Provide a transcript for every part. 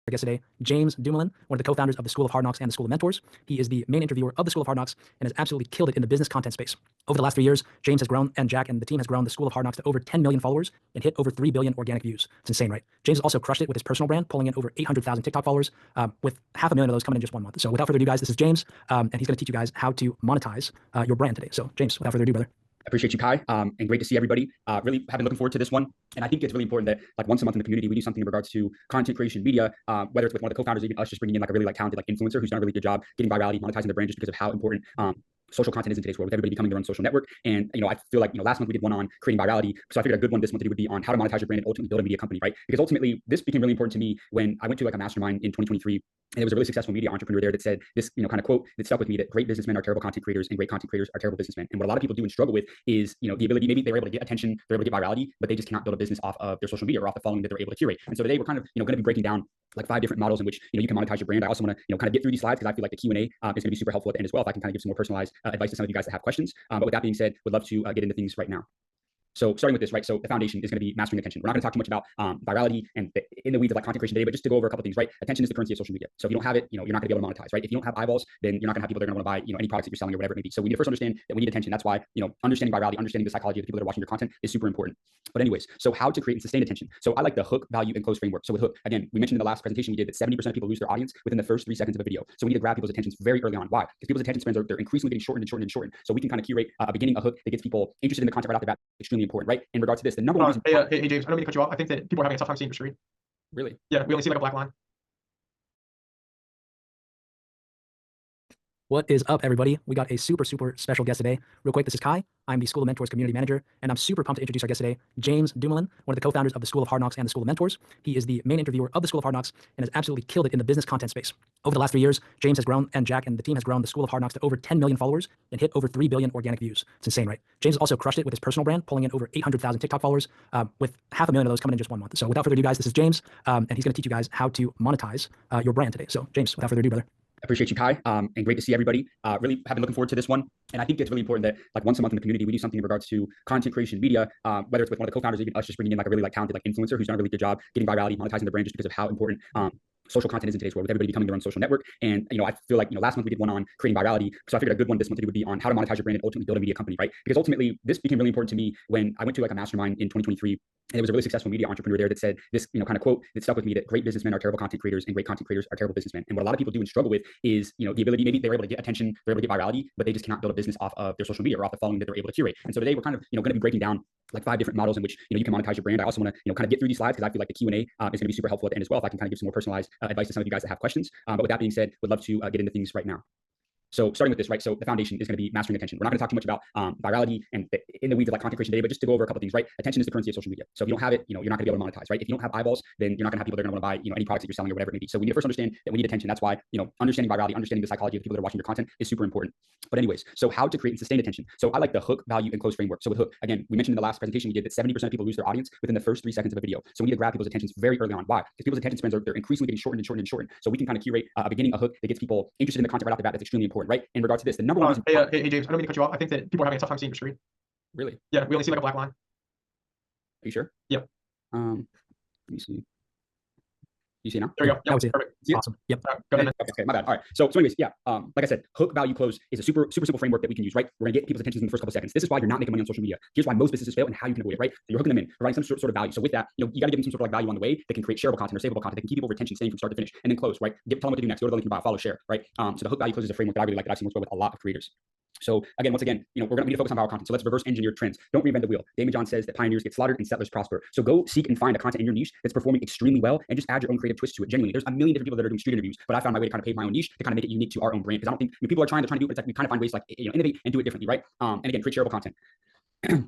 Our guest today, James Dumoulin, one of the co-founders of the School of Hard Knocks and the School of Mentors. He is the main interviewer of the School of Hard Knocks and has absolutely killed it in the business content space. Over the last 3 years, James has grown, and Jack and the team has grown the School of Hard Knocks to over 10 million followers and hit over 3 billion organic views. It's insane, right? James has also crushed it with his personal brand, pulling in over 800,000 TikTok followers, with 500,000 of those coming in just 1 month. So without further ado, guys, this is James, and he's going to teach you guys how to monetize your brand today. So James, without further ado, brother. I appreciate you, Kai, and great to see everybody. Really have been looking forward to this one. And I think it's really important that like once a month in the community, we do something in regards to content creation, media, whether it's with one of the co-founders, even us just bringing in like a really talented influencer who's done a really good job getting virality, monetizing their brand just because of how important social content is in today's world, with everybody becoming their own social network. And I feel like last month we did one on creating virality, so I figured a good one this month would be on how to monetize your brand and ultimately build a media company, right? Because ultimately this became really important to me when I went to like a mastermind in 2023, and there was a really successful media entrepreneur there that said this kind of quote that stuck with me, that great businessmen are terrible content creators and great content creators are terrible businessmen. And what a lot of people do and struggle with is the ability, maybe they're able to get attention, they're able to get virality, but they just cannot build a business off of their social media or off the following that they're able to curate. And so today we're kind of going to be breaking down like 5 different models in which you can monetize your brand. I also want to kind of get through these slides because I feel like the Q&A is going to be super helpful at the end as well, if I can kind of give some more personalized advice to some of you guys that have questions. But with that being said, would love to get into things right now. So starting with this, right? So the foundation is going to be mastering attention. We're not going to talk too much about virality and in the weeds of like content creation today, but just to go over a couple things, right? Attention is the currency of social media. So if you don't have it, you're not going to be able to monetize, right? If you don't have eyeballs, then you're not going to have people that are going to want to buy, any products that you're selling or whatever it may be. So we need to first understand that we need attention. That's why, understanding virality, understanding the psychology of the people that are watching your content is super important. But anyways, so how to create and sustain attention. So I like the hook, value, and close framework. So with hook, again, we mentioned in the last presentation we did that 70% of people lose their audience within the first 3 seconds of a video. So we need to grab people's attentions very early on. Why? Because people's attention spans they're increasingly getting shortened and shortened and shortened. So we can kind of curate a beginning, a hook that gets people interested in the content right off the bat. Extremely important, right? In regards to this, the number one reason. Hey, James, I don't mean to cut you off. I think that people are having a tough time seeing your screen. Really? Yeah, we only see like a black line. What is up, everybody? We got a super special guest today. Real quick, this is Kai. I'm the School of Mentors community manager, and I'm super pumped to introduce our guest today, James Dumoulin, one of the co-founders of the School of Hard Knocks and the School of Mentors. He is the main interviewer of the School of Hard Knocks and has absolutely killed it in the business content space. Over the last 3 years, James has grown, and Jack and the team has grown the School of Hard Knocks to over 10 million followers and hit over 3 billion organic views. It's insane, right? James also crushed it with his personal brand, pulling in over 800,000 TikTok followers, with 500,000 of those coming in just 1 month. So without further ado, guys, this is James, and he's going to teach you guys how to monetize your brand today. So James, without further ado, brother. I appreciate you, Kai, and great to see everybody. Really have been looking forward to this one. And I think it's really important that like once a month in the community, we do something in regards to content creation, media, whether it's with one of the co-founders, even us just bringing in like a really talented influencer who's done a really good job getting virality, monetizing their brand just because of how important social content is in today's world, with everybody becoming their own social network. And I feel like last month we did one on creating virality, so I figured a good one this month would be on how to monetize your brand and ultimately build a media company, right? Because ultimately this became really important to me when I went to like a mastermind in 2023, and there was a really successful media entrepreneur there that said this kind of quote that stuck with me, that great businessmen are terrible content creators and great content creators are terrible businessmen. And what a lot of people do and struggle with is the ability, maybe they're able to get attention, they're able to get virality, but they just cannot build a business off of their social media or off the following that they're able to curate. And so today we're kind of going to be breaking down like 5 different models in which you can monetize your brand. I also want to kind of get through these slides because I feel like the Q&A is going to be super helpful at the end as well, if I can kind of give some more personalized advice to some of you guys that have questions. But with that being said, would love to get into things right now. So starting with this, right? So the foundation is going to be mastering attention. We're not going to talk too much about virality and in the weeds of like content creation today, but just to go over a couple things, right? Attention is the currency of social media. So if you don't have it, you're not going to be able to monetize, right? If you don't have eyeballs, then you're not going to have people that are going to want to buy, any products that you're selling or whatever it may be. So we need to first understand that we need attention. That's why, understanding virality, understanding the psychology of the people that are watching your content is super important. But anyways, so how to create and sustain attention. So I like the hook, value, and close framework. So with hook, again, we mentioned in the last presentation we did that 70% of people lose their audience within the first 3 seconds of a video. So we need to grab people's attentions very early on. Why? Because people's attention spans they're increasingly getting shortened and shortened and shortened. So we can kind of curate a beginning, a hook that gets people interested in the content right off the bat. That's extremely important, right? In regards to this, the number one reason. Hey, James, I don't mean to cut you off. I think that people are having a tough time seeing your screen. Really? Yeah, we only see like a black line. Are you sure? Yep. Let me see. You see now? There we go. Yep. Perfect. Awesome. Yep. Okay, my bad. All right. So anyways, yeah. Like I said, hook, value, close is a super simple framework that we can use, right? We're gonna get people's attention in the first couple seconds. This is why you're not making money on social media. Here's why most businesses fail and how you can avoid it, right? So you're hooking them in, providing some sort of value. So with that, you got to give them some sort of like value on the way that can create shareable content or savable content that can keep people retention, staying from start to finish, and then close, right? Tell them what to do next. Go to the link in bio, follow, share, right? So the hook, value, close is a framework that I really like, that I've seen work well with a lot of creators. So again, once again, we're going to need to focus on viral content. So let's reverse engineer trends. Don't reinvent the wheel. Damon John says that pioneers get slaughtered and settlers prosper. So go seek and find a content in your niche that's performing extremely well and just add your own creative twist to it. Genuinely, there's a million different people that are doing street interviews, but I found my way to kind of pave my own niche to kind of make it unique to our own brand. Because I don't think people are trying to do it, but it's like we kind of find ways to like innovate and do it differently, right? And again, create shareable content.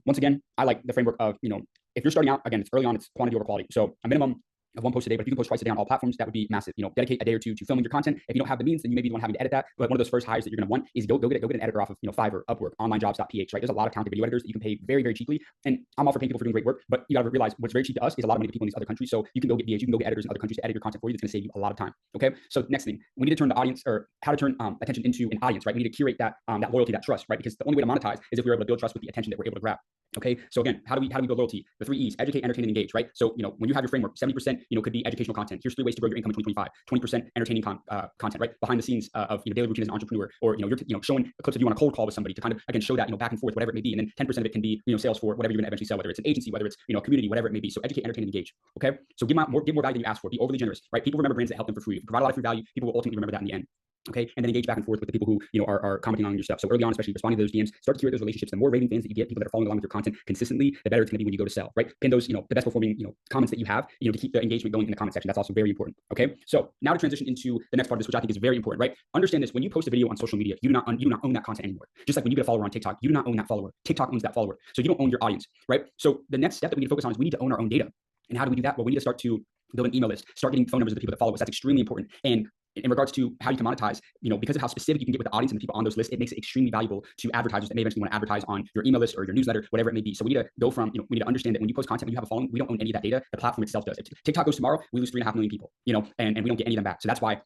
Once again, I like the framework of if you're starting out, again, it's early on, it's quantity over quality. So a minimum of 1 post a day, but if you can post twice a day on all platforms, that would be massive. Dedicate a day or 2 to filming your content. If you don't have the means, then you may be the one having to edit that. But one of those first hires that you're going to want is go get an editor off of Fiverr, Upwork, onlinejobs.ph, right? There's a lot of talented video editors that you can pay very, very cheaply. And I'm all for paying people for doing great work, but you got to realize what's very cheap to us is a lot of money to people in these other countries. So you can go get VAs, you can go get editors in other countries to edit your content for you. That's going to save you a lot of time. Okay. So next thing, we need to turn the audience, or how to turn attention into an audience, right? We need to curate that loyalty, that trust, right? Because the only way to monetize is if we're able to build trust with the attention that we're able to grab. Okay. So again, how do we build loyalty? The 3 E's: educate, entertain, and engage, right? So when you have your framework, 70% could be educational content. Here's 3 ways to grow your income in 2025. 20% entertaining content, right? Behind the scenes of daily routine as an entrepreneur, or you're showing clips of you on a cold call with somebody to kind of again show that back and forth, whatever it may be. And then 10% of it can be sales for whatever you're going to eventually sell, whether it's an agency, whether it's community, whatever it may be. So educate, entertain, and engage. Okay. So give more value than you ask for. Be overly generous, right? People remember brands that help them for free. If you provide a lot of free value, people will ultimately remember that in the end. Okay, and then engage back and forth with the people who are commenting on your stuff. So early on, especially responding to those DMs, start to curate those relationships. The more raving fans that you get, people that are following along with your content consistently, the better it's going to be when you go to sell. Right? Pin those the best performing comments that you have to keep the engagement going in the comment section. That's also very important. Okay, so now to transition into the next part of this, which I think is very important. Right? Understand this: when you post a video on social media, you do not own that content anymore. Just like when you get a follower on TikTok, you do not own that follower. TikTok owns that follower, so you don't own your audience. Right? So the next step that we need to focus on is we need to own our own data. And how do we do that? Well, we need to start to build an email list, start getting phone numbers of the people that follow us. That's extremely important. And in regards to how you can monetize, because of how specific you can get with the audience and the people on those lists, it makes it extremely valuable to advertisers that may eventually want to advertise on your email list or your newsletter, whatever it may be. So we need to go from, we need to understand that when you post content, when you have a following, we don't own any of that data. The platform itself does. If TikTok goes tomorrow, we lose 3.5 million people, and we don't get any of them back. So that's why,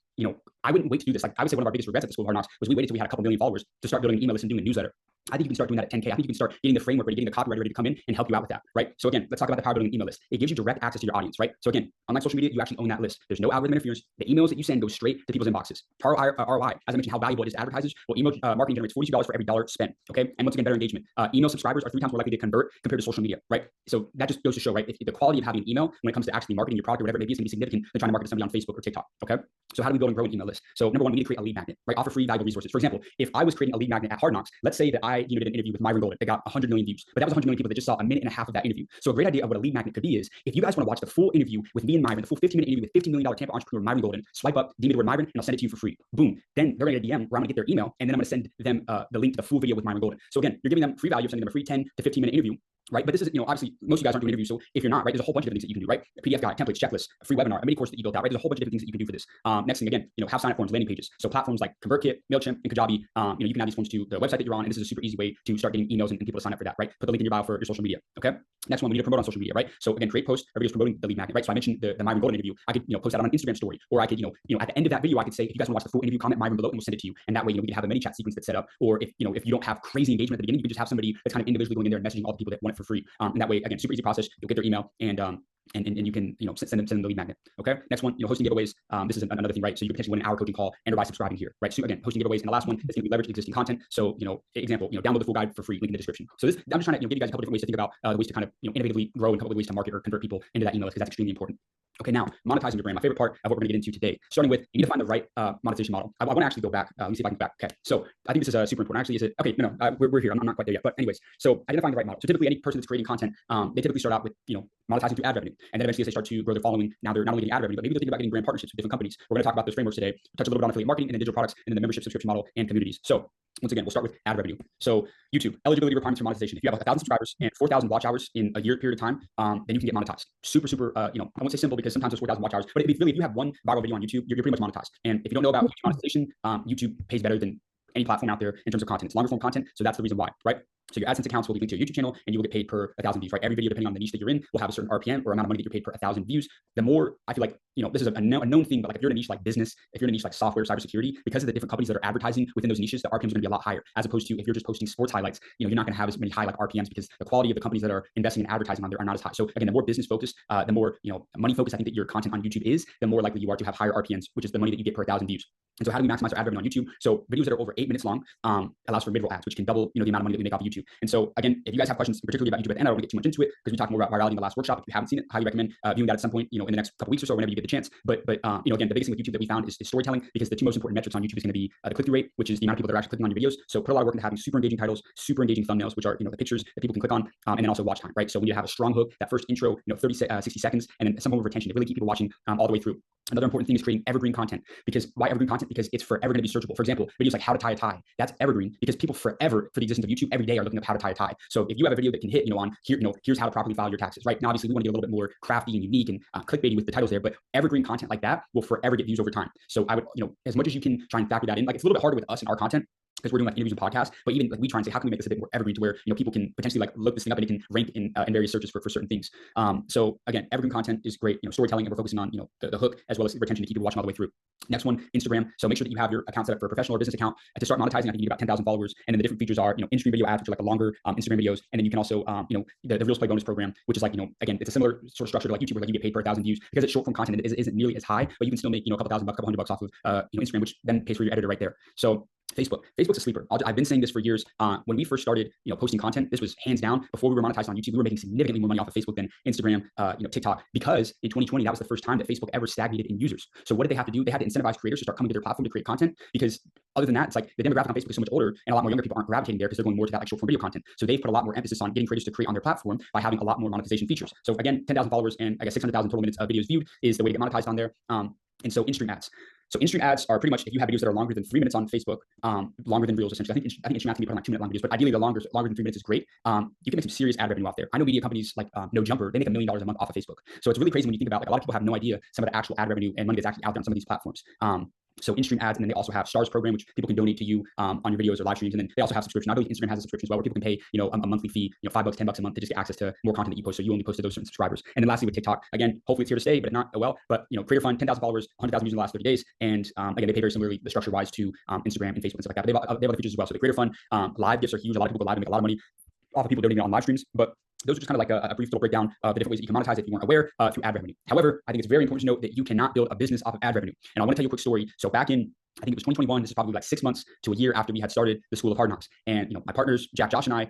I wouldn't wait to do this. Like I would say one of our biggest regrets at the School of Hard Knocks was we waited till we had a couple million followers to start building an email list and doing a newsletter. I think you can start doing that at 10K. I think you can start getting the framework ready, getting the copywriter ready to come in and help you out with that, right? So again, let's talk about the power of building an email list. It gives you direct access to your audience, right? So again, unlike social media, you actually own that list. There's no algorithm interference. The emails that you send go straight to people's inboxes. ROI, as I mentioned, how valuable it is to advertisers. Well, email marketing generates $42 for every dollar spent, okay? And once again, better engagement. Email subscribers are 3 times more likely to convert compared to social media, right? So that just goes to show, right? If the quality of having an email when it comes to actually marketing your product or whatever it may be is going to be significant than trying to market to somebody on Facebook or TikTok, okay? So how do we build and grow an email list? So number one, we need to create a lead magnet, right? Offer free valuable resources. For example, if I was creating a lead magnet at Hard Knocks, let's say that I did an interview with Myron Golden. It got 100 million views, but that was 100 million people that just saw a minute and a half of that interview. So a great idea of what a lead magnet could be is if you guys want to watch the full interview with me and Myron, the full 15-minute interview with $15 million Tampa entrepreneur Myron Golden, swipe up, DM me the word Myron, and I'll send it to you for free. Boom. Then they're going to DM where I'm going to get their email, and then I'm going to send them the link to the full video with Myron Golden. So again, you're giving them free value, sending them a free 10 to 15-minute interview. Right. But this is, obviously most of you guys aren't doing interviews. So if you're not, right, there's a whole bunch of different things that you can do, right? A PDF guide, templates, checklists, a free webinar, a mini course that you built out, right? There's a whole bunch of different things that you can do for this. Next thing, again, have sign up forms, landing pages. So platforms like ConvertKit, MailChimp, and Kajabi, you can add these forms to the website that you're on. And this is a super easy way to start getting emails and people to sign up for that, right? Put the link in your bio for your social media. Okay. Next one, we need to promote on social media, right? So again, create posts or videos promoting the lead magnet, right? So I mentioned the Myron Golden interview. I could, post that on an Instagram story, or I could, at the end of that video, I could say, if you guys want to watch the full interview, comment Myron below and we'll send it to you. And that way, we can have a mini chat sequence that's set up. Or if you don't have crazy engagement at the beginning, you can just have somebody that's kind of individually going in there and messaging all the people that want it for free. And that way, again, super easy process. You'll get their email and you can send them the lead magnet. Okay. Next one, hosting giveaways. This is another thing, right? So you can potentially win an hour coaching call and or by subscribing here, right? So again, hosting giveaways. And the last one is going to be leverage existing content. So example, download the full guide for free. Link in the description. So this, I'm just trying to give you guys a couple different ways to think about the ways to kind of innovatively grow and a couple of ways to market or convert people into that email list, because that's extremely important. Okay, now monetizing your brand, my favorite part of what we're gonna get into today. Starting with, you need to find the right monetization model. I want to actually go back. Let me see if I can go back. Okay, so I think this is super important. Actually, is it? Okay, no, we're here. I'm not quite there yet. But anyways, so identifying the right model. So typically, any person that's creating content, they typically start out with monetizing through ad revenue, and then eventually as they start to grow their following, now they're not only getting ad revenue, but maybe they're thinking about getting brand partnerships with different companies. We're gonna talk about those frameworks today. Touch a little bit on affiliate marketing and then digital products, and then the membership subscription model and communities. So once again, we'll start with ad revenue. So YouTube, eligibility requirements for monetization. If you have 1,000 subscribers and 4,000 watch hours in a year period of time, then you can get monetized. Super, I won't say simple because sometimes there's 4,000 watch hours, but if you have one viral video on YouTube, you're pretty much monetized. And if you don't know about YouTube monetization, YouTube pays better than any platform out there in terms of content. It's longer form content, so that's the reason why, right? So your AdSense accounts will be linked to your YouTube channel, and you will get paid per 1,000 views, right? Every video, depending on the niche that you're in, will have a certain RPM or amount of money that you're paid per 1,000 views. The more, I feel like, this is a known thing, but like if you're in a niche like business, if you're in a niche like software, cybersecurity, because of the different companies that are advertising within those niches, the RPMs are going to be a lot higher, as opposed to if you're just posting sports highlights, you're not going to have as many high like RPMs because the quality of the companies that are investing in advertising on there are not as high. So again, the more business focused, the more, money focused I think that your content on YouTube is, the more likely you are to have higher RPMs, which is the money that you get per 1,000 views. And so how do we maximize our ad revenue on YouTube? So videos that are over 8 minutes long allows for mid-roll ads, which can double the amount of money that we make off of YouTube. And so again, if you guys have questions particularly about YouTube at the end, I don't want to get too much into it because we talked more about virality in the last workshop. If you haven't seen it, highly recommend viewing that at some point, in the next couple weeks or so, whenever you get the chance. But again, the biggest thing with YouTube that we found is storytelling, because the two most important metrics on YouTube is going to be the click-through rate, which is the amount of people that are actually clicking on your videos. So put a lot of work into having super engaging titles, super engaging thumbnails, which are the pictures that people can click on, and then also watch time, right? So we need to have a strong hook, that first intro, 30, 60 seconds, and then some form of retention to really keep people watching all the way through. Another important thing is creating evergreen content. Because why evergreen content? Because it's forever going to be searchable. For example, videos like how to tie a tie, that's evergreen because people forever, for the existence of YouTube, every day are looking up how to tie a tie. So if you have a video that can hit, on here, here's how to properly file your taxes, right? Now, obviously we want to get a little bit more crafty and unique and clickbaity with the titles there, but evergreen content like that will forever get views over time. So I would, as much as you can try and factor that in, like it's a little bit harder with us and our content, because we're doing like interviews and podcasts, but even like we try and say, how can we make this a bit more evergreen to where, people can potentially like look this thing up and it can rank in various searches for certain things. So again, evergreen content is great, storytelling, and we're focusing on, the hook as well as retention to keep people watching all the way through. Next one, Instagram. So make sure that you have your account set up for a professional or business account. To start monetizing, I think you need about 10,000 followers. And then the different features are, in-stream video ads, which are like a longer Instagram videos. And then you can also, the Reels Play bonus program, which is like, again, it's a similar sort of structure to like YouTube, where like you get paid per 1,000 views because it's short form content. It isn't nearly as high, but you can still make, a couple $1,000, couple $100 off of, Instagram, which then pays for your editor right there. So Facebook's a sleeper. I've been saying this for years. When we first started, posting content, this was hands down before we were monetized on YouTube. We were making significantly more money off of Facebook than Instagram, TikTok, because in 2020 that was the first time that Facebook ever stagnated in users. So what did they have to do? They had to incentivize creators to start coming to their platform to create content, because other than that, it's like the demographic on Facebook is so much older, and a lot more younger people aren't gravitating there because they're going more to that like short form video content. So they've put a lot more emphasis on getting creators to create on their platform by having a lot more monetization features. So again, 10,000 followers and I guess 600,000 total minutes of videos viewed is the way to get monetized on there. And so in-stream ads. So in-stream ads are pretty much if you have videos that are longer than 3 minutes on Facebook, longer than Reels essentially. I think in-stream ads can be put on like 2 minute long videos, but ideally the longer than 3 minutes is great. You can make some serious ad revenue off there. I know media companies like No Jumper, they make $1 million a month off of Facebook. So it's really crazy when you think about like a lot of people have no idea some of the actual ad revenue and money that's actually out there on some of these platforms. So in-stream ads, and then they also have stars program, which people can donate to you on your videos or live streams. And then they also have subscription. I believe Instagram has a subscription as well, where people can pay, a monthly fee, $5, $10 a month to just get access to more content that you post. So you only post to those certain subscribers. And then lastly with TikTok, again, hopefully it's here to stay, but if not, oh well. But creator fund, 10,000 followers, 100,000 views in the last 30 days. And again, they pay very similarly, the structure wise, to Instagram and Facebook and stuff like that. But they have other features as well. So the creator fund, live gifts are huge. A lot of people go live and make a lot of money off of people donating on live streams. But those are just kind of like a brief little breakdown of the different ways that you can monetize if you weren't aware through ad revenue. However, I think it's very important to note that you cannot build a business off of ad revenue. And I want to tell you a quick story. So back in, I think it was 2021. This is probably like 6 months to a year after we had started the School of Hard Knocks. And my partners, Jack, Josh, and I,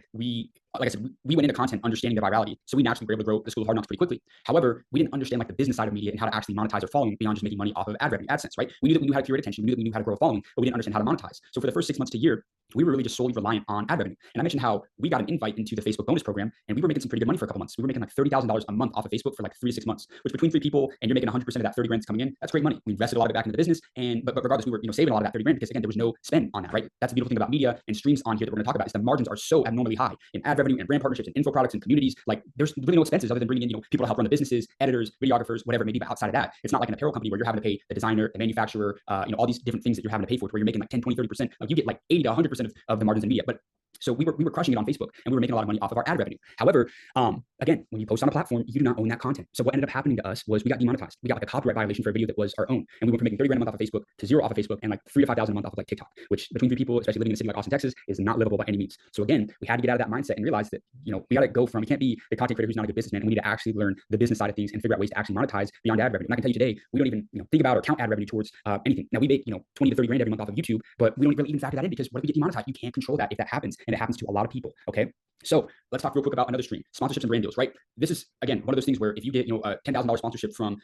like I said, we went into content understanding the virality. So we naturally were able to grow the School of Hard Knocks pretty quickly. However, we didn't understand like the business side of media and how to actually monetize our following beyond just making money off of ad revenue, AdSense, right? We knew that we knew how to curate attention. We knew that we knew how to grow a following, but we didn't understand how to monetize. So for the first 6 months to a year, we were really just solely reliant on ad revenue. And I mentioned how we got an invite into the Facebook bonus program, and we were making some pretty good money for a couple months. We were making like $30,000 a month off of Facebook for like 3 to 6 months, which between 3 people and you're making 100% of that 30 grand coming in, that's great money. We invested a lot of it back into the business, but regardless, we were saving a lot of that 30 grand because again, there was no spend on that, right? That's the beautiful thing about media and streams on here that we're going to talk about is the margins are so abnormally high in ad revenue and brand partnerships and info products and communities. Like there's really no expenses other than bringing in people to help run the businesses, editors, videographers, whatever it may be. But outside of that, it's not like an apparel company where you're having to pay the designer, the manufacturer, all these different things that you're having to pay for, where you're making like 10, 20, 30%. Like you get like 80 to 100% of the margins in media. But so we were crushing it on Facebook, and we were making a lot of money off of our ad revenue. However, again, when you post on a platform, you do not own that content. So what ended up happening to us was we got demonetized. We got like a copyright violation for a video that was our own, and we went from making 30 grand a month off of Facebook to 0 off of Facebook and like 3 to 5,000 a month off of like TikTok, which between 3 people, especially living in a city like Austin, Texas, is not livable by any means. So again, we had to get out of that mindset and realize that we got to go from, we can't be the content creator who's not a good businessman, and we need to actually learn the business side of things and figure out ways to actually monetize beyond ad revenue. And I can tell you today, we don't even think about or count ad revenue towards anything. Now we make 20 to 30 grand every month off of YouTube, but we don't really even factor that in because what if we get demonetized? You can't control that if that happens, and it happens to a lot of people. Okay. So let's talk real quick about another stream, sponsorships and brand deals, right? This is, again, one of those things where if you get, a $10,000 sponsorship from,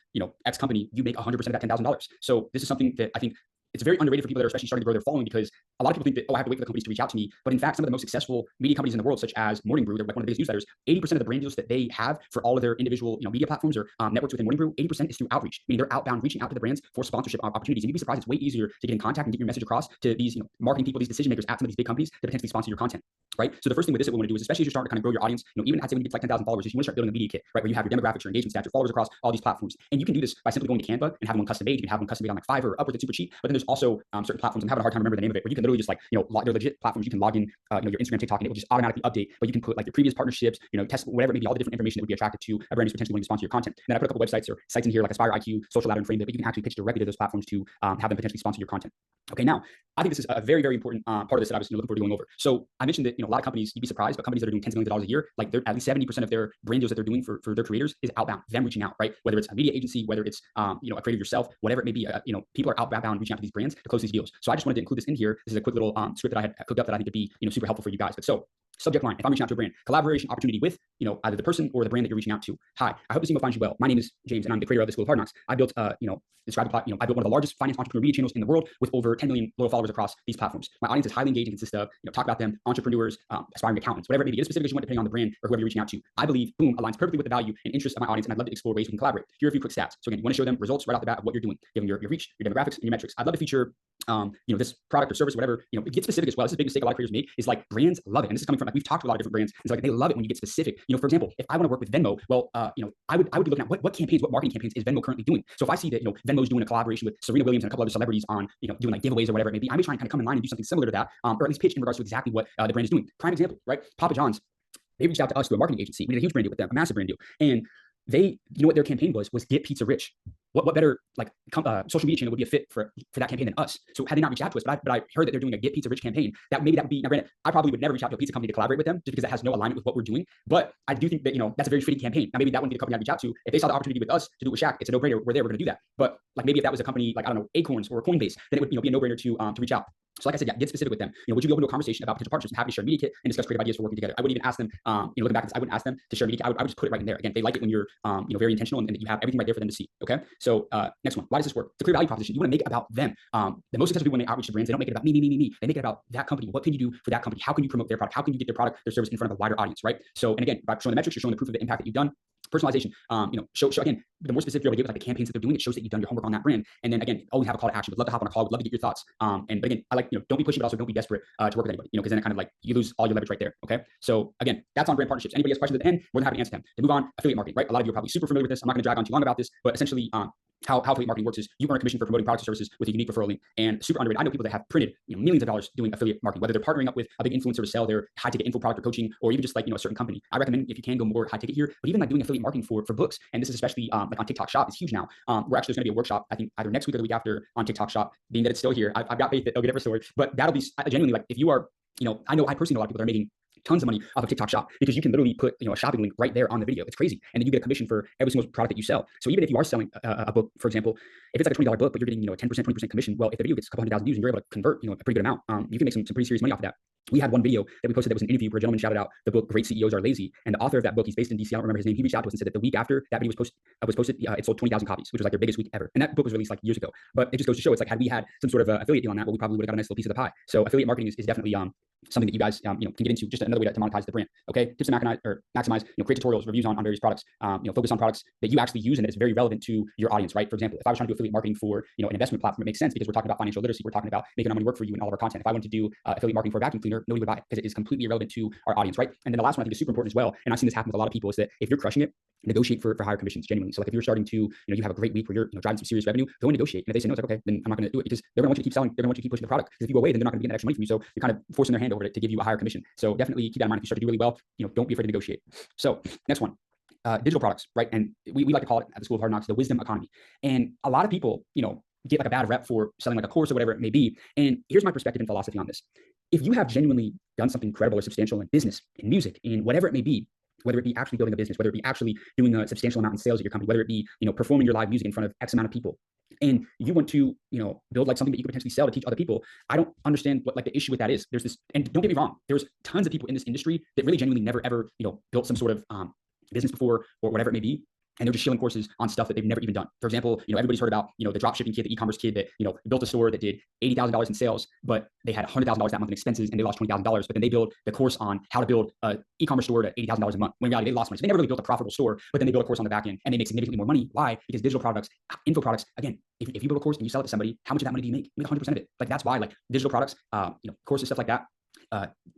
X company, you make 100% of that $10,000. So this is something that I think it's very underrated for people that are especially starting to grow their following, because a lot of people think that, oh, I have to wait for the companies to reach out to me. But in fact, some of the most successful media companies in the world, such as Morning Brew, they're like one of the biggest newsletters, 80% of the brand deals that they have for all of their individual media platforms or networks within Morning Brew, 80% is through outreach, meaning they're outbound, reaching out to the brands for sponsorship opportunities. And you'd be surprised, it's way easier to get in contact and get your message across to these marketing people, these decision makers at some of these big companies to potentially sponsor your content, right? So the first thing with this that we want to do is, especially as you're starting to kind of grow your audience, even I'd say when you get to like 10,000 followers, is you want to start building a media kit, right? Where you have your demographics, your engagement stats, your followers across all these platforms. And you can do this by simply going to Canva and having one custom made. You can have one custom made on like Fiverr or Upwork that's super cheap. But then there's also certain platforms, I'm having a hard time remembering the name of it, where you can literally just like, they're legit platforms. You can log in, your Instagram, TikTok, and it will just automatically update. But you can put like your previous partnerships, test whatever it may be, all the different information that would be attracted to a brand who's potentially willing to sponsor your content. And then I put a couple websites or sites in here like Aspire IQ, Social Ladder, and Frame, but you can actually pitch directly to those platforms to have them potentially sponsor your content. Okay, now I think this is a very, very important part of this that I was looking forward to going over. So I mentioned that a lot of companies, you'd be surprised, but companies that are doing tens of millions of dollars a year, like they're at least 70% of their brand deals that they're doing for their creators is outbound, them reaching out, right? Whether it's a media agency, whether it's a creator yourself, whatever it may be, people are outbound reaching out to these brands to close these deals. So I just wanted to include this in here. This is a quick little script that I had cooked up that I think would be super helpful for you guys. But so subject line, if I'm reaching out to a brand, collaboration opportunity with, either the person or the brand that you're reaching out to. Hi, I hope this email finds you well. My name is James, and I'm the creator of the School of Hard Knocks. I built, describe the I built one of the largest finance entrepreneur media channels in the world with over 10 million loyal followers across these platforms. My audience is highly engaged and consists of, talk about them, entrepreneurs, aspiring accountants, whatever it may be, as specific as you want, depending on the brand or whoever you're reaching out to. I believe, boom, aligns perfectly with the value and interests of my audience, and I'd love to explore ways we can collaborate. Here are a few quick stats. So again, you want to show them results right off the bat of what you're doing, given your reach, your demographics, and your metrics. I'd love to feature this product or service, whatever, get specific as well. This is a big mistake a lot of creators make, is like brands love it. And this is coming from, like, we've talked to a lot of different brands. It's like, they love it when you get specific. For example, if I want to work with Venmo, well, I would be looking at what campaigns, what marketing campaigns is Venmo currently doing. So if I see that, Venmo's doing a collaboration with Serena Williams and a couple other celebrities on, doing like giveaways or whatever it may be, I may try and kind of come in line and do something similar to that, or at least pitch in regards to exactly what the brand is doing. Prime example, right? Papa John's, they reached out to us through a marketing agency. We did a huge brand deal with them, a massive brand deal. And they, what their campaign was get pizza rich. What better like social media channel would be a fit for that campaign than us? So had they not reached out to us, but I heard that they're doing a get pizza rich campaign, that would be, now granted, I probably would never reach out to a pizza company to collaborate with them just because that has no alignment with what we're doing. But I do think that, that's a very fitting campaign. Now maybe that wouldn't be the company I'd reach out to. If they saw the opportunity with us to do it with Shaq, it's a no-brainer. We're there, we're gonna do that. But like maybe if that was a company like, I don't know, Acorns or Coinbase, then it would be a no-brainer to reach out. So like I said, yeah, get specific with them. Would you be open to a conversation about potential partnerships and happy to share a media kit and discuss creative ideas for working together? I wouldn't even ask them, looking back, I wouldn't ask them to share a media kit. I would just put it right in there. Again, they like it when you're, very intentional and that you have everything right there for them to see. Okay. So next one, why does this work? It's a clear value proposition. You want to make it about them. The most successful people when they outreach to brands, they don't make it about me. They make it about that company. What can you do for that company? How can you promote their product? How can you get their product, their service in front of a wider audience, right? So, and again, by showing the metrics, you're showing the proof of the impact that you've done. Personalization, show again, the more specific you're able to get with like the campaigns that they're doing, it shows that you've done your homework on that brand. And then again, always have a call to action. Would love to hop on a call. Would love to get your thoughts. But again, I like, don't be pushy, but also don't be desperate to work with anybody, because then it kind of like you lose all your leverage right there. Okay. So again, that's on brand partnerships. Anybody has questions at the end, more than happy to answer them. To move on, affiliate marketing, right? A lot of you are probably super familiar with this. I'm not going to drag on too long about this, but essentially, how affiliate marketing works is you earn a commission for promoting products or services with a unique referral link, and super underrated. I know people that have printed millions of dollars doing affiliate marketing, whether they're partnering up with a big influencer to sell their high ticket info product or coaching, or even just like a certain company. I recommend, if you can, go more high ticket here, but even like doing affiliate marketing for books. And this is especially like on TikTok Shop, it's huge now. We're actually, there's going to be a workshop, I think either next week or the week after, on TikTok Shop, being that it's still here. I've got faith that it'll get restored, but that'll be genuinely, like, if you are, I personally know a lot of people that are making tons of money off of TikTok Shop, because you can literally put a shopping link right there on the video. It's crazy. And then you get a commission for every single product that you sell. So even if you are selling a book, for example, if it's like a $20 book, but you're getting a 10%, 20% commission, well, if the video gets a couple 100,000 views and you're able to convert a pretty good amount, you can make some pretty serious money off of that. We had one video that we posted that was an interview where a gentleman shouted out the book Great CEOs Are Lazy, and the author of that book, he's based in DC, I don't remember his name, he reached out to us and said that the week after that video was posted, it sold 20,000 copies, which was like their biggest week ever. And that book was released like years ago. But it just goes to show, it's like, had we had some sort of affiliate deal on that, well, we probably would have got a nice little piece of the pie. So affiliate marketing is definitely something that you guys can get into, just another way to monetize the brand. Okay, tips to maximize, create tutorials, reviews on various products, focus on products that you actually use and that is very relevant to your audience, right? For example, if I was trying to do affiliate marketing for an investment platform, it makes sense because we're talking about financial literacy, we're talking about making our money work for you in all of our content. If I wanted to do affiliate marketing for a vacuum cleaner, nobody would buy it because it is completely irrelevant to our audience, right? And then the last one I think is super important as well, and I've seen this happen with a lot of people, is that if you're crushing it, negotiate for higher commissions, genuinely. So like if you're starting to, you have a great week where you're driving some serious revenue, go and negotiate. And if they say no, it's like, okay, then I'm not going to do it, because they're going to want you to keep selling. They're going to want you to keep pushing the product. Because if you go away, then they're not going to get that extra money from you. So you're kind of forcing their hand over to give you a higher commission. So definitely keep that in mind. If you start to do really well, don't be afraid to negotiate. So next one, digital products, right? And we like to call it at the School of Hard Knocks, the wisdom economy. And a lot of people, get like a bad rep for selling like a course or whatever it may be. And here's my perspective and philosophy on this. If you have genuinely done something incredible or substantial in business, in music, in whatever it may be, whether it be actually building a business, whether it be actually doing a substantial amount in sales of your company, whether it be, performing your live music in front of X amount of people, and you want to, build like something that you could potentially sell to teach other people, I don't understand what like the issue with that is. There's this, and don't get me wrong, there's tons of people in this industry that really genuinely never ever, built some sort of business before or whatever it may be. And they're just shilling courses on stuff that they've never even done. For example, everybody's heard about, the drop shipping kid, the e-commerce kid that, built a store that did $80,000 in sales, but they had $100,000 that month in expenses and they lost $20,000. But then they build the course on how to build an e-commerce store at $80,000 a month. When in reality, they lost money. So they never really built a profitable store, but then they build a course on the back end and they make significantly more money. Why? Because digital products, info products, again, if you build a course and you sell it to somebody, how much of that money do you make? You make 100% of it. Like that's why like digital products, courses, stuff like that,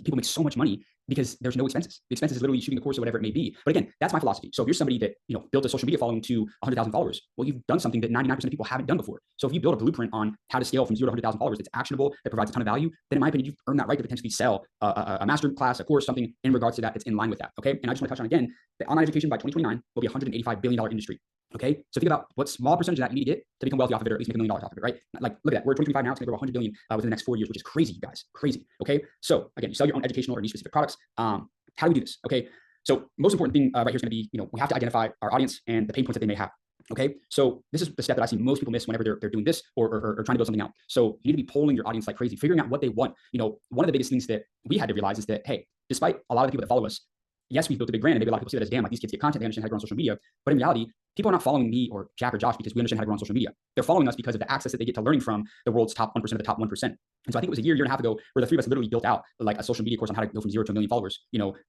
people make so much money because there's no expenses. The expenses is literally shooting a course or whatever it may be. But again, that's my philosophy. So if you're somebody that, built a social media following to 100,000 followers, well, you've done something that 99% of people haven't done before. So if you build a blueprint on how to scale from 0 to 100,000 followers, that's actionable, that provides a ton of value, then in my opinion, you've earned that right to potentially sell a master class, a course, something in regards to that that's in line with that. Okay. And I just want to touch on again, that online education by 2029 will be $185 billion industry. Okay. So think about what small percentage of that you need to get to become wealthy off of it, or at least make $1 million off of it, right? Like, look at that. We're at 2025 now. It's going to grow 100 billion within the next 4 years, which is crazy, you guys. Crazy. Okay. So again, you sell your own educational or niche specific products. How do we do this? Okay. So most important thing right here is going to be, we have to identify our audience and the pain points that they may have. Okay. So this is the step that I see most people miss whenever they're doing this or trying to build something out. So you need to be polling your audience like crazy, figuring out what they want. One of the biggest things that we had to realize is that, hey, despite a lot of the people that follow us, yes, we've built a big brand and maybe a lot of people see that as, damn, like these kids get content, they understand how to grow on social media. But in reality, people are not following me or Jack or Josh because we understand how to grow on social media. They're following us because of the access that they get to learning from the world's top 1% of the top 1%. And so I think it was a year and a half ago where the three of us literally built out like a social media course on how to go from 0 to 1 million followers,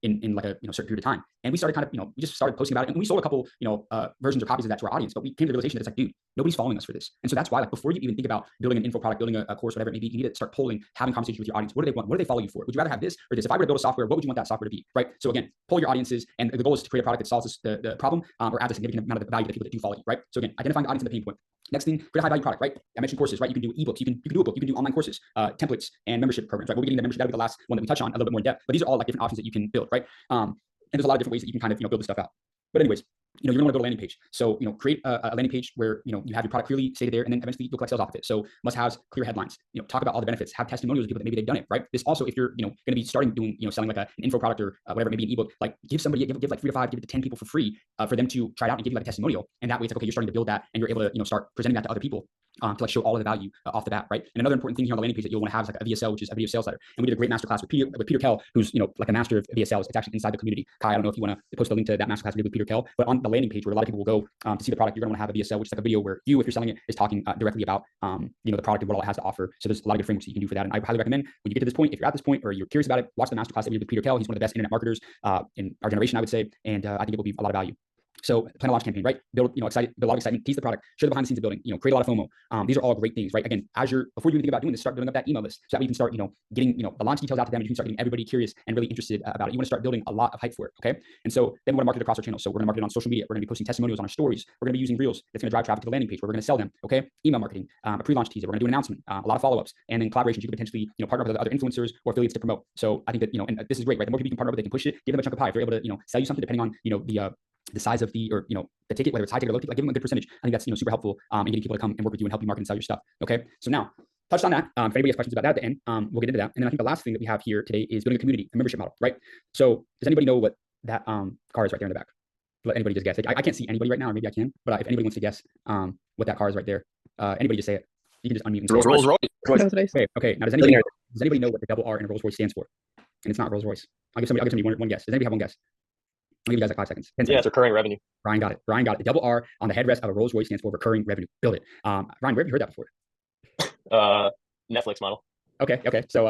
in like a certain period of time. And we started kind of, we just started posting about it, and we sold a couple, versions or copies of that to our audience. But we came to the realization that it's like, dude, nobody's following us for this. And so that's why, like, before you even think about building an info product, building a course, whatever it may be, you need to start polling, having conversations with your audience. What do they want? What do they follow you for? Would you rather have this or this? If I were to build a software, what would you want that software to be? Right. So again, poll your audiences, and the goal is to create a product that solves the problem, or adds a significant amount of value to the people that do follow you. Right. So again, identifying the audience and the pain point. Next thing, create a high value product, right? I mentioned courses, right? You can do ebooks, you can do a book, you can do online courses, templates, and membership programs, right? We'll be getting the membership. That'll be the last one that we touch on a little bit more in depth. But these are all like different options that you can build, right? And there's a lot of different ways that you can kind of build this stuff out. But anyways, you're gonna want to build a landing page. So create a landing page where you have your product clearly stated there, and then eventually you'll collect sales off of it. So must-haves, clear headlines. Talk about all the benefits. Have testimonials of people that maybe they've done it, right? This also, if you're going to be starting doing selling like an info product or whatever, maybe an ebook, like give somebody give like 3 to 5, give it to 10 people for free for them to try it out and give you like a testimonial. And that way, it's like, okay, you're starting to build that, and you're able to start presenting that to other people. To like show all of the value off the bat, right? And another important thing here on the landing page that you'll want to have is like a VSL, which is a video sales letter. And we did a great masterclass with Peter Kell, who's like a master of VSLs. It's actually inside the community. Kai, I don't know if you want to post a link to that masterclass we did with Peter Kell, but on the landing page where a lot of people will go to see the product, you're going to want to have a VSL, which is like a video where you, if you're selling it, is talking directly about the product and what all it has to offer. So there's a lot of good frameworks that you can do for that. And I highly recommend when you get to this point, if you're at this point or you're curious about it, watch the masterclass that we did with Peter Kell. He's one of the best internet marketers in our generation, I would say, and I think it will be a lot of value. So plan a launch campaign, right? Build a lot of excitement, tease the product, show the behind the scenes of building, create a lot of FOMO. These are all great things, right? Again, before you even think about doing this, start building up that email list so that we can start, getting, the launch details out to them, and you can start getting everybody curious and really interested about it. You want to start building a lot of hype for it, okay? And so then we want to market it across our channels. So we're going to market it on social media. We're going to be posting testimonials on our stories. We're going to be using Reels. That's going to drive traffic to the landing page where we're going to sell them, okay? Email marketing, a pre-launch teaser. We're going to do an announcement, a lot of follow-ups, and then collaborations. You could potentially, partner up with other influencers or affiliates to promote. So I think that, and this is great, right? The more people you can partner up with, they can push it, give them a chunk of pie. If they're able to, sell you something depending on, the size of the, or, the ticket, whether it's high ticket or low ticket, like give them a good percentage. I think that's, super helpful in getting people to come and work with you and help you market and sell your stuff. Okay. So now touched on that. If anybody has questions about that at the end, we'll get into that. And then I think the last thing that we have here today is building a community, a membership model, right? So does anybody know what that car is right there in the back? Let anybody just guess. I can't see anybody right now, or maybe I can, but if anybody wants to guess what that car is right there, anybody just say it. You can just unmute and say Rolls Royce. Okay. Now does anybody know what the double R in Rolls Royce stands for? And it's not Rolls Royce. I'll give somebody one guess. Does anybody have one guess? I'll give you guys like 5 seconds. 10 seconds. Yeah, it's recurring revenue. Ryan got it. The double R on the headrest of a Rolls Royce stands for recurring revenue. Build it. Ryan, where have you heard that before? Netflix model. Okay. So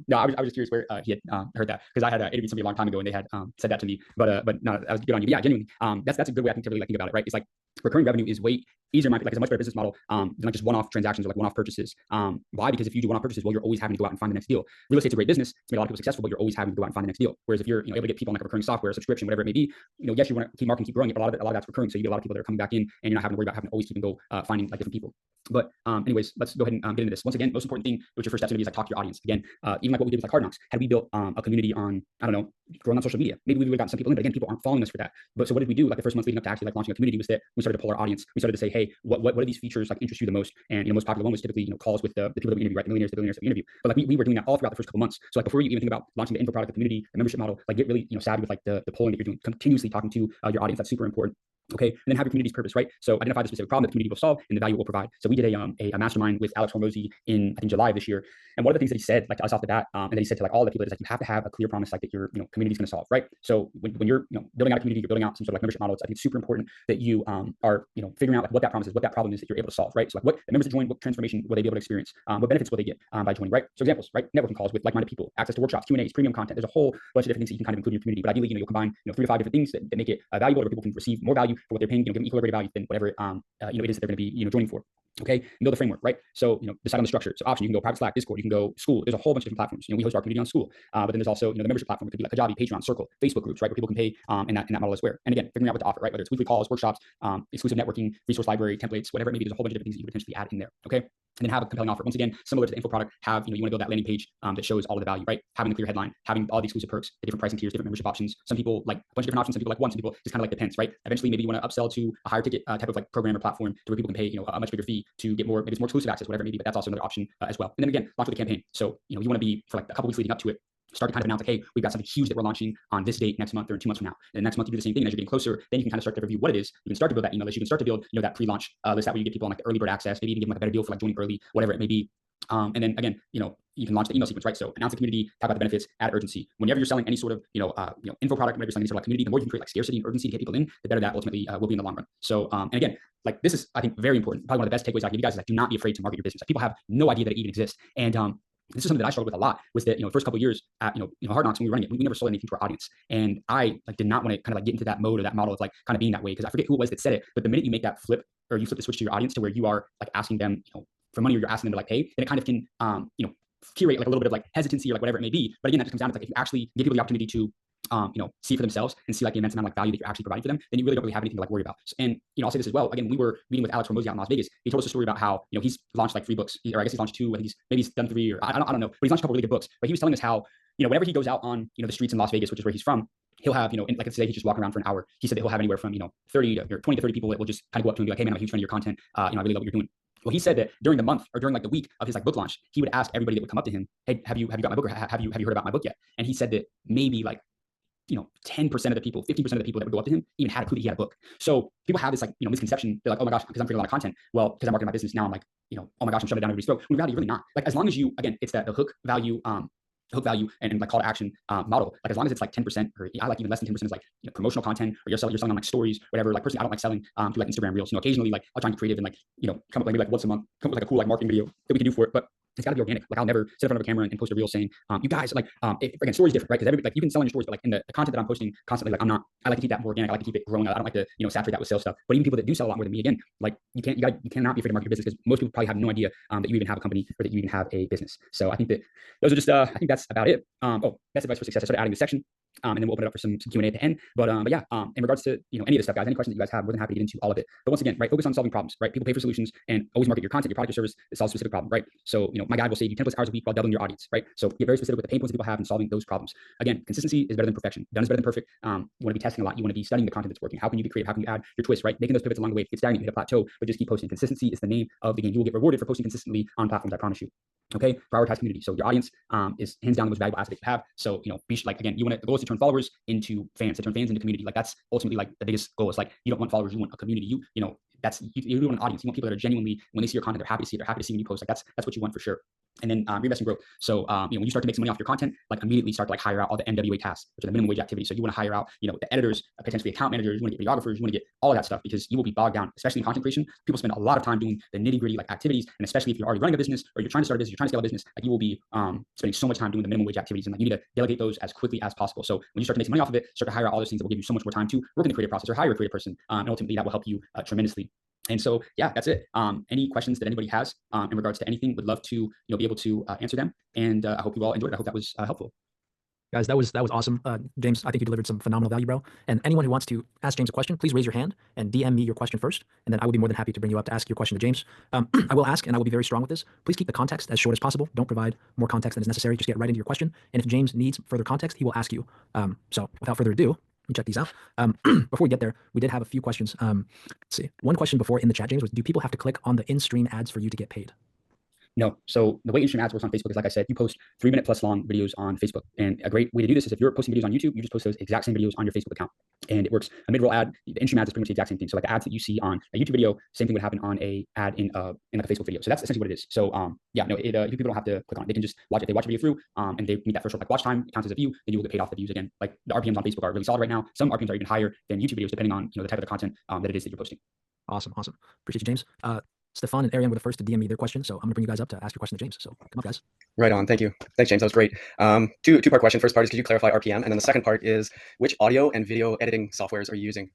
no, I was just curious where he had heard that, because I had interviewed somebody a long time ago and they had said that to me. But no, that was good on you. But yeah, genuinely, that's a good way I think to really think about it, right? It's like recurring revenue is way easier, like it's a much better business model than like just one-off transactions or like one-off purchases. Why? Because if you do one-off purchases, well, you're always having to go out and find the next deal. Real estate's a great business. It's made a lot of people successful, but you're always having to go out and find the next deal. Whereas if you're able to get people on like a recurring software, subscription, whatever it may be, yes, you want to keep marketing, keep growing it, but a lot of that's recurring. So you get a lot of people that are coming back in, and you're not having to worry about having to always keep and go finding like different people. But anyways, let's go ahead and get into this. Once again, most important thing, which your first step is going to be, is like talk to your audience. Again, even like what we did with like Hard Knocks, had we built a community on, I don't know, growing on social media, maybe we would have gotten some people in, but again, people aren't following us for that. But so what did we do? Like the first month leading up to actually like launching a community was that we started to poll our audience. We started to say, hey, what are these features like interest you the most? And most popular one was typically calls with the people that we interview, right? The billionaires that we interview. But like we were doing that all throughout the first couple months. So like before you even think about launching the info product, the community, the membership model, like get really savvy with like the polling that you're doing, continuously talking to your audience. That's super important. Okay, and then have your community's purpose, right? So identify the specific problem that the community will solve and the value it will provide. So we did a mastermind with Alex Hormozy in, I think, July of this year. And one of the things that he said, like to us off the bat, and that he said to like all the people, is like you have to have a clear promise like that your community is going to solve, right? So when you're building out a community, you're building out some sort of like membership model. I think it's super important that you are figuring out like what that promise is, what that problem is that you're able to solve, right? So like what the members that join, what transformation will they be able to experience, what benefits will they get by joining, right? So examples, right? Networking calls with like-minded people, access to workshops, Q&As, premium content. There's a whole bunch of different things that you can kind of include in your community. But ideally, you'll combine 3 to 5 different things that make it valuable, where people can receive more value for what they're paying, give them equal or greater value than whatever it is that they're going to be joining for. Okay, and build a framework, right? So decide on the structure. So option, you can go private Slack, Discord, you can go Skool. There's a whole bunch of different platforms. We host our community on Skool, but then there's also the membership platform. It could be like Kajabi, Patreon, Circle, Facebook groups, right, where people can pay in that model as well. And again, figuring out what to offer, right? Whether it's weekly calls, workshops, exclusive networking, resource library, templates, whatever it may be. There's a whole bunch of different things that you could potentially add in there. Okay. And then have a compelling offer. Once again, similar to the info product, you want to build that landing page that shows all of the value, right? Having the clear headline, having all the exclusive perks, the different pricing tiers, different membership options. Some people like a bunch of different options. Some people like one. Some people just kind of like depends, right? Eventually, maybe you want to upsell to a higher ticket type of like program or platform to where people can pay a much bigger fee to get more, maybe it's more exclusive access, whatever it may be. But that's also another option as well. And then again, launch with a campaign. So you want to be for like a couple weeks leading up to it, start to kind of announce like, hey, we've got something huge that we're launching on this date next month or 2 months from now. And next month you do the same thing. And as you're getting closer, then you can kind of start to review what it is. You can start to build that email list. You can start to build that pre-launch list, that way you get people on like the early bird access, maybe even give them like a better deal for like joining early, whatever it may be. And then again, you can launch the email sequence, right? So announce the community, talk about the benefits, add urgency. Whenever you're selling any sort of info product, whenever you're selling any sort of like community, the more you can create like scarcity and urgency to get people in, the better that ultimately will be in the long run. So and again, like this is, I think, very important. Probably one of the best takeaways I can give you guys is like, do not be afraid to market your business. Like, people have no idea that it even exists. And this is something that I struggled with a lot, was that, first couple of years at, Hard Knocks, when we were running it, we never sold anything to our audience. And I like did not want to kind of like get into that mode or that model of like kind of being that way, because I forget who it was that said it, but the minute you make that flip, or you flip the switch to your audience to where you are like asking them, for money, or you're asking them to like pay, then it kind of can, curate like a little bit of like hesitancy or like whatever it may be. But again, that just comes down to like, if you actually give people the opportunity to see it for themselves and see like the immense amount of like value that you're actually providing for them, then you really don't really have anything to like worry about. And I'll say this as well. Again, we were meeting with Alex Hormozy out in Las Vegas. He told us a story about how he's launched like 3 books, or I guess he's launched 2. I think he's done 3, or I don't know, but he's launched a couple really good books. But he was telling us how whenever he goes out on the streets in Las Vegas, which is where he's from, he'll have like let's say he's just walking around for an hour. He said that he'll have anywhere from 30 or 20 to 30 people that will just kind of go up to him and be like, hey man, I'm a huge fan of your content. I really love what you're doing. Well, he said that during the month, or during like the week of his like book launch, he would ask everybody that would come up to him, hey, have you got my book, or have you heard about my book yet? And he said that maybe like 10% of the people, 15% of the people that would go up to him even had a clue that he had a book. So people have this like, misconception. They're like, oh my gosh, because I'm creating a lot of content. Well, because I'm marketing my business now, I'm like, oh my gosh, I'm shoving it down everybody's throat. When in reality, you're really not. Like, as long as you, again, it's that the hook value and like call to action model. Like, as long as it's like 10%, or I like even less than 10% is like promotional content, or you're selling on like stories, whatever. Like, personally, I don't like selling through like Instagram Reels. Occasionally, like I'll try and be creative and like come up maybe like once a month, come up with like a cool like marketing video that we can do for it. But it's got to be organic. Like, I'll never sit in front of a camera and post a reel saying, you guys, like, again, story's different, right? Because like you can sell on your stories, but like in the content that I'm posting constantly, like I like to keep that more organic. I like to keep it growing. I don't like to, saturate that with sales stuff. But even people that do sell a lot more than me, again, like you cannot be afraid to market your business, because most people probably have no idea that you even have a company, or that you even have a business. So I think that those are just, I think that's about it. Best advice for success. I started adding this section. And then we'll open it up for some Q&A at the end. But yeah, in regards to any of this stuff, guys, any questions that you guys have, more than happy to get into all of it. But once again, right, focus on solving problems, right? People pay for solutions, and always market your content, your product, your service that solves a specific problem, right? So my guide will save you 10+ hours a week while doubling your audience, right? So get very specific with the pain points people have in solving those problems. Again, consistency is better than perfection. Done is better than perfect. You want to be testing a lot. You want to be studying the content that's working. How can you be creative? How can you add your twist, right? Making those pivots along the way. If you get stagnant, you hit a plateau, but just keep posting. Consistency is the name of the game. You will get rewarded for posting consistently on platforms, I promise you. Okay, prioritize community. So your audience is hands down the most valuable asset that you have. So be like, again, the goal is to turn followers into fans, to turn fans into community. Like, that's ultimately like the biggest goal. It's like, you don't want followers, you want a community. You want an audience. You want people that are genuinely, when they see your content, they're happy to see it. They're happy to see when you post. Like, that's what you want for sure. And then reinvest and grow. So when you start to make some money off your content, like immediately start to like hire out all the MWA tasks, which are the minimum wage activities. So you want to hire out, the editors, potentially account managers, you want to get videographers, you want to get all of that stuff, because you will be bogged down, especially in content creation. People spend a lot of time doing the nitty gritty like activities, and especially if you're already running a business, or you're trying to start a business, you're trying to scale a business, like you will be spending so much time doing the minimum wage activities, and like you need to delegate those as quickly as possible. So when you start to make some money off of it, start to hire out all those things that will give you so much more time to work in the creative process, or hire a creative person, and ultimately that will help you tremendously. And so, yeah, that's it. Any questions that anybody has in regards to anything, would love to be able to answer them. And I hope you all enjoyed it. I hope that was helpful. Guys, that was awesome. James, I think you delivered some phenomenal value, bro. And anyone who wants to ask James a question, please raise your hand and DM me your question first, and then I will be more than happy to bring you up to ask your question to James. I will ask, and I will be very strong with this. Please keep the context as short as possible. Don't provide more context than is necessary. Just get right into your question. And if James needs further context, he will ask you. So without further ado, let me check these out. Before we get there, we did have a few questions. Let's see. One question before in the chat, James, was, do people have to click on the in-stream ads for you to get paid? No. So the way instream ads works on Facebook is, like I said, you post 3-minute+ long videos on Facebook. And a great way to do this is, if you're posting videos on YouTube, you just post those exact same videos on your Facebook account. And it works. A mid-roll ad, the instream ads is pretty much the exact same thing. So like the ads that you see on a YouTube video, same thing would happen on a ad in like a Facebook video. So that's essentially what it is. So yeah, no, people don't have to click on it. They can just watch it. They watch a video through and they meet that threshold, like watch time, it counts as a view, then you will get paid off the views. Again, like the RPMs on Facebook are really solid right now. Some RPMs are even higher than YouTube videos, depending on the type of the content that it is that you're posting. Awesome. Appreciate you, James. Stefan and Ariane were the first to DM me their question, so I'm gonna bring you guys up to ask your question to James. So come up, guys. Right on. Thank you. Thanks, James. That was great. Two-part question. First part is, could you clarify RPM? And then the second part is, which audio and video editing softwares are you using?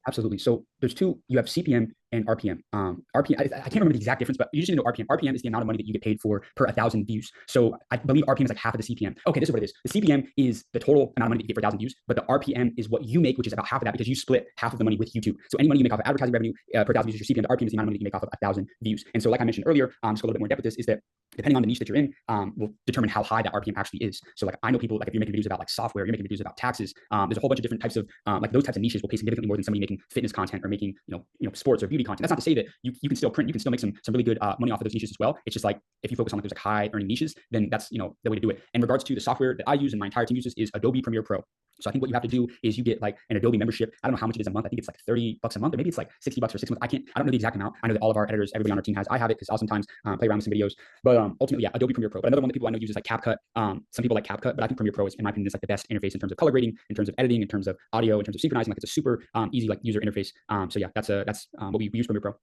Absolutely. So there's two. You have CPM and RPM. RPM, I can't remember the exact difference, but you just need to know RPM. RPM is the amount of money that you get paid for per 1,000 views. So I believe RPM is like half of the CPM. Okay, this is what it is. The CPM is the total amount of money that you get for 1,000 views, but the RPM is what you make, which is about half of that, because you split half of the money with YouTube. So any money you make off of advertising revenue per 1,000 views is your CPM. The RPM is the amount of money you make off of 1,000 views. And so, like I mentioned earlier, just go a little bit more in depth with this, is that depending on the niche that you're in, will determine how high that RPM actually is. So like I know people, like if you're making videos about like software, you're making videos about taxes, there's a whole bunch of different types of like those types of niches will pay significantly more than somebody making fitness content or making sports or beauty content. That's not to say that you can still print, you can still make some really good money off of those niches as well. It's just like, if you focus on like those like high earning niches, then that's the way to do it. In regards to the software that I use and my entire team uses is Adobe Premiere Pro. So I think what you have to do is you get like an Adobe membership. I don't know how much it is a month. I think it's like $30 a month, or maybe it's like $60 for 6 months. I don't know the exact amount. I know that all of our editors, everybody on our team has. I have it because I'll sometimes play around with some videos. But ultimately, yeah, Adobe Premiere Pro. But another one that people I know use is like CapCut. Some people like CapCut, but I think Premiere Pro is, in my opinion, is like the best interface in terms of color grading, in terms of editing, in terms of audio, in terms of synchronizing. Like it's a super easy like user interface. So yeah, that's what we use Premiere Pro.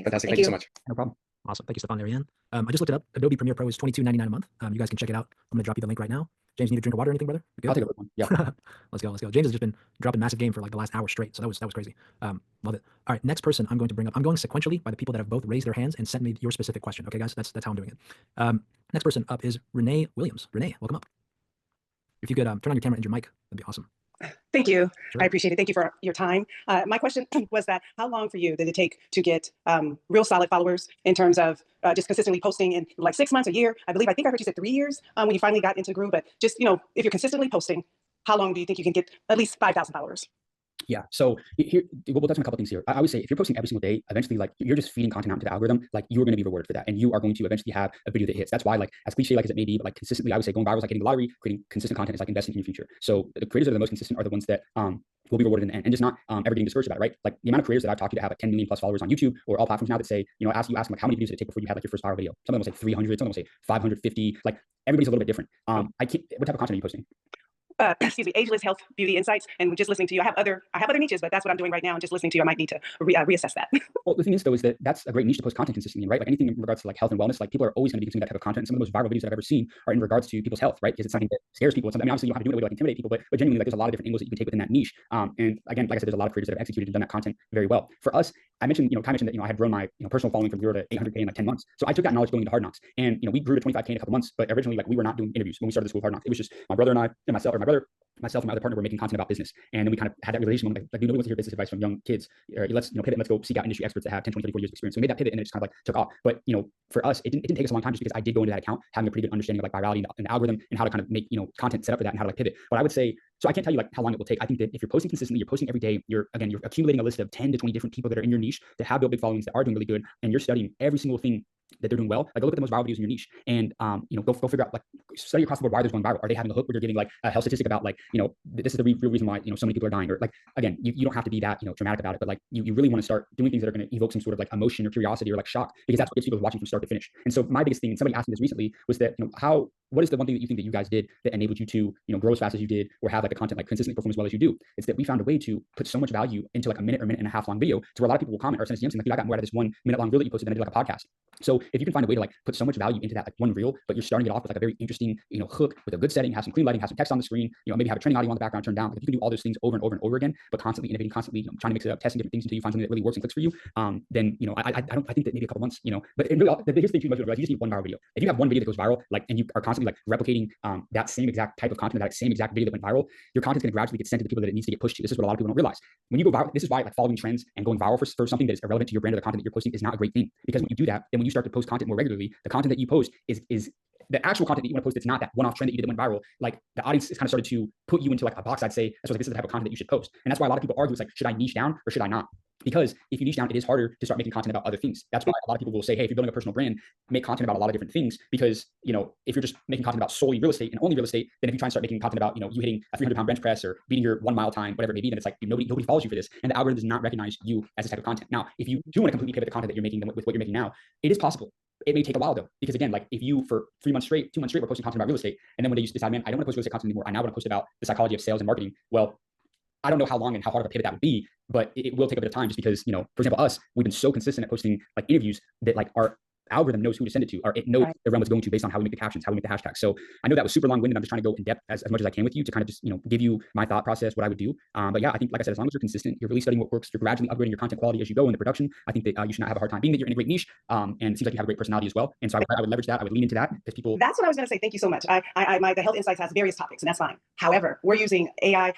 Fantastic. Thank you so much. No problem. Awesome. Thank you, Stefan Larian. I just looked it up. Adobe Premiere Pro is $22.99 a month. You guys can check it out. I'm going to drop you the link right now. James, you need a drink of water or anything, brother? You I'll good? take a look one. Yeah. Let's go. Let's go. James has just been dropping massive game for like the last hour straight. So that was crazy. Love it. All right. Next person I'm going to bring up. I'm going sequentially by the people that have both raised their hands and sent me your specific question. Okay, guys? That's how I'm doing it. Next person up is Renee Williams. Renee, welcome up. If you could turn on your camera and your mic, that'd be awesome. Thank you. Sure. I appreciate it. Thank you for your time. My question was that how long for you did it take to get real solid followers in terms of just consistently posting in like 6 months, a year? I think I heard you said 3 years when you finally got into the groove, but just, if you're consistently posting, how long do you think you can get at least 5,000 followers? Yeah. So here, we'll touch on a couple things here. I would say if you're posting every single day, eventually, like you're just feeding content out into the algorithm, like you're going to be rewarded for that, and you are going to eventually have a video that hits. That's why, like as cliche like as it may be, but like consistently, I would say going viral is like getting the lottery. Creating consistent content is like investing in your future. So the creators that are the most consistent are the ones that will be rewarded in the end, and just not ever getting discouraged about it, right? Like the amount of creators that I've talked to that have like 10 million plus followers on YouTube or all platforms now that say, ask them like how many videos did it take before you had like your first viral video? Some of them will say 300, some of them will say 550. Like everybody's a little bit different. I can't. What type of content are you posting? Excuse me, ageless health, beauty insights, and just listening to you. I have other niches, but that's what I'm doing right now. And just listening to you, I might need to reassess that. Well, the thing is, though, is that that's a great niche to post content consistently, right? Like anything in regards to like health and wellness, like people are always going to be consuming that type of content. And some of the most viral videos that I've ever seen are in regards to people's health, right? Because it's something that scares people. It's something, I mean, obviously you don't have to do it in a way to like intimidate people, but genuinely, like there's a lot of different angles that you can take within that niche. And again, like I said, there's a lot of creators that have executed and done that content very well. For us, I mentioned, Kai mentioned that, I had grown my personal following from 0 to 800K in like 10 months. So I took that knowledge going into Hard Knocks, and we grew to 25K in a couple months. But originally, like we were not doing interviews when we started the School of Hard Knocks. It was just my brother and I and myself, or my brother, myself and my other partner were making content about business. And then we kind of had that realization moment, like nobody wants to hear business advice from young kids. Or let's pivot and let's go seek out industry experts that have 10, 20, 30, 40 years of experience. So we made that pivot and it just kind of like took off. But for us, it didn't take us a long time just because I did go into that account having a pretty good understanding of like virality and the algorithm and how to kind of make content set up for that and how to like pivot. But I would say, so I can't tell you like how long it will take. I think that if you're posting consistently, you're posting every day, you're accumulating a list of 10 to 20 different people that are in your niche that have built big followings that are doing really good, and you're studying every single thing that they're doing well. Like go look at the most viral videos in your niche and go figure out, like study across the board why they're going viral. Are they having a hook where they're giving like a health statistic about like this is the real reason why so many people are dying? Or like again, you don't have to be that dramatic about it, but like you really want to start doing things that are going to evoke some sort of like emotion or curiosity or like shock, because that's what gets people watching from start to finish. And so my biggest thing, and somebody asked me this recently, was that what is the one thing that you think that you guys did that enabled you to grow as fast as you did, or have like the content like consistently perform as well as you do? It's that we found a way to put so much value into like a minute or minute and a half long video, to where a lot of people will comment or send us DMs saying like, dude, I got more out of this 1 minute long reel that you posted than I did like a podcast. So if you can find a way to like put so much value into that like one reel, but you're starting it off with like a very interesting hook with a good setting, have some clean lighting, have some text on the screen, maybe have a training audio on the background turned down. Like if you can do all those things over and over and over again, but constantly innovating, constantly trying to mix it up, testing different things until you find something that really works and clicks for you, then I think that maybe a couple months, but here's the thing too much, you just need one viral video. If you have one video that goes viral, like, and you are constantly like replicating that same exact type of content, that same exact video that went viral, your content's going to gradually get sent to the people that it needs to get pushed to. This is what a lot of people don't realize. When you go viral, this is why like following trends and going viral for something that is irrelevant to your brand or the content that you're posting is not a great thing. Because when you do that, then when you start to post content more regularly, the content that you post is the actual content that you want to post. It's not that one-off trend that you did that went viral. Like the audience is kind of started to put you into like a box. I'd say that's like, this is the type of content that you should post. And that's why a lot of people argue, it's like, should I niche down or should I not? Because if you niche down, it is harder to start making content about other things. That's why a lot of people will say, hey, if you're building a personal brand, make content about a lot of different things. Because, if you're just making content about solely real estate and only real estate, then if you try and start making content about, you hitting a 300-pound bench press or beating your 1 mile time, whatever it may be, then it's like nobody follows you for this. And the algorithm does not recognize you as this type of content. Now, if you do want to completely pivot the content that you're making with what you're making now, it is possible. It may take a while though, because again, like if you for 3 months straight, 2 months straight, we're posting content about real estate, and then one day you decide, man, I don't want to post real estate content anymore. I now want to post about the psychology of sales and marketing. Well, I don't know how long and how hard of a pivot that would be, but it will take a bit of time, just because, for example, we've been so consistent at posting like interviews that like our algorithm knows who to send it to, or it knows the realm it's going to based on how we make the captions, how we make the hashtags. So I know that was super long-winded. I'm just trying to go in depth as much as I can with you to kind of just, give you my thought process, what I would do. But yeah, I think, like I said, as long as you're consistent, you're really studying what works, you're gradually upgrading your content quality as you go in the production, I think that you should not have a hard time being that you're in a great niche. And it seems like you have a great personality as well. And so I would leverage that. I would lean into that, because people. That's what I was going to say. Thank you so much. The Health Insights has various topics, and that's fine. However, we're using AI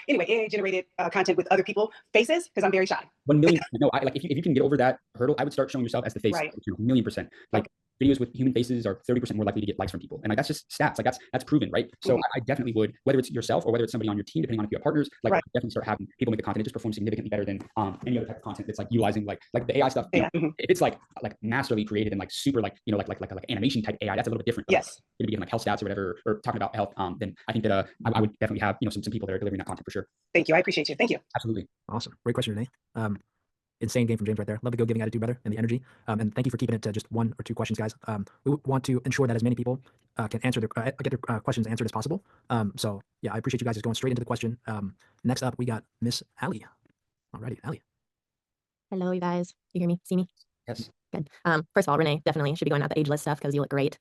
generated content with other people faces, because I'm very shy. 1 million. No, like if you can get over that hurdle, I would start showing yourself as the face. Right. 1,000,000%. Like videos with human faces are 30% more likely to get likes from people. And like, that's just stats. Like that's proven, right? So I definitely would, whether it's yourself or whether it's somebody on your team, depending on if you have partners, like definitely start having people make the content. It just performs significantly better than any other type of content that's like utilizing like the AI stuff. If it's like masterly created and like super like animation type AI, that's a little bit different. Yes. Going to be like health stats or whatever, or talking about health, then I think that I would definitely have some people that are delivering that content for sure. Thank you. I appreciate you. Thank you. Absolutely. Awesome. Great question, Renee. Insane game from James right there. Love the go-giving attitude, brother, and the energy. And thank you for keeping it to just 1 or 2 questions, guys. We want to ensure that as many people can answer get their questions answered as possible. So yeah, I appreciate you guys just going straight into the question. Next up, we got Miss Allie. Alrighty, Allie. Hello, you guys. You hear me? See me? Yes. Good. First of all, Renee definitely should be going out the ageless stuff because you look great.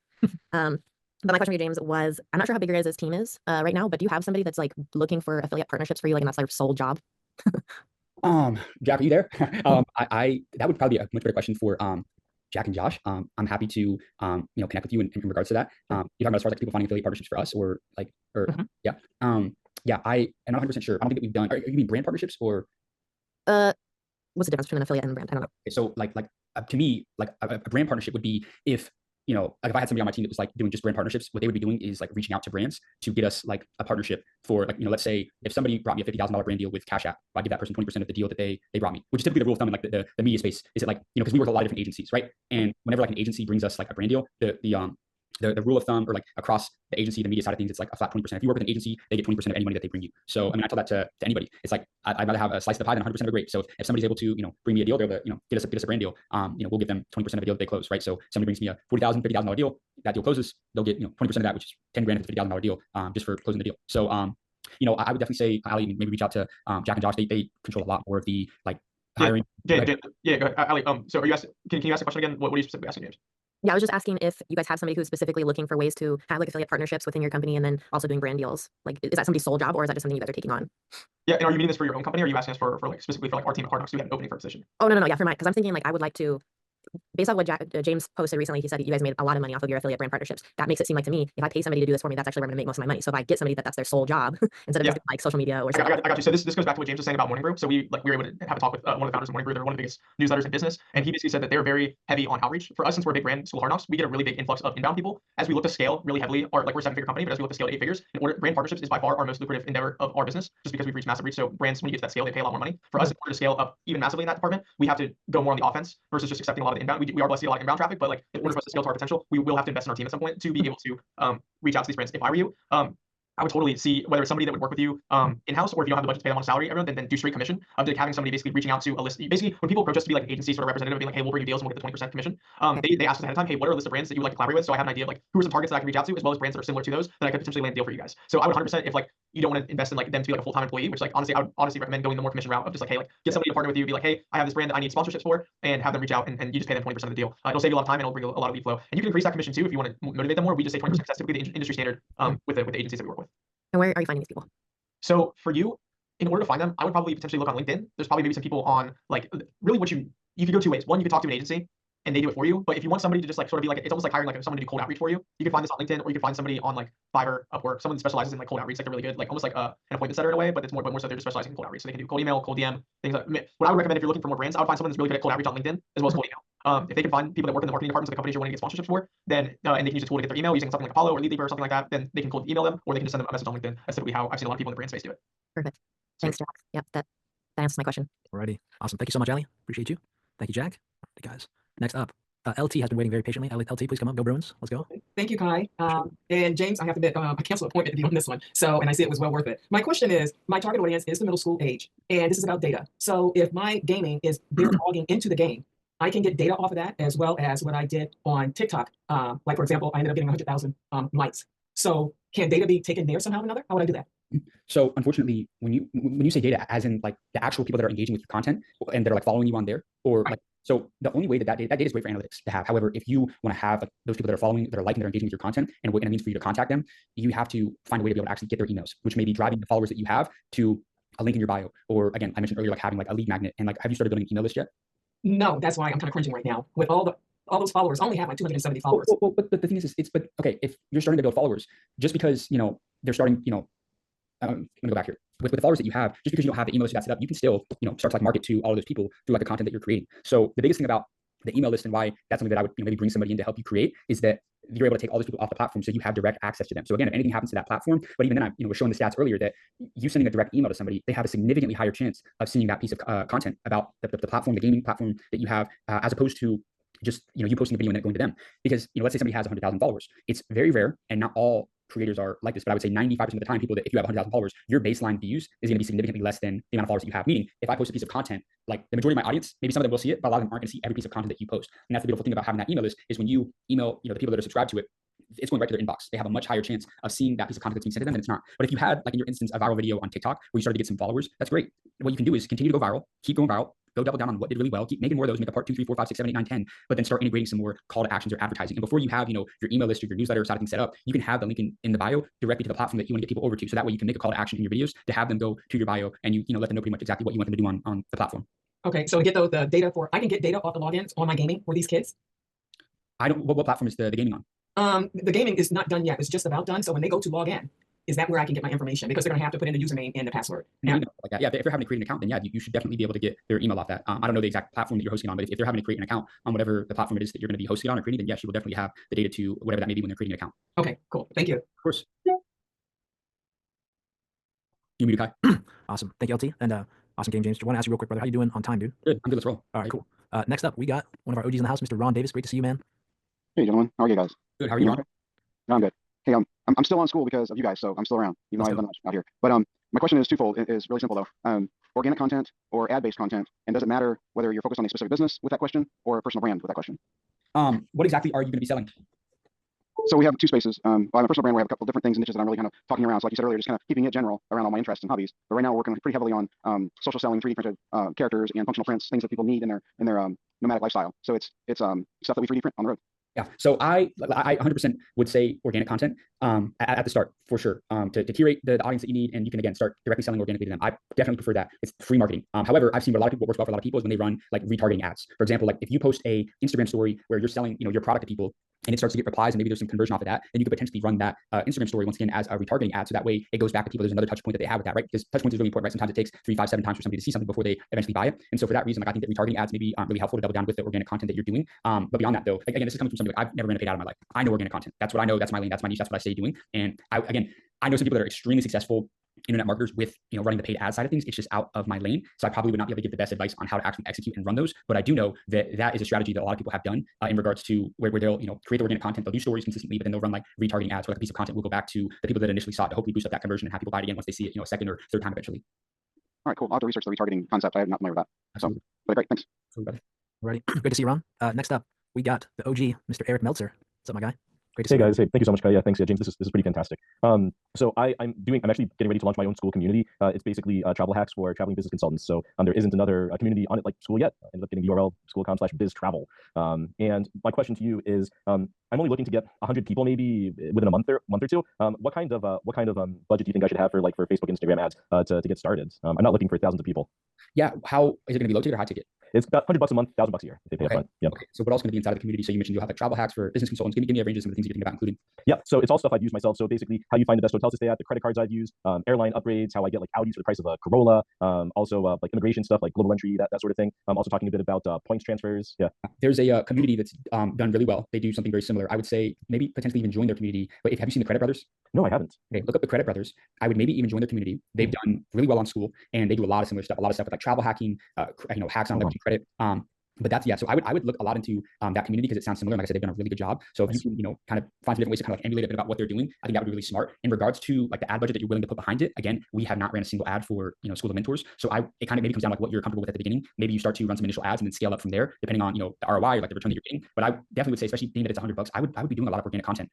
But my question for you, James, was I'm not sure how big your guys' team is right now, but do you have somebody that's like looking for affiliate partnerships for you, like, and that's their sole job? Jack, are you there? I that would probably be a much better question for Jack and Josh. I'm happy to connect with you in regards to that. You're talking about as far as like people finding affiliate partnerships for us, or yeah. Yeah, I am not 100% sure. I don't think that we've done. Are you mean brand partnerships or? What's the difference between an affiliate and a brand? I don't know. Okay, so like to me, like a brand partnership would be if, like if I had somebody on my team that was like doing just brand partnerships, what they would be doing is like reaching out to brands to get us like a partnership for, like, let's say if somebody brought me a $50,000 brand deal with Cash App, I give that person 20% of the deal that they brought me, which is typically the rule of thumb in like the media space. Is it like, because we work with a lot of different agencies, right? And whenever like an agency brings us like a brand deal, the rule of thumb, or like across the agency, the media side of things, it's like a flat 20%. If you work with an agency, they get 20% of any money that they bring you. So I mean, I tell that to anybody. It's like I'd rather have a slice of the pie than 100% of a grape. So if somebody's able to bring me a deal, they're able to get us a brand deal. We'll give them 20% of the deal that they close, right? So somebody brings me a $40,000, $50,000 deal, that deal closes, they'll get 20% of that, which is 10 grand of the $50,000 deal, just for closing the deal. So I would definitely say, Ali, maybe reach out to Jack and Josh. They control a lot more of the like hiring. Yeah, go ahead. Ali, so are you asking? Can you ask the question again? What are you specifically asking, James? Yeah, I was just asking if you guys have somebody who's specifically looking for ways to have like affiliate partnerships within your company and then also doing brand deals. Like, is that somebody's sole job, or is that just something you guys are taking on? Yeah, and are you meaning this for your own company, or are you asking us for like specifically for like our team at Hard Knocks? Do we have an opening for a position? Oh, no, yeah, for mine, because I'm thinking like I would like to, based on what James posted recently, he said you guys made a lot of money off of your affiliate brand partnerships. That makes it seem like to me, if I pay somebody to do this for me, that's actually where I'm going to make most of my money. So if I get somebody that's their sole job instead of just like social media or I got you. So this goes back to what James was saying about Morning Brew. So we were able to have a talk with one of the founders of Morning Brew. They're one of the biggest newsletters in business, and he basically said that they're very heavy on outreach. For us, since we're a big brand, School of Hard Knocks, we get a really big influx of inbound people. As we look to scale really heavily, or like we're a 7-figure company, but as we look to scale to 8 figures, brand partnerships is by far our most lucrative endeavor of our business, just because we've reached massive reach. So brands, when you get to that scale, they pay a lot more money. For us, in order to scale up even massively in that department, we have to go more on the offense versus just accepting a lot of the inbound. We are blessed to get a lot of inbound traffic, but like in order for us to scale to our potential, we will have to invest in our team at some point to be able to reach out to these brands. If I were you, I would totally see whether it's somebody that would work with you in-house, or if you don't have the budget to pay them on a salary, everyone, then do straight commission. Like having somebody basically reaching out to a list. Basically, when people approach us to be like an agency sort of representative, being like, hey, we'll bring you deals and we'll get the 20% commission. They ask us ahead of time, hey, what are a list of brands that you would like to collaborate with? So I have an idea of like who are some targets that I can reach out to, as well as brands that are similar to those that I could potentially land a deal for you guys. So I would 100%, if like you don't want to invest in like them to be like a full-time employee, which like honestly, I would honestly recommend going the more commission route of just like, hey, like get somebody to partner with you, be like, hey, I have this brand that I need sponsorships for, and have them reach out, and you just pay them 20% of the deal. It'll save you a lot of time, and it'll bring a lot of lead flow. And you can increase that commission too if you want to motivate them more. We just say 20%. That's typically the industry standard with the agencies that we work with. And where are you finding these people? So for you, in order to find them, I would probably potentially look on LinkedIn. There's probably maybe some people on like really you could go 2 ways. One, you could talk to an agency and they do it for you. But if you want somebody to just like sort of be like, it's almost like hiring like someone to do cold outreach for you. You can find this on LinkedIn, or you can find somebody on like Fiverr, Upwork, someone that specializes in like cold outreach. Like they're really good, like almost like an appointment setter in a way, but it's more so they're just specializing in cold outreach. So they can do cold email, cold DM, things like. What I would recommend if you're looking for more brands, I would find someone that's really good at cold outreach on LinkedIn as well as cold email. If they can find people that work in the marketing departments of the companies you're wanting to get sponsorships for, then and they can use a tool to get their email using something like Apollo or Leadleaver or something like that, then they can cold email them, or they can just send them a message on LinkedIn. That's typically how I've seen a lot of people in the brand space do it. Perfect. Thanks, Jack. Yep, that answers my question. Alrighty. Awesome. Thank you so much, Ali. Appreciate you. Thank you, Jack. Alright, guys. Next up, LT has been waiting very patiently. LT, please come up. Go Bruins. Let's go. Thank you, Kai. And James, I have to admit, I canceled an appointment to be on this one. So, and I see it was well worth it. My question is, my target audience is the middle school age, and this is about data. So if my gaming is they're logging into the game, I can get data off of that, as well as what I did on TikTok. Like, for example, I ended up getting 100,000 likes. So can data be taken there somehow or another? How would I do that? So unfortunately, when you say data, as in like the actual people that are engaging with your content and that are like following you on there, or like, so the only way that data is great for analytics to have. However, if you want to have like those people that are following, that are liking, that are engaging with your content, and what it means for you to contact them, you have to find a way to be able to actually get their emails, which may be driving the followers that you have to a link in your bio, or again, I mentioned earlier, like having like a lead magnet. And like, have you started building an email list yet? No, that's why I'm kind of cringing right now. With all those followers, I only have like 270 followers. Well, but the thing is, but okay, if you're starting to build followers, just because they're starting, let me go back here. With the followers that you have, just because you don't have the email list set up, you can still, start to like market to all of those people through like the content that you're creating. So the biggest thing about the email list and why that's something that I would maybe bring somebody in to help you create is that you're able to take all those people off the platform, so you have direct access to them. So again, if anything happens to that platform, but even then, I was showing the stats earlier that you sending a direct email to somebody, they have a significantly higher chance of seeing that piece of content about the platform, the gaming platform that you have, as opposed to just you posting a video and it going to them. Because let's say somebody has 100,000 followers, it's very rare, and not all creators are like this, but I would say 95% of the time, people that if you have 100,000 followers, your baseline views is going to be significantly less than the amount of followers that you have. Meaning, if I post a piece of content, like the majority of my audience, maybe some of them will see it, but a lot of them aren't going to see every piece of content that you post. And that's the beautiful thing about having that email list, is when you email the people that are subscribed to it, it's going right to their inbox. They have a much higher chance of seeing that piece of content that's being sent to them than it's not. But if you had, like in your instance, a viral video on TikTok where you started to get some followers, that's great. What you can do is continue to go viral, keep going viral, go double down on what did really well, keep making more of those, make a part 2, 3, 4, 5, 6, 7, 8, 9, 10, but then start integrating some more call to actions or advertising. And before you have, your email list or your newsletter side of things set up, you can have the link in the bio directly to the platform that you want to get people over to. So that way you can make a call to action in your videos to have them go to your bio and you let them know pretty much exactly what you want them to do on the platform. Okay, so to get the data I can get data off the logins on my gaming for these kids? What platform is the gaming on? The gaming is not done yet. It's just about done. So when they go to log in, is that where I can get my information? Because they're going to have to put in the username and the password. Like that. Yeah, if they're having to create an account, then yeah, you should definitely be able to get their email off that. I don't know the exact platform that you're hosting on, but if they're having to create an account on whatever the platform it is that you're going to be hosting on or creating, then yes, you will definitely have the data to whatever that may be when they're creating an account. Okay, cool. Thank you. Of course. You muted, Kai. Awesome. Thank you, LT. And awesome game, James. I want to ask you real quick, brother. How you doing on time, dude? Good. I'm good. Let's roll. All right, cool. Next up, we got one of our OGs in the house, Mr. Ron Davis. Great to see you, man. Hey, gentlemen. How are you guys? Good. How are you, Ron? No, I'm good. Hey, I'm still on Skool because of you guys, so I'm still around, even though I haven't done much out here. But my question is twofold. It is really simple though. Organic content or ad-based content, and does it matter whether you're focused on a specific business with that question or a personal brand with that question? What exactly are you going to be selling? So we have two spaces. I have a personal brand where I have a couple of different things and niches that I'm really kind of talking around. So like you said earlier, just kind of keeping it general around all my interests and hobbies. But right now we're working pretty heavily on social selling, 3D printed characters and functional prints, things that people need in their nomadic lifestyle. So it's stuff that we 3D print on the road. Yeah. So I 100% would say organic content at the start for sure to curate the audience that you need, and you can again start directly selling organically to them. I definitely prefer that. It's free marketing. However, I've seen what a lot of people, what works well for a lot of people is when they run like retargeting ads. For example, like if you post a Instagram story where you're selling your product to people, and it starts to get replies and maybe there's some conversion off of that, then you could potentially run that Instagram story once again as a retargeting ad. So that way it goes back to people. There's another touch point that they have with that, right? Because touch points is really important, right? Sometimes it takes 3, 5, 7 times for somebody to see something before they eventually buy it. And so for that reason, like I think that retargeting ads maybe aren't really helpful to double down with the organic content that you're doing. But beyond that though, again, this is coming from somebody like I've never ran a paid ad in my life. I know organic content. That's what I know. That's my lane. That's my niche. That's what I stay doing. And I know some people that are extremely successful internet marketers with running the paid ad side of things. It's just out of my lane, so I probably would not be able to give the best advice on how to actually execute and run those. But I do know that that is a strategy that a lot of people have done in regards to where they'll create the organic content, they'll do stories consistently, but then they'll run like retargeting ads, where like a piece of content will go back to the people that initially saw it to hopefully boost up that conversion and have people buy it again once they see it a second or third time eventually. All right, cool. I'll have to research the retargeting concept. I'm not familiar with that. Absolutely. So, but great, thanks. Ready? Good to see you, Ron. Next up, we got the OG, Mr. Eric Meltzer. What's up, my guy? Great to see you. Hey guys, hey, thank you so much, Kai. Yeah, thanks. Yeah, James, this is pretty fantastic. So I'm actually getting ready to launch my own Skool community. It's basically travel hacks for traveling business consultants. So there isn't another community on it like Skool yet. I ended up getting the URL skool.com/biztravel. And my question to you is, I'm only looking to get 100 people maybe within a month or two. What kind of budget do you think I should have for Facebook, Instagram ads to get started? I'm not looking for thousands of people. Yeah, how is it going to be low ticket or high ticket? It's about $100 a month, $1,000 a year if they pay upfront. Yep. Okay. So what else is going to be inside of the community? So you mentioned you'll have like travel hacks for business consultants. Give me a range of some of the things you're thinking about including. Yeah. So it's all stuff I've used myself. So basically how you find the best hotels to stay at, the credit cards I've used, airline upgrades, how I get like Audis for the price of a Corolla, also like immigration stuff like global entry, that sort of thing. I'm also talking a bit about points transfers. Yeah. There's a community that's done really well. They do something very similar. I would say maybe potentially even join their community. But have you seen the Credit Brothers? No, I haven't. Okay, look up the Credit Brothers. I would maybe even join their community. They've done really well on Skool, and they do a lot of similar stuff. A lot of stuff with like travel hacking, hacks on leveraging credit. But that's, yeah, so I would look a lot into that community because it sounds similar. Like I said, they've done a really good job. So if you can, kind of find some different ways to kind of like emulate a bit about what they're doing, I think that would be really smart. In regards to like the ad budget that you're willing to put behind it, again, we have not ran a single ad for, School of Mentors. So it kind of maybe comes down to like what you're comfortable with at the beginning. Maybe you start to run some initial ads and then scale up from there, depending on, the ROI or like the return that you're getting. But I definitely would say, especially being that it's $100, I would be doing a lot of organic content.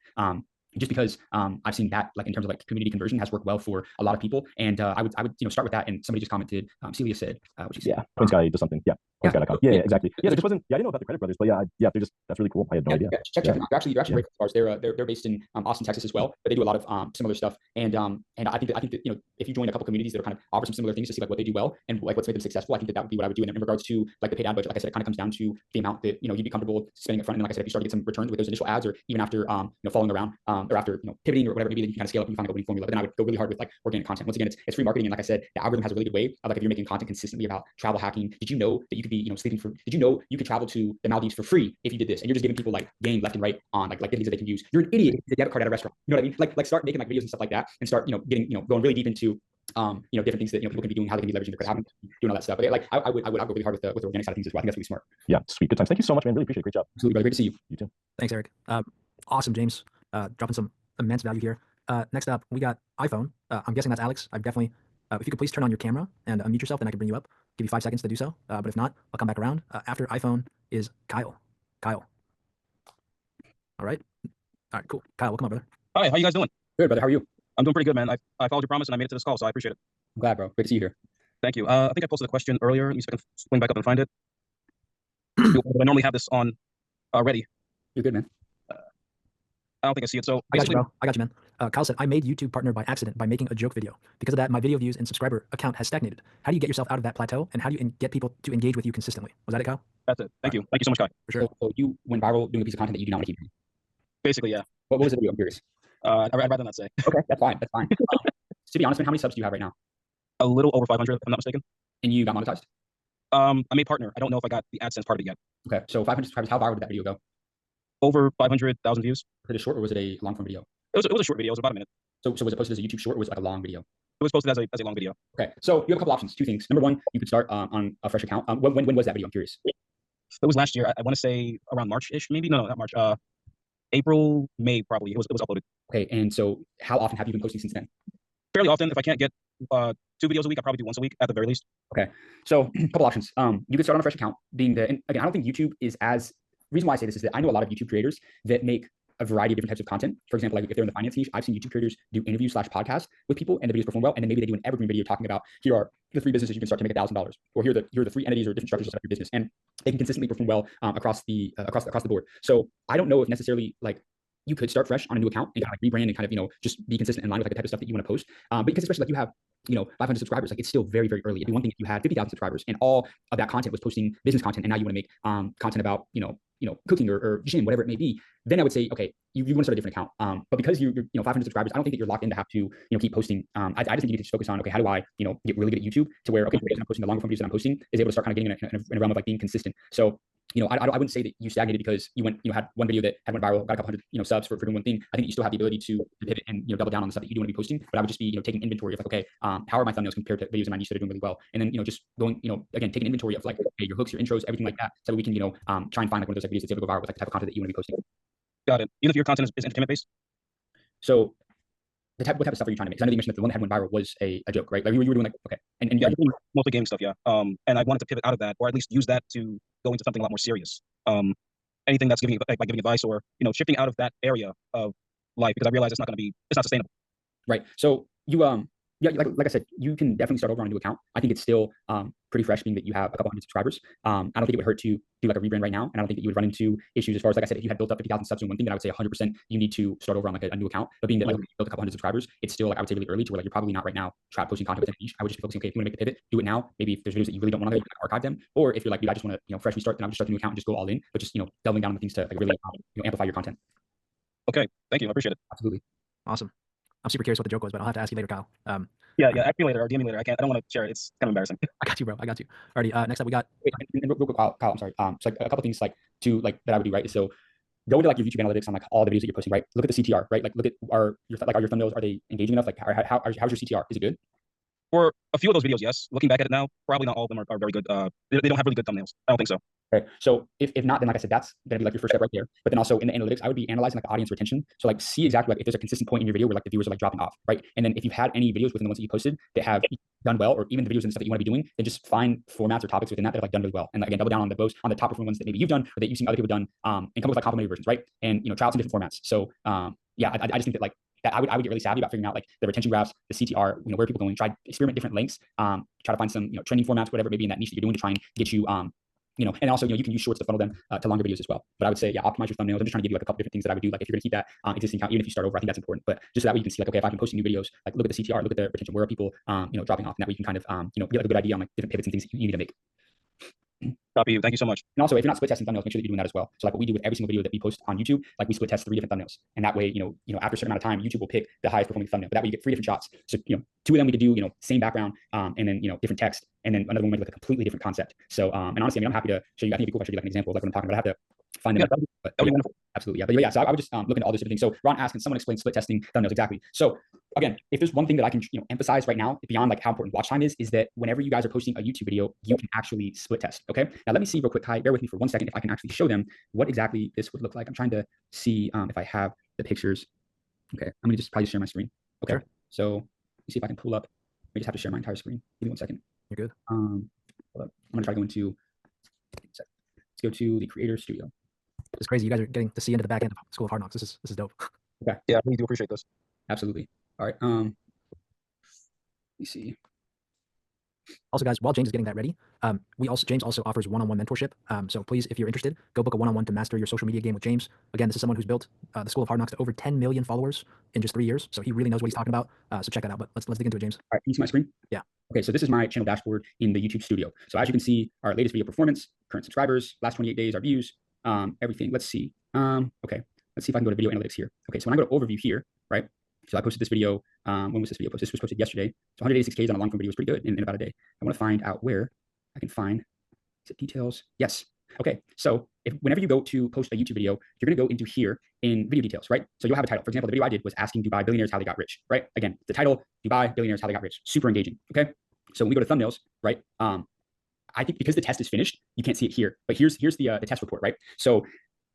Just because I've seen that like in terms of like community conversion has worked well for a lot of people, and I would start with that. And somebody just commented, Celia said, what she said. Yeah, Points Guy does something. Yeah, Points yeah, exactly. Yeah, there just wasn't. Yeah, I didn't know about the Credit Brothers, but yeah, that's really cool. I had no idea. Check them out. They're actually great cars. They're based in Austin, Texas as well, but they do a lot of similar stuff. And I think that if you join a couple communities that are kind of offer some similar things to see like what they do well and like what's made them successful, I think that would be what I would do. And in regards to like the paid ad budget, like I said, it kind of comes down to the amount that you'd be comfortable spending up front. And like I said, if you start to get some returns with those initial ads, or even after following around or after pivoting or whatever, maybe then you kind of scale up and you find a winning formula. But then I would go really hard with like organic content. Once again, it's free marketing, and like I said, the algorithm has a really good way of like if you're making content consistently about travel hacking. Did you know that you could be sleeping for? Did you know you could travel to the Maldives for free if you did this? And you're just giving people like game left and right on like things that they can use. You're an idiot if you debit card at a restaurant. You know what I mean? Like start making like videos and stuff like that, and start getting going really deep into different things that people can be doing, how they can be leveraging their credit, doing all that stuff. But like I would go really hard with the organic side of things as well. I think that's really smart. Yeah, sweet, good times. Thank you so much, man. Really appreciate it. Great job. Absolutely, brother. Great to see you. You too. Thanks, Eric. Awesome, James. Dropping some immense value here. Next up, we got iPhone. I'm guessing that's Alex. I've definitely, if you could please turn on your camera and unmute yourself, then I can bring you up. Give you 5 seconds to do so. But if not, I'll come back around. After iPhone is Kyle. All right, cool. Kyle, welcome up, brother. Hi, how you guys doing? Good, brother. How are you? I'm doing pretty good, man. I followed your promise and I made it to this call, so I appreciate it. I'm glad, bro. Great to see you here. Thank you. I think I posted a question earlier. Let me see if I can swing back up and find it. I normally have this on ready. You're good, man. I don't think I see it. So I got you, bro. I got you, man. Kyle said, I made YouTube partner by accident by making a joke video. Because of that, my video views and subscriber account has stagnated. How do you get yourself out of that plateau? And how do you get people to engage with you consistently? Was that it, Kyle? That's it. Thank you. Thank you so much, Kai. For sure. So you went viral doing a piece of content that you do not want to keep doing. Basically, yeah. What was the video? I'm curious. I'd rather not say. Okay, that's fine. That's fine. To be honest, man, how many subs do you have right now? A little over 500, if I'm not mistaken. And you got monetized? I made partner. I don't know if I got the AdSense part of it yet. Okay, so 500 subscribers. How viral did that video go? Over 500,000 views. Was it a short or was it a long form video? It was a short video. It was about a minute. So was it posted as a YouTube short or was it like a long video? It was posted as a long video. Okay, so you have a couple options. Two things. Number one, you could start on a fresh account. When was that video? I'm curious. It was last year. I want to say around March-ish, maybe. No, not March. April, May, probably. It was uploaded. Okay, and so how often have you been posting since then? Fairly often. If I can't get 2 videos a week, I'll probably do once a week at the very least. Okay, so a couple options. You could start on a fresh account. And again, I don't think YouTube is as. Reason why I say this is that I know a lot of YouTube creators that make a variety of different types of content. For example, like if they're in the finance niche, I've seen YouTube creators do interviews / podcasts with people and the videos perform well. And then maybe they do an evergreen video talking about, here are the 3 businesses you can start to make $1,000, or here are the 3 entities or different structures of your business. And they can consistently perform well across the board. So I don't know if necessarily like you could start fresh on a new account and kind of like rebrand and kind of, just be consistent in line with like the type of stuff that you want to post. But because especially like you have, 500 subscribers, like it's still very, very early. It'd be one thing if you had 50,000 subscribers and all of that content was posting business content, and now you want to make content about, cooking or gym, whatever it may be. Then I would say, okay, you want to start a different account. But because you're 500 subscribers, I don't think that you're locked in to have to, keep posting. I just think you need to just focus on, okay, how do I, get really good at YouTube to where, okay, the videos I'm posting, the longer form videos that I'm posting is able to start kind of getting in a realm of like being consistent. So, I wouldn't say that you stagnated because you went, had one video that went viral, got a couple hundred, subs for doing one thing. I think you still have the ability to pivot and, double down on the stuff that you do want to be posting. But I would just be, taking inventory of like, okay, how are my thumbnails compared to videos in my niche that are doing really well? And then, just going, again, taking inventory of like, okay, your hooks, your intros, everything like that. So we can, try and find like one of those like videos that's able to go viral with like the type of content that you want to be posting. Got it. Even if your content is entertainment based? So what type of stuff are you trying to make? Because I know you mentioned that the one that went viral was a joke, right? Like you were doing like, okay. And yeah, mostly game stuff, yeah. And I wanted to pivot out of that, or at least use that to go into something a lot more serious. Anything that's giving like giving advice or, shifting out of that area of life, because I realize it's not sustainable. Right. So you, yeah, like I said, you can definitely start over on a new account. I think it's still pretty fresh, being that you have a couple hundred subscribers. I don't think it would hurt to do like a rebrand right now. And I don't think that you would run into issues as far as, like I said, if you had built up 50,000 subs in one thing, then I would say 100% you need to start over on like a new account. But being that like you built a couple hundred subscribers, it's still like, I would say really early to where like you're probably not right now posting content within a niche. I would just be focusing, okay, if you want to make the pivot, do it now. Maybe if there's videos that you really don't want to archive them, or if you're like, dude, I just want to, freshly start, then I would just start a new account and just go all in, but just, delving down on the things to like really, amplify your content. Okay. Thank you. I appreciate it. Absolutely. Awesome. I'm super curious what the joke was, but I'll have to ask you later, Kyle. Yeah, ask me later or DM me later. I don't want to share it. It's kind of embarrassing. I got you, bro. I got you. Alrighty. Next up, we got. And real quick, Kyle, I'm sorry. So like a couple things like that I would do, right? So go into like your YouTube analytics on like all the videos that you're posting, right? Look at the CTR, right? Like look at are your thumbnails, are they engaging enough? Like how's your CTR? Is it good? For a few of those videos, yes. Looking back at it now, probably not all of them are very good. They don't have really good thumbnails. I don't think so. Okay. So if not, then like I said, that's gonna be like your first step right there. But then also in the analytics, I would be analyzing like the audience retention. So like see exactly like if there's a consistent point in your video where like the viewers are like dropping off, right? And then if you've had any videos within the ones that you posted that have done well, or even the videos and stuff that you want to be doing, then just find formats or topics within that have like done really well. And again, double down on the top performing ones that maybe you've done or that you've seen other people done, and come up with like complementary versions, right? And try out some different formats. So yeah, I just think that like that I would get really savvy about figuring out like the retention graphs, the CTR, where people going, try experiment different links, try to find some trending formats, whatever maybe in that niche that you're doing to try and get you and also you can use shorts to funnel them to longer videos as well. But I would say, yeah, optimize your thumbnails. I'm just trying to give you like a couple different things that I would do. Like if you're gonna keep that existing account, even if you start over, I think that's important. But just so that way you can see like, okay, if I've been posting new videos, like look at the CTR, look at the retention, where are people dropping off, and that way you can kind of get like a good idea on like different pivots and things that you need to make. Copy you. Thank you so much. And also, if you're not split testing thumbnails, make sure that you're doing that as well. So like what we do with every single video that we post on YouTube, like we split test 3 different thumbnails. And that way, after a certain amount of time, YouTube will pick the highest performing thumbnail. But that way you get 3 different shots. So, 2 of them we could do, same background, and then, different text. And then another one might be like a completely different concept. So, and honestly, I'm happy to show you, I think it'd be cool if I show you like an example of like what I'm talking about. I have to find them. Yeah, but yeah, absolutely. Yeah. But yeah, so I would just look into all these different things. So Ron asked, can someone explain split testing thumbnails? Exactly. So again, if there's one thing that I can emphasize right now beyond like how important watch time is that whenever you guys are posting a YouTube video, you can actually split test. Okay. Now let me see real quick, Kai, bear with me for 1 second if I can actually show them what exactly this would look like. I'm trying to see if I have the pictures. Okay. I'm gonna probably just share my screen. Okay. Sure. So let me see if I can pull up. I just have to share my entire screen. Give me 1 second. You're good. Hold up. I'm gonna try going to. Let's go to the Creator Studio. It's crazy. You guys are getting to see into the back end of School of Hard Knocks. This is dope. Okay. Yeah, I really do appreciate this. Absolutely. All right. Let me see. Also, guys, while James is getting that ready, James also offers one-on-one mentorship. So please, if you're interested, go book a one-on-one to master your social media game with James. Again, this is someone who's built the School of Hard Knocks to over 10 million followers in just 3 years. So he really knows what he's talking about. So check that out. But let's dig into it, James. All right, can you see my screen? Yeah. Okay, so this is my channel dashboard in the YouTube studio. So as you can see, our latest video performance, current subscribers, last 28 days, our views, everything. Let's see. Okay, let's see if I can go to video analytics here. Okay, so when I go to overview here, right? So I posted this video. When was this video posted? This was posted yesterday. So 186 Ks on a long form video was pretty good in about a day. I want to find out where I can find, is it details? Yes. Okay, so whenever you go to post a YouTube video, you're going to go into here in video details, right? So you'll have a title. For example, the video I did was asking Dubai billionaires how they got rich, right? Again, the title, Dubai billionaires how they got rich. Super engaging, okay? So when we go to thumbnails, right? I think because the test is finished, you can't see it here, but here's the test report, right? So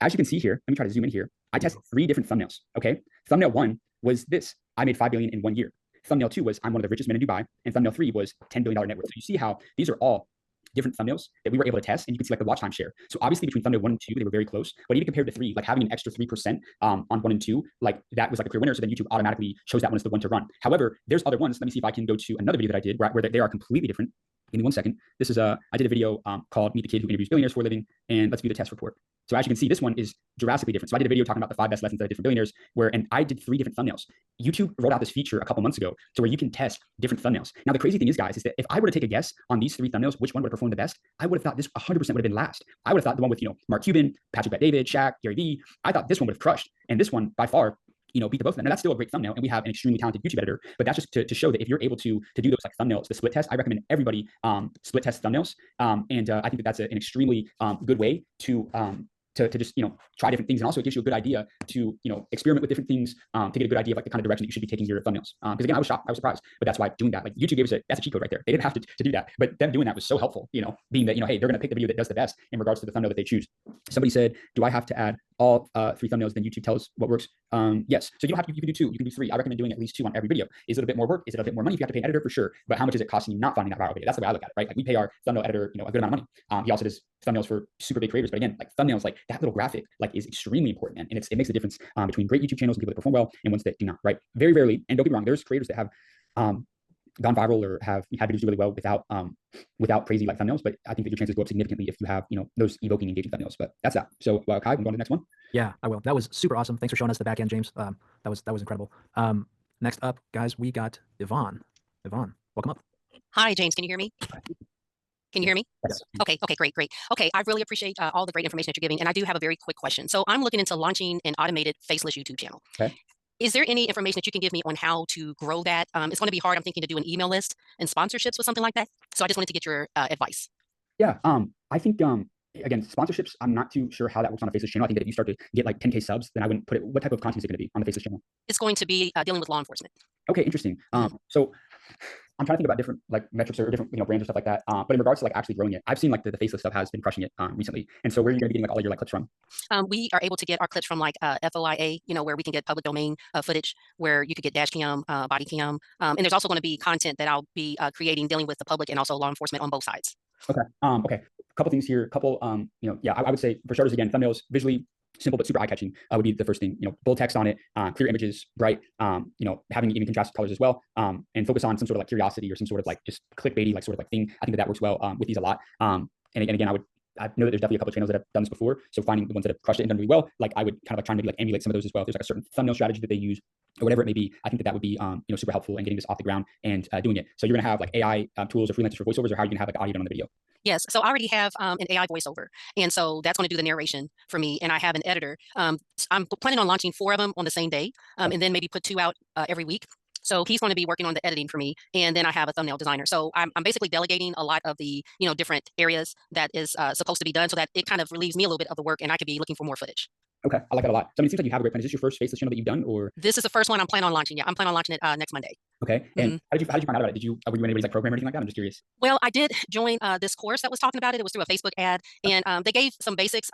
as you can see here, let me try to zoom in here. I tested 3 different thumbnails, okay? Thumbnail 1 was this: I made $5 billion in 1 year. Thumbnail 2 was I'm one of the richest men in Dubai, and thumbnail 3 was $10 billion net worth. So you see how these are all different thumbnails that we were able to test, and you can see like the watch time share. So obviously between thumbnail 1 and 2, they were very close, but even compared to 3, like having an extra 3% on 1 and 2, like that was like a clear winner. So then YouTube automatically chose that one as the one to run. However, there's other ones. Let me see if I can go to another video that I did where they are completely different. Give me 1 second. This is I did a video called Meet the Kid Who Interviews Billionaires for a Living, and let's view the test report. So as you can see, this one is drastically different. So I did a video talking about the 5 best lessons that different billionaires and I did 3 different thumbnails. YouTube rolled out this feature a couple months ago to where you can test different thumbnails. Now, the crazy thing is, guys, is that if I were to take a guess on these 3 thumbnails, which one would have performed the best, I would have thought this 100% would have been last. I would have thought the one with, Mark Cuban, Patrick Bet-David, Shaq, Gary Vee, I thought this one would have crushed. And this one, by far, beat the both of them. Now, that's still a great thumbnail, and we have an extremely talented YouTube editor, but that's just to show that if you're able to do those like thumbnails, the split test, I recommend everybody split test thumbnails. I think that that's an extremely good way to just try different things, and also it gives you a good idea to experiment with different things to get a good idea of like the kind of direction that you should be taking your thumbnails. Because again, I was shocked, I was surprised, but that's why doing that, like YouTube gave us that's a cheat code right there. They didn't have to do that, but them doing that was so helpful. Being that hey, they're going to pick the video that does the best in regards to the thumbnail that they choose. Somebody said, do I have to add all 3 thumbnails? Then YouTube tells what works. Yes. So you don't have to. You can do 2. You can do 3. I recommend doing at least 2 on every video. Is it a bit more work? Is it a bit more money if you have to pay an editor? For sure. But how much is it costing you not finding that viral video? That's the way I look at it, right? Like we pay our thumbnail editor, a good amount of money. He also does thumbnails for super big creators. But again, like thumbnails, like that little graphic, like is extremely important, man. And it makes a difference between great YouTube channels and people that perform well and ones that do not, right? Very rarely, and don't get me wrong, there's creators that have gone viral or have had videos do really well without crazy like thumbnails, but I think that your chances go up significantly if you have those evoking, engaging thumbnails. But that's that. So Kai, we'll go to the next one. Yeah, I will. That was super awesome. Thanks for showing us the back end, James. That was incredible. Next up, guys, we got Yvonne. Yvonne, welcome up. Hi, James. Can you hear me? Can you hear me? Yes. Okay, great. Okay, I really appreciate all the great information that you're giving. And I do have a very quick question. So I'm looking into launching an automated faceless YouTube channel. Okay. Is there any information that you can give me on how to grow that? It's going to be hard, I'm thinking, to do an email list and sponsorships with something like that. So I just wanted to get your advice. Yeah, I think, again, sponsorships, I'm not too sure how that works on a faceless channel. I think that if you start to get like 10K subs, then I wouldn't put it. What type of content is it going to be on the faceless channel? It's going to be dealing with law enforcement. Okay, interesting. So I'm trying to think about different like metrics or different brands or stuff like that. But in regards to like actually growing it, I've seen like the faceless stuff has been crushing it recently. And so where are you going to be getting like all of your like clips from? We are able to get our clips from like FOIA, where we can get public domain footage, where you could get dash cam, body cam, and there's also going to be content that I'll be creating dealing with the public and also law enforcement on both sides. Okay. Okay. A couple things here. I would say for starters, again, thumbnails visually simple but super eye-catching would be the first thing. Bold text on it, clear images, bright. Having even contrasted colors as well, and focus on some sort of like curiosity or some sort of like just clickbaity like sort of like thing. I think that works well with these a lot. And again, I know that there's definitely a couple of channels that have done this before. So finding the ones that have crushed it and done really well, like I would kind of like try and maybe like emulate some of those as well. If there's like a certain thumbnail strategy that they use or whatever it may be, I think that would be super helpful in getting this off the ground and doing it. So you're gonna have like AI tools or freelancers for voiceovers, or how are you gonna have like audio done on the video? Yes, so I already have an AI voiceover, and so that's going to do the narration for me. And I have an editor. I'm planning on launching 4 of them on the same day, and then maybe put 2 out every week. So he's going to be working on the editing for me, and then I have a thumbnail designer. So I'm basically delegating a lot of the different areas that is supposed to be done, so that it kind of relieves me a little bit of the work, and I could be looking for more footage. Okay, I like that a lot. So I mean, it seems like you have a great plan. Is this your first faceless channel that you've done, or? This is the first one I'm planning on launching. Yeah, I'm planning on launching it next Monday. Okay, and how did you find out about it? Were you in anybody's like program or anything like that? I'm just curious. Well, I did join this course that was talking about it. It was through a Facebook ad, and they gave some basics.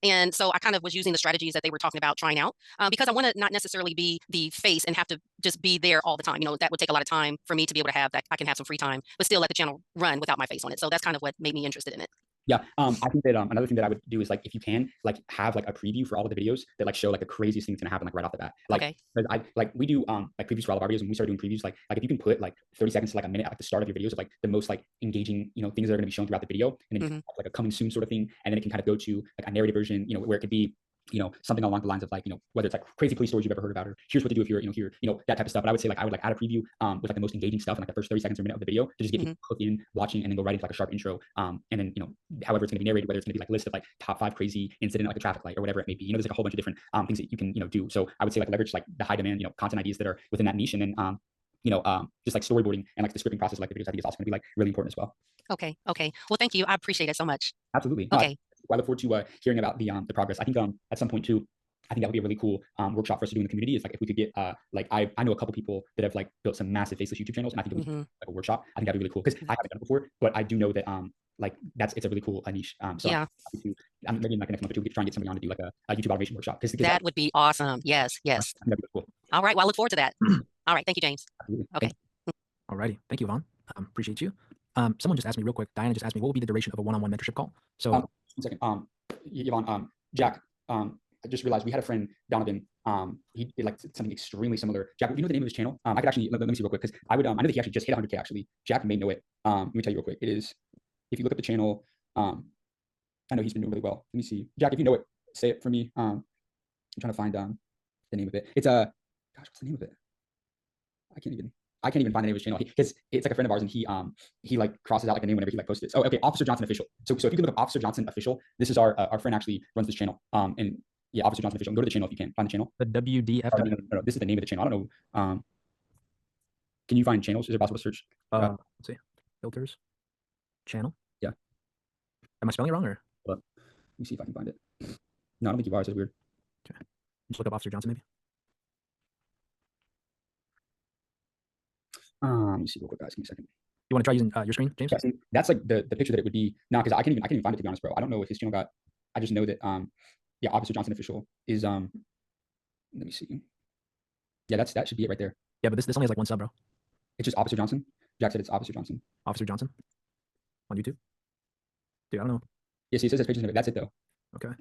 And so I kind of was using the strategies that they were talking about trying out because I want to not necessarily be the face and have to just be there all the time. That would take a lot of time for me to be able to have that. I can have some free time, but still let the channel run without my face on it. So that's kind of what made me interested in it. Yeah, I think that another thing that I would do is like if you can like have like a preview for all of the videos that like show like the craziest thing that's gonna happen like right off the bat. Like Okay. I like we do like previews for all of our videos, and we started doing previews like if you can put like 30 seconds to like a minute at the start of your videos of like the most like engaging things that are gonna be shown throughout the video, and then have, like a coming soon sort of thing, and then it can kind of go to like a narrative version, where it could be something along the lines of like, whether it's like crazy police stories you've ever heard about, or here's what to do if you're, here, that type of stuff. But I would say like, I would like add a preview with like the most engaging stuff in like the first 30 seconds or minute of the video to just get people hooked in watching, and then go right into like a sharp intro. And then, however it's going to be narrated, whether it's going to be like a list of like top 5 crazy incident, like a traffic light or whatever it may be, there's like a whole bunch of different things that you can, do. So I would say like leverage like the high demand, content ideas that are within that niche. And then, just like storyboarding and like the scripting process, like the videos, I think is also going to be like really important as well. Okay. Okay. Well, thank you. I appreciate it so much. Absolutely. Okay. I look forward to hearing about the progress. I think at some point too, I think that would be a really cool workshop for us to do in the community. Is like if we could get like I know a couple people that have like built some massive faceless YouTube channels, and I think it would be like a workshop. I think that'd be really cool because I haven't done it before, but I do know that like it's a really cool niche. So yeah, I'm maybe in like the next month or two we could try and get somebody on to do like a YouTube automation workshop. That would be awesome. Yes, yes. That'd be cool. All right. Well, I look forward to that. All right. Thank you, James. Absolutely. Okay. All righty. Thank you, Yvonne. Appreciate you. Someone just asked me real quick. Diana just asked me what will be the duration of a one-on-one mentorship call. So 1 second. Yvonne, Jack, I just realized we had a friend, Donovan. He did like something extremely similar. Jack, do you know the name of his channel? I could actually let me see real quick because I know that he actually just hit 100K actually. Jack may know it. Let me tell you real quick. It is, if you look at the channel, I know he's been doing really well. Let me see. Jack, if you know it, say it for me. I'm trying to find the name of it. It's gosh, what's the name of it? I can't even find the name of his channel. It's like a friend of ours, and he like crosses out like a name whenever he like posts it. Oh, okay, Officer Johnson Official. So if you can look up Officer Johnson Official, this is our friend actually runs this channel. And yeah, Officer Johnson Official. Go to the channel if you can find the channel. The WDF. No, this is the name of the channel. I don't know. Can you find channels? Is it possible to search? Let's see. Filters. Channel. Yeah. Am I spelling it wrong or? Let me see if I can find it. No, I don't think you are. It's weird. Okay. Just look up Officer Johnson maybe. Let me see real quick, guys. Give me a second. You want to try using your screen, James? Yeah, see, that's like the picture that it would be now, because I can't even find it, to be honest, bro. I don't know if his channel got. I just know that yeah, Officer Johnson Official is let me see. Yeah, that should be it right there. Yeah, but this only has like 1 sub, bro. It's just Officer Johnson. Jack said it's Officer Johnson. Officer Johnson on YouTube. Dude, I don't know. Yeah, see, it says his picture. That's it though. Okay.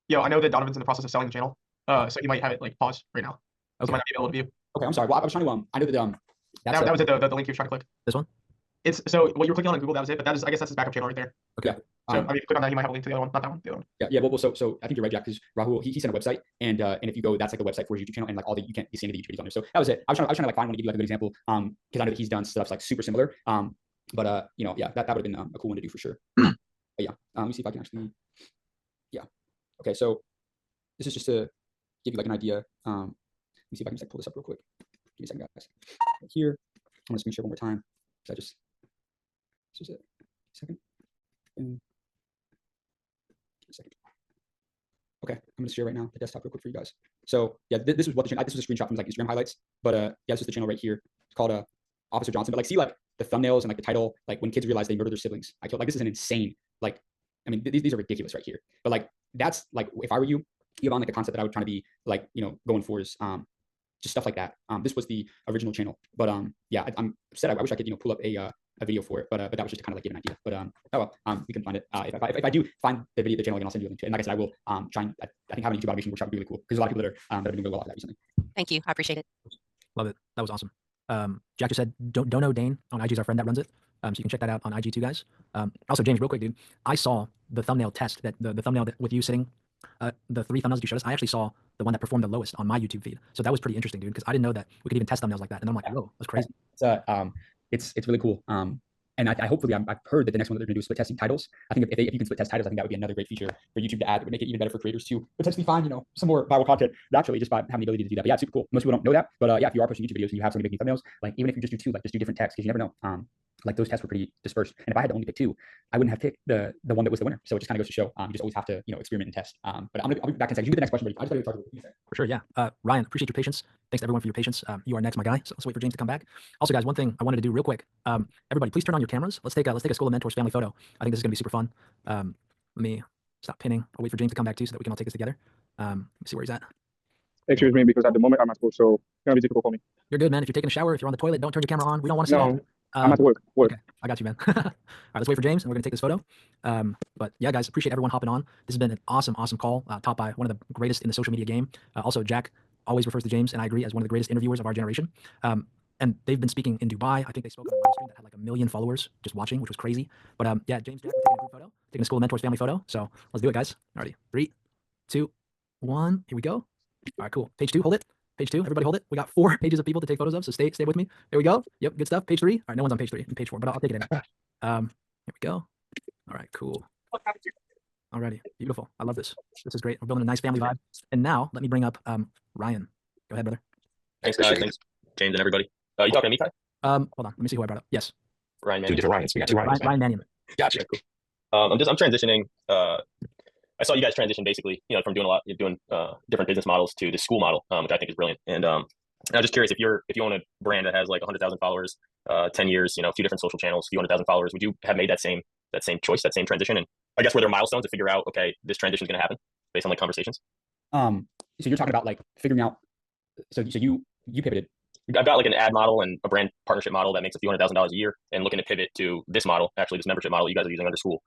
Yo, I know that Donovan's in the process of selling the channel, so he might have it like paused right now. So Okay. it might not be able to view. Okay, I'm sorry. Well, I was trying to I know that That was it. The link you're trying to click. This one. It's so what you're clicking on Google. That was it. But that is, I guess that's his backup channel right there. Okay. So I mean, if you click on that, he might have a link to the other one. Not that one. The other one. Yeah. Well, so I think you're right, Jack, because Rahul he sent a website, and if you go, that's like a website for his YouTube channel, and like all the you can't see any of the YouTube videos on there. So that was it. I was trying to like find one to give you like a good example, because I know that he's done stuff like super similar. But yeah, that would have been a cool one to do for sure. But yeah. Let me see if I can actually. Yeah. Okay. So this is just to give you like an idea. Let me see if I can just like pull this up real quick. Give me a second, guys. Right here, I'm gonna screen share one more time. So this is it. Second. And a second. Okay, I'm gonna share right now the desktop real quick for you guys. So yeah, this is what the channel. This is a screenshot from like Instagram highlights. But yeah, this is the channel right here. It's called Officer Johnson. But like, see like the thumbnails and like the title, like when kids realize they murder their siblings. I killed. Like this is an insane. Like, I mean, these are ridiculous right here. But like, that's like, if I were you, Yvonne, like the concept that I would try to be like, going for is just stuff like that. This was the original channel, but yeah, I'm upset. I wish I could pull up a video for it, but that was just to kind of like give an idea. But oh well, we can find it. If I do find the channel again, I'll send you a link to it. And like I said, I will try and I think having a YouTube automation workshop would be really cool because a lot of people that are doing really well at that recently. Thank you. I appreciate it. Love it. That was awesome. Jack just said don't know Dane on IG is our friend that runs it. So you can check that out on IG too, guys. Also, James, real quick, dude, I saw the thumbnail test that the thumbnail that, with you sitting. The 3 thumbnails you showed us, I actually saw the one that performed the lowest on my YouTube feed. So that was pretty interesting, dude, because I didn't know that we could even test thumbnails like that. And I'm like, whoa, that's crazy. It's really cool. And I hopefully I've heard that the next one that they're going to do is split testing titles. I think if you can split test titles, I think that would be another great feature for YouTube to add. That would make it even better for creators to potentially find some more viral content naturally just by having the ability to do that. But yeah, it's super cool. Most people don't know that, but yeah, if you are posting YouTube videos and you have somebody making thumbnails, like even if you just do 2, like just do different texts, because you never know. Like those tests were pretty dispersed. And if I had to only pick 2, I wouldn't have picked the one that was the winner. So it just kind of goes to show you just always have to experiment and test. But I'll be back in a second. You get the next question, but I just want to talk about what you For sure, yeah. Ryan, appreciate your patience. Thanks to everyone for your patience. You are next, my guy. So let's wait for James to come back. Also, guys, one thing I wanted to do real quick. Everybody, please turn on your cameras. Let's take a School of Mentors family photo. I think this is gonna be super fun. Let me stop pinning. I'll wait for James to come back too, so that we can all take this together. Let me see where he's at. Excuse me, because at the moment I'm at school, so it's gonna be difficult for me. You're good, man. If you're taking a shower, if you're on the toilet, don't turn your camera on. We don't want to see that. I'm at work. Okay, I got you, man. All right, let's wait for James, and we're gonna take this photo. But yeah, guys, appreciate everyone hopping on. This has been an awesome call, topped by one of the greatest in the social media game. Also, Jack always refers to James, and I agree, as one of the greatest interviewers of our generation. And they've been speaking in Dubai. I think they spoke on a live stream that had like 1 million followers just watching, which was crazy. But yeah, James, Jack, we're taking a group photo, taking a School of Mentors family photo. So let's do it, guys. Alrighty, 3, 2, 1. Here we go. All right, cool. Page 2, hold it. Page 2, everybody hold it. We got 4 pages of people to take photos of, so stay with me. There we go. Yep, good stuff. Page 3. All right, no one's on page 3 and page 4, but I'll take it anyway. Here we go. All right, cool. Alrighty, beautiful. I love this. This is great. We're building a nice family vibe. And now let me bring up Ryan. Go ahead, brother. Thanks, guys. Thanks, James and everybody. You talking to me, Ty? Hold on. Let me see who I brought up. Yes. Ryan Mannion. 2 different Ryans. We got 2 Ryans. Ryan Mannion. Gotcha. Okay, cool. I'm transitioning. I saw you guys transition basically, from doing different business models to the school model, which I think is brilliant. And I'm just curious, if you own a brand that has like 100,000 followers, 10 years, a few different social channels, a few 100,000 followers, would you have made that same choice, that same transition? And I guess were there milestones to figure out, okay, this transition is going to happen based on like conversations? So you're talking about like figuring out. So you pivoted. I've got like an ad model and a brand partnership model that makes a few $100,000 a year, and looking to pivot to this model, actually this membership model you guys are using under Skool.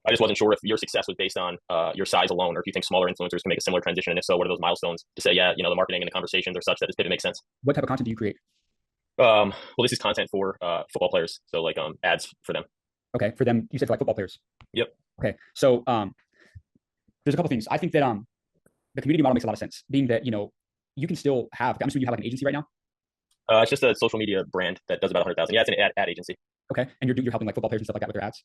I just wasn't sure if your success was based on your size alone, or if you think smaller influencers can make a similar transition. And if so, what are those milestones to say, yeah, the marketing and the conversations are such that this pivot makes sense? What type of content do you create? Well, this is content for football players. So like ads for them. Okay. For them, you said for like football players. Yep. Okay. So there's a couple things. I think that the community model makes a lot of sense, being that, you can still have, I'm assuming you have like an agency right now. It's just a social media brand that does about 100,000. Yeah, it's an ad agency. Okay. And you're helping like football players and stuff like that with their ads?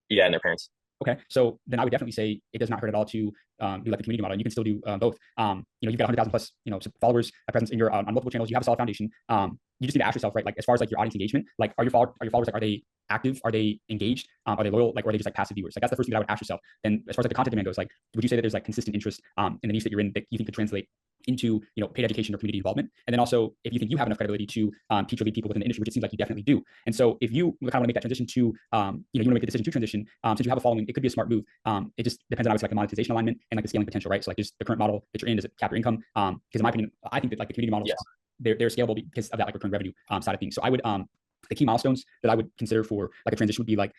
Yeah, and their parents. Okay. So then I would definitely say it does not hurt at all to do like the community model. And you can still do both. You've got 100,000 plus, followers, a presence in your on multiple channels. You have a solid foundation. You just need to ask yourself, right? Like as far as like your audience engagement, like are your followers like, are they active? Are they engaged? Are they loyal? Like, or are they just like passive viewers? Like that's the first thing that I would ask yourself. Then as far as like the content demand goes, like, would you say that there's like consistent interest in the niche that you're in that you think could translate into paid education or community involvement? And then also if you think you have enough credibility to teach or lead people within the industry, which it seems like you definitely do. And so if you kind of want to make that transition to you want to make the decision to transition, since you have a following, it could be a smart move. It just depends on obviously like the monetization alignment and like the scaling potential, right? So like just the current model that you're in, does it cap your income? Because in my opinion, I think that like the community models, they're scalable because of that like recurring revenue side of things. So I would the key milestones that I would consider for like a transition would be like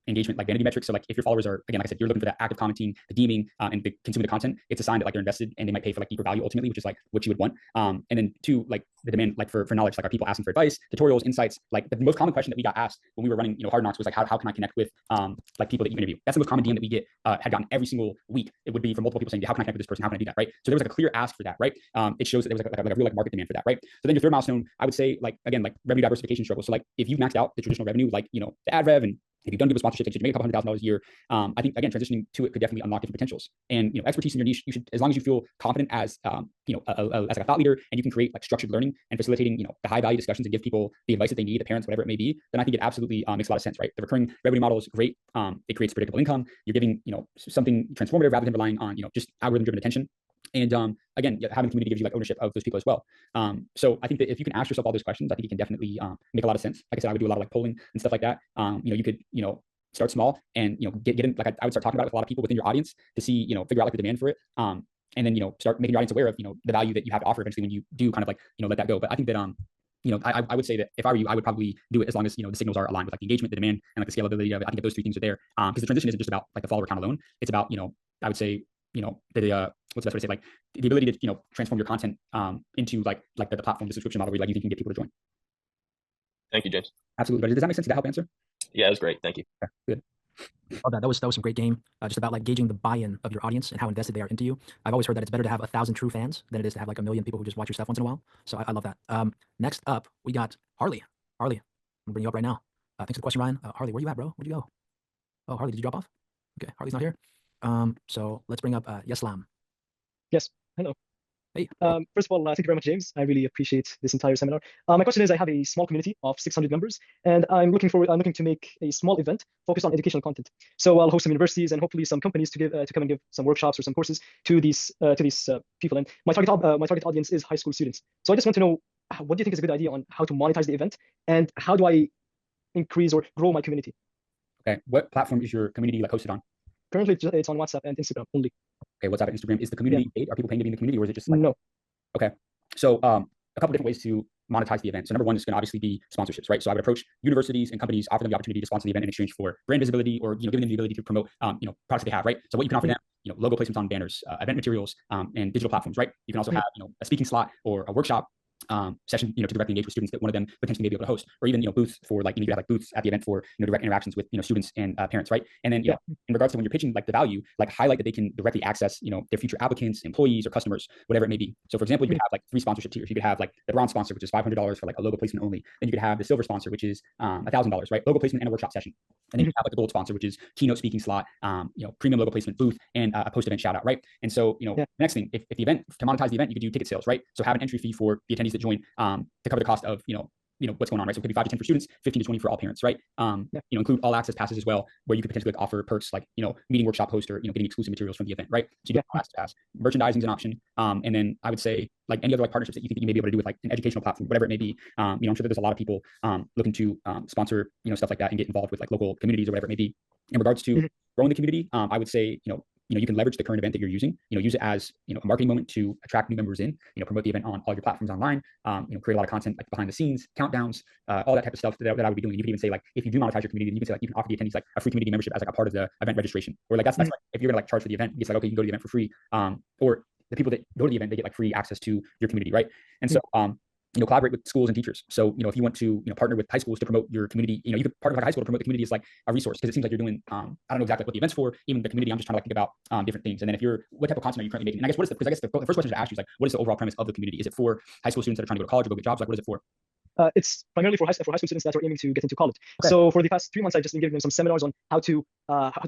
engagement, like vanity metrics. So like if your followers are, again, like I said, you're looking for that active commenting, the deeming, and the consuming the content, it's a sign that like they're invested and they might pay for like deeper value ultimately, which is like what you would want. And then 2, like the demand like for knowledge, like are people asking for advice, tutorials, insights? Like the most common question that we got asked when we were running Hard Knocks was like, how can I connect with like people that you interview? That's the most common DM that we get had gotten every single week. It would be from multiple people saying, how can I connect with this person? How can I do that? Right. So there was like a clear ask for that, right? It shows that there was like a real like market demand for that, right? So then your third milestone, I would say like, again, like revenue diversification struggle. So like if you've maxed out the traditional revenue, like the ad rev, and if you've done Google sponsorship, you make a couple $100,000 a year. I think again, transitioning to it could definitely unlock different potentials. And expertise in your niche, you should, as long as you feel confident as as like a thought leader, and you can create like structured learning and facilitating the high value discussions and give people the advice that they need, the parents, whatever it may be, then I think it absolutely makes a lot of sense, right? The recurring revenue model is great. It creates predictable income. You're giving something transformative rather than relying on just algorithm driven attention. And again, having community gives you like ownership of those people as well. So I think that if you can ask yourself all those questions, I think it can definitely make a lot of sense. Like I said, I would do a lot of like polling and stuff like that. You could start small and get in, like I would start talking about it with a lot of people within your audience to see figure out like the demand for it. And then start making your audience aware of the value that you have to offer eventually when you do kind of like let that go. But I think that I would say that if I were you, I would probably do it as long as the signals are aligned with like the engagement, the demand, and like the scalability of it. I think that those 3 things are there, because the transition isn't just about like the follower count alone. It's about I would say the what's the best way to say, like the ability to transform your content into like the platform, the subscription model where like you think you can get people to join. Thank you, James. Absolutely. But does that make sense? Did that help answer? Yeah, it was great. Thank you. Okay, good. Oh, that was some great game, just about like gauging the buy-in of your audience and how invested they are into you. I've always heard that it's better to have 1,000 true fans than it is to have like 1 million people who just watch your stuff once in a while. So I love that. Next up, we got Harley. Harley, I'm gonna bring you up right now. Thanks for the question, Ryan. Harley, where you at, bro? Where'd you go? Oh, Harley, did you drop off? Okay, Harley's not here. So let's bring up Yeslam. Yes, hello. Hey. First of all, thank you very much, James. I really appreciate this entire seminar. My question is, I have a small community of 600 members, and I'm looking to make a small event focused on educational content. So I'll host some universities and hopefully some companies to come and give some workshops or some courses to these people. And my target audience is high school students. So I just want to know, what do you think is a good idea on how to monetize the event, and how do I increase or grow my community? Okay, what platform is your community like hosted on? Currently, it's on WhatsApp and Instagram only. Okay, WhatsApp and Instagram. Is the community paid? Are people paying to be in the community, or is it just like... No? Okay, so a couple different ways to monetize the event. So number one is going to obviously be sponsorships, right? So I would approach universities and companies, offer them the opportunity to sponsor the event in exchange for brand visibility, or giving them the ability to promote products that they have, right? So what you can offer them, logo placements on banners, event materials, and digital platforms, right? You can also have a speaking slot or a workshop session, to directly engage with students that one of them potentially may be able to host, or even booths for you could have booths at the event for direct interactions with students and parents, right? And then in regards to when you're pitching the value, highlight that they can directly access their future applicants, employees, or customers, whatever it may be. So for example, you could have 3 sponsorship tiers. You could have the bronze sponsor, which is $500 for a logo placement only. Then you could have the silver sponsor, which is $1,000, right? Logo placement and a workshop session. And then you have the gold sponsor, which is keynote speaking slot, premium logo placement booth, and a post event shout out, right? And so the next thing, if the event, to monetize the event, you could do ticket sales, right? So have an entry fee for the attendees that join to cover the cost of what's going on, right? So it could be 5 to 10 for students, 15 to 20 for all parents, right? Include all access passes as well, where you could potentially offer perks like meeting workshop host, or getting exclusive materials from the event, right? So you get all access pass. Merchandising is an option, and then I would say any other partnerships that you think you may be able to do with an educational platform, whatever it may be. I'm sure that there's a lot of people looking to sponsor stuff like that and get involved with local communities or whatever it may be. In regards to growing the community, I would say you can leverage the current event that you're using, use it as a marketing moment to attract new members in, promote the event on all your platforms online, create a lot of content behind the scenes, countdowns, all that type of stuff that I would be doing. You could even say if you do monetize your community, you can say you can offer the attendees a free community membership as a part of the event registration, or that's if you're gonna charge for the event, it's okay, you can go to the event for free, or the people that go to the event, they get free access to your community, right? And so collaborate with schools and teachers. So, if you want to, partner with high schools to promote your community, you could partner with a high school to promote the community as a resource, because it seems like you're doing, I don't know exactly what the event's for, even the community. I'm just trying to think about different things. And then what type of content are you currently making? And I guess because I guess the first question to ask you is what is the overall premise of the community? Is it for high school students that are trying to go to college or go get jobs? What is it for? It's primarily for high school students that are aiming to get into college. Okay. So for the past 3 months, I've just been giving them some seminars on how to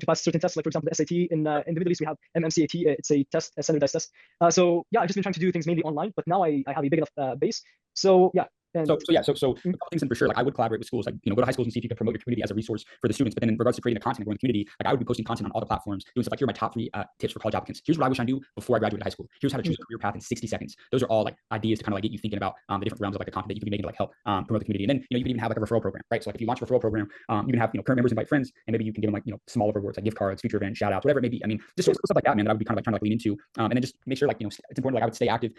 pass certain tests. Like for example, the SAT in the Middle East, we have MMCAT. It's a test, a standardized test. So yeah, I've just been trying to do things mainly online, but now I have a big enough base. So yeah. So a couple things in for sure. I would collaborate with schools, go to high schools and see if you can promote your community as a resource for the students. But then in regards to creating the content and growing the community, I would be posting content on all the platforms, doing stuff here are my top 3 tips for college applicants. Here's what I wish I knew before I graduated high school. Here's how to choose a career path in 60 seconds. Those are all ideas to kind of get you thinking about the different realms of the content that you can be making to help promote the community. And then you can even have a referral program, right? So if you launch a referral program, you can have current members invite friends, and maybe you can give them smaller rewards like gift cards, future events, shout outs, whatever it may be. I mean, just stuff like that, man, that I would be kind of trying to lean into, and then just make sure it's important. I would stay active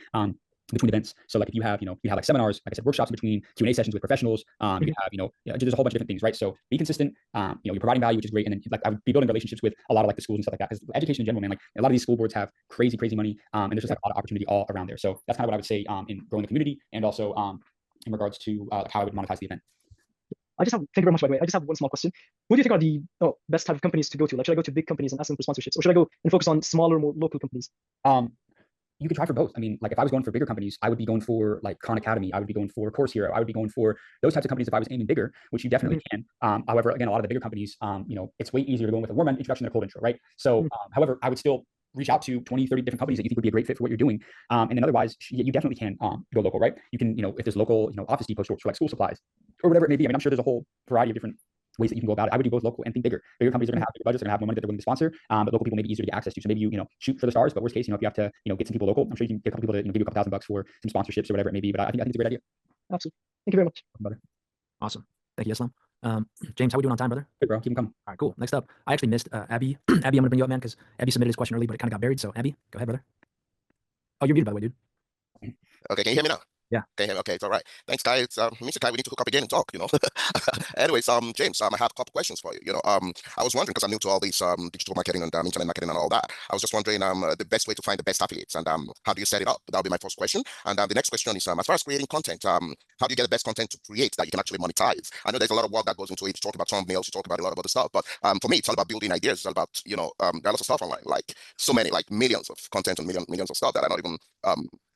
between events. So if you have seminars, like I said, workshops in between, Q&A sessions with professionals, you have there's a whole bunch of different things, right? So be consistent. You're providing value, which is great. And then I would be building relationships with a lot of the schools and stuff like that, because education in general, man, a lot of these school boards have crazy money, and there's just a lot of opportunity all around there. So that's kind of what I would say in growing the community, and also in regards to how I would monetize the event. Thank you very much, by the way. I just have one small question. Who do you think are the best type of companies to go to? Should I go to big companies and ask them for sponsorships, or should I go and focus on smaller, more local companies? You could try for both. I mean, if I was going for bigger companies, I would be going for Khan Academy. I would be going for Course Hero. I would be going for those types of companies if I was aiming bigger, which you definitely can. However, again, a lot of the bigger companies, it's way easier to go in with a warm introduction than a cold intro, right? So, however, I would still reach out to 20, 30 different companies that you think would be a great fit for what you're doing. And then otherwise, you definitely can go local, right? You can, if there's local, Office Depot stores for school supplies or whatever it may be. I mean, I'm sure there's a whole variety of different ways that you can go about it. I would do both local and think bigger. Bigger companies are going to have bigger budgets, are going to have more money that they're willing to sponsor, but local people may be easier to get access to. So maybe you shoot for the stars, but worst case, if you have to get some people local, I'm sure you can get a couple people to give you a couple $1,000 for some sponsorships or whatever it may be. But I think it's a great idea. Absolutely. Thank you very much, brother. Awesome. Thank you, Islam. James, how are we doing on time, brother? Good, bro. Keep them coming. All right, cool. Next up, I actually missed Abby. Abby, I'm gonna bring you up, man, because Abby submitted his question early, but it kind of got buried. So Abby, go ahead, brother. Oh, you're muted, by the way, dude. Okay, can you hear me now? Yeah. Can you hear me? Okay, it's all right. Thanks, Kai. It's Mr. Kai, we need to hook up again and talk, Anyways, James, I have a couple questions for you. I was wondering, because I'm new to all these digital marketing and internet marketing and all that. I was just wondering the best way to find the best affiliates, and how do you set it up? That'll be my first question. And the next question is, as far as creating content, how do you get the best content to create that you can actually monetize? I know there's a lot of work that goes into it. You talk about thumbnails, you talk about a lot of other stuff, but for me, it's all about building ideas. It's all about, there are lots of stuff online, so many, millions of content and millions of stuff that are not even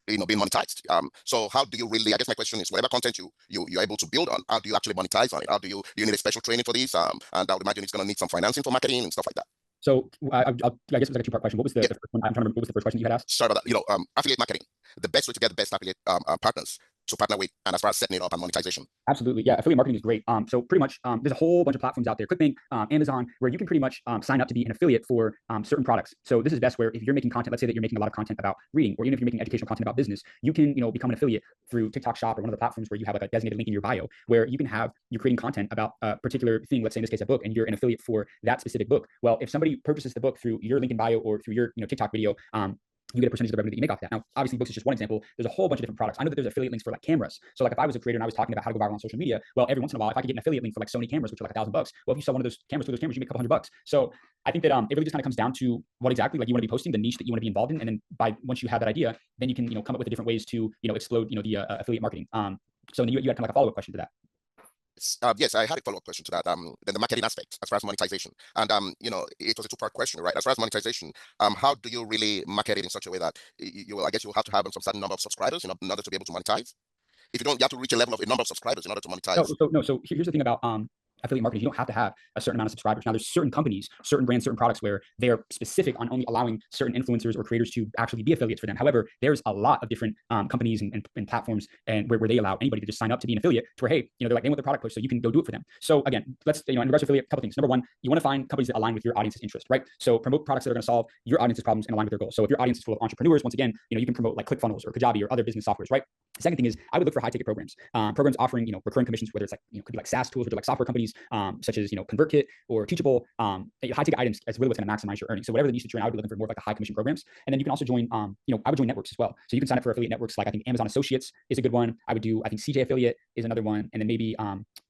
being monetized. So how do you really, I guess my question is, whatever content you're able to build on, how do you actually monetize on it? How do you need a special training for this? And I would imagine it's going to need some financing for marketing and stuff like that. So I guess it was a 2-part question. What was the first one? I'm trying to remember, what was the first question you had asked? Sorry about that. Affiliate marketing, the best way to get the best affiliate partners to partner with, and as far as setting it up and monetization. Absolutely. Yeah. Affiliate marketing is great. So pretty much there's a whole bunch of platforms out there, ClickBank, Amazon, where you can pretty much sign up to be an affiliate for certain products. So this is best where if you're making content, let's say that you're making a lot of content about reading, or even if you're making educational content about business, you can, become an affiliate through TikTok Shop or one of the platforms where you have a designated link in your bio, where you can have, you're creating content about a particular thing, let's say in this case, a book, and you're an affiliate for that specific book. Well, if somebody purchases the book through your link in bio or through your, TikTok video, you get a percentage of the revenue that you make off that. Now, obviously, books is just one example. There's a whole bunch of different products. I know that there's affiliate links for like cameras. So like if I was a creator and I was talking about how to go viral on social media, well, every once in a while, if I could get an affiliate link for like Sony cameras, which are like $1,000, well, if you sell one of those cameras for those cameras, you make a couple $100. So I think that it really just kind of comes down to what exactly like you want to be posting, the niche that you want to be involved in, and then once you have that idea, then you can come up with different ways to explode the affiliate marketing. So then you had kind of like a follow-up question to that. Yes, I had a follow-up question to that. Then the marketing aspect, as far as monetization, and it was a two-part question, right? As far as monetization, how do you really market it in such a way that I guess you'll have to have some certain number of subscribers in order to be able to monetize? If you don't, you have to reach a level of a number of subscribers in order to monetize. So here's the thing about affiliate marketing. You don't have to have a certain amount of subscribers. Now, there's certain companies, certain brands, certain products where they're specific on only allowing certain influencers or creators to actually be affiliates for them. However, there's a lot of different companies and platforms and where they allow anybody to just sign up to be an affiliate to where, hey, they're like, they want the product pushed, so you can go do it for them. So again, let's, in regards to affiliate, a couple things. Number one, you want to find companies that align with your audience's interest, right? So promote products that are going to solve your audience's problems and align with their goals. So if your audience is full of entrepreneurs, once again, you can promote like ClickFunnels or Kajabi or other business softwares, right? The second thing is I would look for high ticket programs, programs offering, recurring commissions, whether it's like, could be like SaaS tools, which are like software companies, such as, ConvertKit or Teachable, high ticket items is really what's going to maximize your earnings. So whatever the niche that you're in, I would be looking for more of like a high commission programs. And then you can also join, I would join networks as well. So you can sign up for affiliate networks. Like I think Amazon Associates is a good one. I think CJ Affiliate is another one. And then maybe,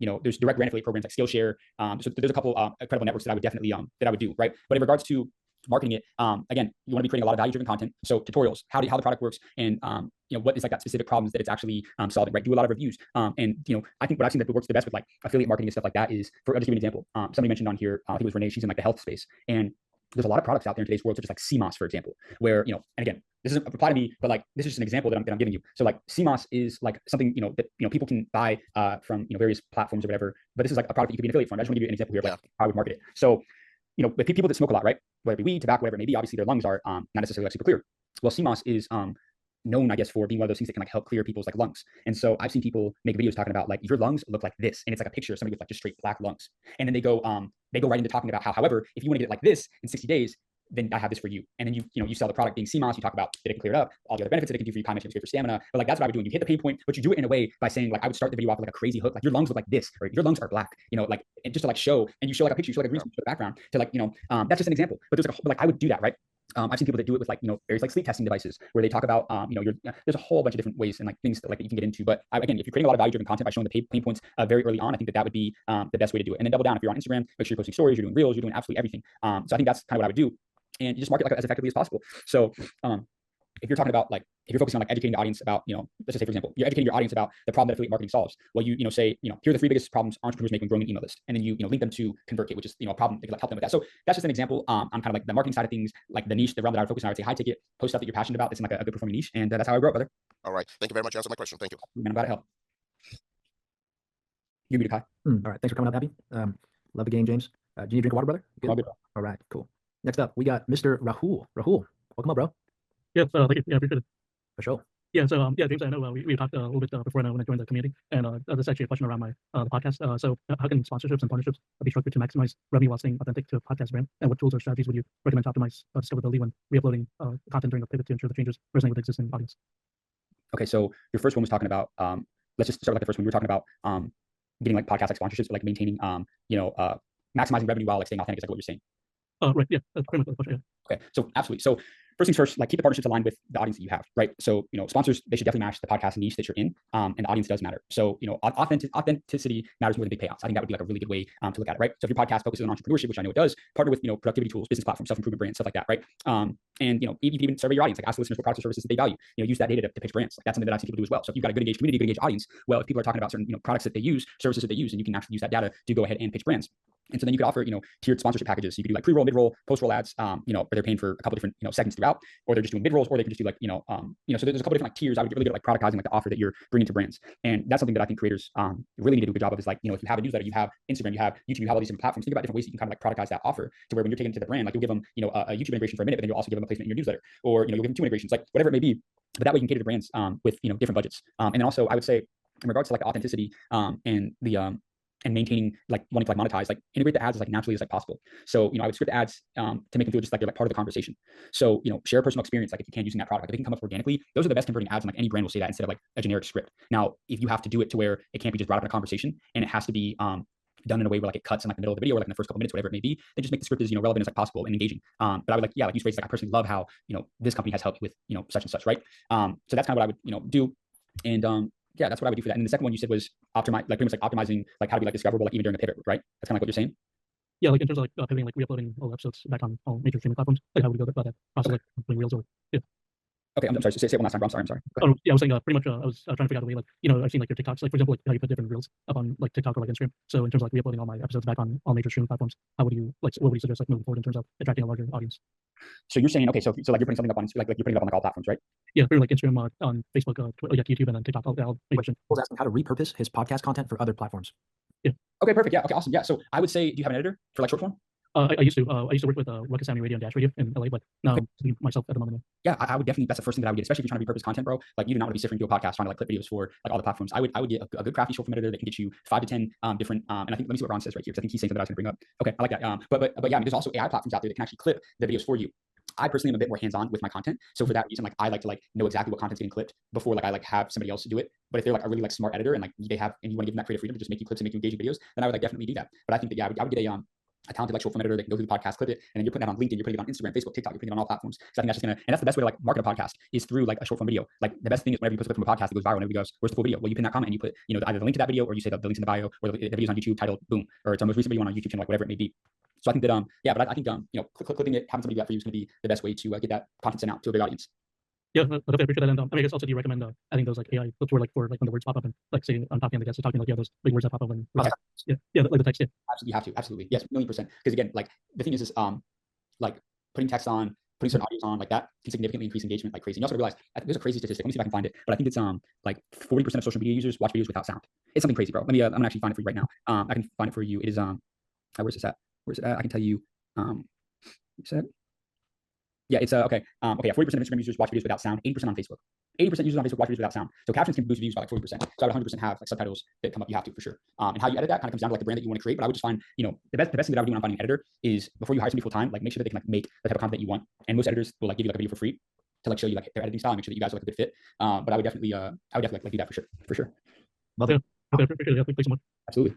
there's direct brand affiliate programs like Skillshare. So there's a couple incredible networks that I would definitely, that I would do, right? But in regards to marketing it, again, you want to be creating a lot of value-driven content. So tutorials, how the product works, and what is like that specific problems that it's actually solving, right? Do a lot of reviews. And I think what I've seen that works the best with like affiliate marketing and stuff like that is, I'll just give you an example. Somebody mentioned on here, I think it was Renee, she's in like the health space, and there's a lot of products out there in today's world, such as like CMOS, for example, where, and again, this doesn't apply to me, but like, this is just an example that I'm giving you. So like CMOS is like something, that, people can buy from, various platforms or whatever, but this is like a product that you could be an affiliate from. I just want to give you an example here of like how I would market it. So, with people that smoke a lot, right? Whether it be weed, tobacco, whatever it may be, obviously their lungs are not necessarily like super clear. Well, CMOS is known, I guess, for being one of those things that can like help clear people's like lungs. And so I've seen people make videos talking about like, your lungs look like this, and it's like a picture of somebody with like just straight black lungs. And then they go right into talking about how, however, if you want to get it like this in 60 days, then I have this for you. And then you sell the product being CMOS, you talk about that it can clear it up, all the other benefits that it can do for you, time it's good for stamina. But like, that's what I would do. And you hit the pain point, but you do it in a way by saying like, I would start the video off with like a crazy hook, like your lungs look like this, or your lungs are black, like, and just to like show, and you show like a picture, you show like a green screen background to like, that's just an example. But there's like I would do that, right? I've seen people that do it with like, various like sleep testing devices where they talk about, there's a whole bunch of different ways and like things that like that you can get into. But again, if you're creating a lot of value-driven content by showing the pain points very early on, I think that would be the best way to do it. And then double down. If you're on Instagram, make sure you're posting stories, you're doing reels, you're doing absolutely everything. So I think that's kind of what I would do. And you just market like as effectively as possible. So if you're talking about like, if you're focusing on like educating the audience about, let's just say, for example, you're educating your audience about the problem that affiliate marketing solves. Well, you say, here are the 3 biggest problems entrepreneurs make when growing an email list. And then you link them to ConvertKit, which is, a problem that can like help them with that. So that's just an example. I'm kind of like the marketing side of things, like the niche, the realm that I would focus on. I would say high ticket, post stuff that you're passionate about. It's in like a good performing niche. And that's how I grow up, brother. All right. Thank you very much. You answered my question. Thank you. Man, I'm glad to help. You muted, Kai. All right. Thanks for coming up, Abby. Love the game, James. Do you need a drink of water, brother? Good? All right, cool. Next up, we got Mr. Rahul. Rahul, welcome up, bro. Yeah, thank you. Yeah, appreciate it. For sure. Yeah, so James, I know we talked a little bit before when I joined the community, and there's actually a question around my podcast. So how can sponsorships and partnerships be structured to maximize revenue while staying authentic to a podcast brand? And what tools or strategies would you recommend to optimize discoverability when re-uploading content during the pivot to ensure the changes resonate with the existing audience? Okay, so your first one was talking about, let's just start with like the first one. We were talking about getting like podcast like sponsorships, or like maintaining, maximizing revenue while like staying authentic, is like what you're saying. Right. Yeah, that's pretty much the question. Yeah. Okay. So absolutely. So first things first, like keep the partnerships aligned with the audience that you have, right? So, sponsors, they should definitely match the podcast niche that you're in, and the audience does matter. So, authenticity matters more than big payouts. I think that would be like a really good way to look at it, right? So if your podcast focuses on entrepreneurship, which I know it does, partner with, productivity tools, business platforms, self-improvement brands, stuff like that, right? And, you can even survey your audience, like ask the listeners what products or services that they value, use that data to pitch brands. Like that's something that I see people do as well. So if you've got a good engaged community, good engaged audience, well, if people are talking about certain, products that they use, services that they use, and you can actually use that data to go ahead and pitch brands. And so then you could offer, tiered sponsorship packages. So you could do like pre-roll, mid-roll, post-roll ads, where they're paying for a couple different, segments throughout, or they're just doing mid-rolls, or they can just do like, so there's a couple different like tiers. I would really get like productizing like the offer that you're bringing to brands. And that's something that I think creators really need to do a good job of, is like, if you have a newsletter, you have Instagram, you have YouTube, you have all these different platforms, think about different ways that you can kind of like productize that offer to where when you're taking it to the brand, like you'll give them, a YouTube integration for a minute, but then you'll also give them a placement in your newsletter, or, you'll give them 2 integrations, like whatever it may be. But that way you can cater to brands with, different budgets. And then also I would say in regards to like authenticity and the, and maintaining like wanting to like monetize, like integrate the ads as like naturally as like possible. So, I would script ads to make them feel just like they're like part of the conversation. So, share a personal experience, like if you can using that product, like if it can come up organically, those are the best converting ads, and like any brand will say that instead of like a generic script. Now, if you have to do it to where it can't be just brought up in a conversation, and it has to be done in a way where like it cuts in like the middle of the video or like in the first couple minutes, whatever it may be, then just make the script as, relevant as like possible and engaging. But I would like, yeah, like use phrases like, I personally love how, this company has helped with, such and such, right? So that's kind of what I would, do. And yeah, that's what I would do for that. And the second one you said was optimize, like pretty much like optimizing, like how to be like discoverable, like even during a pivot, right? That's kind of like what you're saying. Yeah, like in terms of like pivoting, like re-uploading all episodes back on all major streaming platforms, like how would you go about that process, like putting reels or yeah. Okay, I'm sorry. Say it one last time, bro. I'm sorry. Oh, yeah, I was saying pretty much. I was trying to figure out a way, like I've seen like your TikToks, like for example, like how you put different reels up on like TikTok or like Instagram. So in terms of like re-uploading all my episodes back on all major streaming platforms, how would you what would you suggest like moving forward in terms of attracting a larger audience? So you're saying, okay, so like you're putting something up on like you're putting it up on like all platforms, right? Yeah, pretty like Instagram, on Facebook, YouTube, and then TikTok. I'll mention. I was asking how to repurpose his podcast content for other platforms. Yeah. Okay, perfect. Yeah. Okay, awesome. Yeah. So I would say, do you have an editor for like short form? I used to work with Ruckus Sound Radio and Dash Radio in LA, but now myself at the moment. Yeah, I would definitely. That's the first thing that I would get, especially if you're trying to repurpose content, bro. Like you do not want to be sifting through a podcast trying to like clip videos for like all the platforms. I would get a good crafty short form editor that can get you 5 to 10 different. And I think, let me see what Ron says right here, because I think he's saying something that I was going to bring up. Okay, I like that. But yeah, I mean, there's also AI platforms out there that can actually clip the videos for you. I personally am a bit more hands-on with my content. So for that reason, like I like to like know exactly what content's getting clipped before like I like have somebody else do it. But if they're like a really like smart editor and like you want to give them that creative freedom to just make you clips and make you engaging videos, then I would like definitely do that. But I think that yeah, I would get a talented like short form editor that can go through the podcast, clip it, and then you're putting that on LinkedIn, you're putting it on Instagram, Facebook, TikTok, you're putting it on all platforms. So I think that's just and that's the best way to like market a podcast is through like a short form video. Like the best thing is whenever you put something from a podcast that goes viral, everybody goes, "Where's the full video?" Well, you pin that comment and you put, either the link to that video or you say the links in the bio or the video's on YouTube titled boom, or it's our most recent video on our YouTube channel, like whatever it may be. So I think that yeah, but I think clipping it, having somebody do that for you is going to be the best way to get that content sent out to a big audience. Yeah, I definitely appreciate that. And I guess also, do you recommend adding those like AI clips where like when the words pop up and like say I'm talking, I guess talking like those big words that pop up and like the text. Yeah, absolutely, you have to, absolutely, yes, 1,000,000%. Because again, like the thing is like putting text on, putting certain audios on, like that can significantly increase engagement like crazy. And you also realize there's a crazy statistic. Let me see if I can find it, but I think it's like 40% of social media users watch videos without sound. It's something crazy, bro. Let me I'm gonna actually find it for you right now. I can find it for you. It is where's this at? Where's it at? I can tell you. Yeah, it's okay. Yeah, 40% of Instagram users watch videos without sound, 80% on Facebook. 80% users on Facebook watch videos without sound. So captions can boost views by like 40%. So I would 100% have like subtitles that come up. You have to for sure. And how you edit that kind of comes down to like the brand that you want to create. But I would just find, the best thing that I would do when I'm finding an editor is before you hire somebody full time, like make sure that they can like make the type of content that you want. And most editors will like give you like a video for free to like show you like their editing style and make sure that you guys are like a good fit. But I would definitely like do that for sure. Love it. Okay, thanks so much. Absolutely.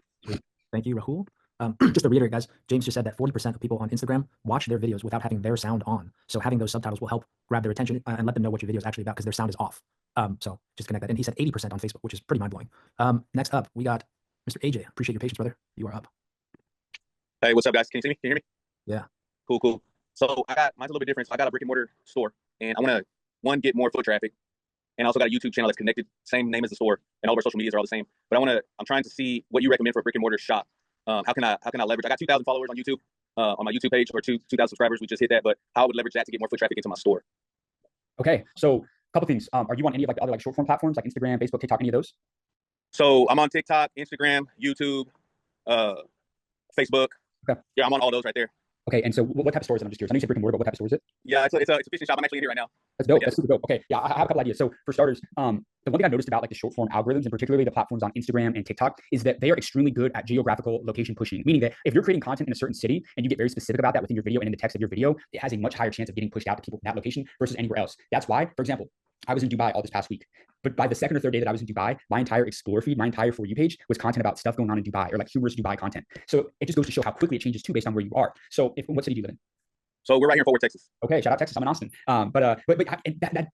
Thank you, Rahul. Just to reiterate, guys, James just said that 40% of people on Instagram watch their videos without having their sound on. So having those subtitles will help grab their attention and let them know what your video is actually about because their sound is off. So just connect that. And he said 80% on Facebook, which is pretty mind-blowing. Next up, we got Mr. AJ. Appreciate your patience, brother. You are up. Hey, what's up, guys? Can you see me? Can you hear me? Yeah. Cool. So mine's a little bit different. So I got a brick and mortar store, and I want to get more foot traffic. And I also got a YouTube channel that's connected, same name as the store, and all of our social medias are all the same. But I'm trying to see what you recommend for a brick and mortar shop. How can I leverage? I got 2,000 followers on YouTube, on my YouTube page, or 2,000 subscribers. We just hit that, but how I would leverage that to get more foot traffic into my store. Okay, so a couple things. Are you on any of like the other like short form platforms like Instagram, Facebook, TikTok, any of those? So I'm on TikTok, Instagram, YouTube, Facebook. Okay. Yeah, I'm on all those right there. Okay, and so what type of store is it? I'm just curious. I know you said brick and mortar, but what type of store is it? Yeah, it's a fishing shop. I'm actually in here right now. That's dope. That's super dope. Okay, yeah, I have a couple ideas. So for starters, the one thing I noticed about like the short form algorithms, and particularly the platforms on Instagram and TikTok, is that they are extremely good at geographical location pushing. Meaning that if you're creating content in a certain city and you get very specific about that within your video and in the text of your video, it has a much higher chance of getting pushed out to people in that location versus anywhere else. That's why, for example, I was in Dubai all this past week, but by the second or third day that I was in Dubai, my entire Explore feed, my entire For You page was content about stuff going on in Dubai or like humorous Dubai content. So it just goes to show how quickly it changes too based on where you are. So what city do you live in? So we're right here in Fort Worth, Texas. Okay, shout out Texas. I'm in Austin. But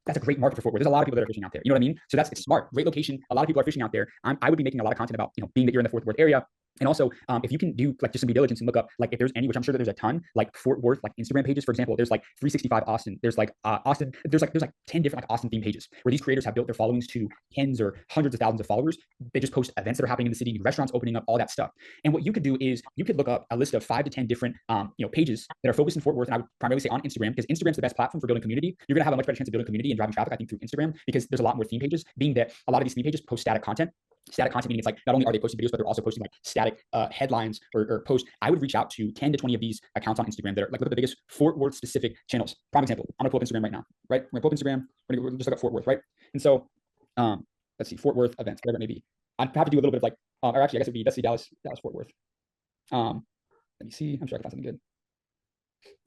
that's a great market for Fort Worth. There's a lot of people that are fishing out there. You know what I mean? So it's smart, great location. A lot of people are fishing out there. I would be making a lot of content about being that you're in the Fort Worth area. And also, if you can do like just some due diligence and look up like if there's any, which I'm sure that there's a ton, like Fort Worth like Instagram pages, for example, there's like 365 Austin, there's like Austin, there's like 10 different like Austin theme pages where these creators have built their followings to tens or hundreds of thousands of followers. They just post events that are happening in the city, new restaurants opening up, all that stuff. And what you could do is you could look up a list of 5 to 10 different pages that are focused in Fort Worth, and I would primarily say on Instagram because Instagram's the best platform for building community. You're gonna have a much better chance of building community and driving traffic, I think, through Instagram because there's a lot more theme pages. Being that a lot of these theme pages post static content. Static content meaning it's like not only are they posting videos, but they're also posting like static headlines or posts. I would reach out to 10 to 20 of these accounts on Instagram that are like look at the biggest Fort Worth specific channels. Prime example, I'm gonna pull up Instagram right now, right? We're gonna pull up Instagram, we're gonna just look at Fort Worth, right? And so let's see, Fort Worth events, whatever it may be. I'd have to do a little bit of like, or actually I guess it'd be, let's see, Dallas, Fort Worth. Let me see, I'm sure I can find something good.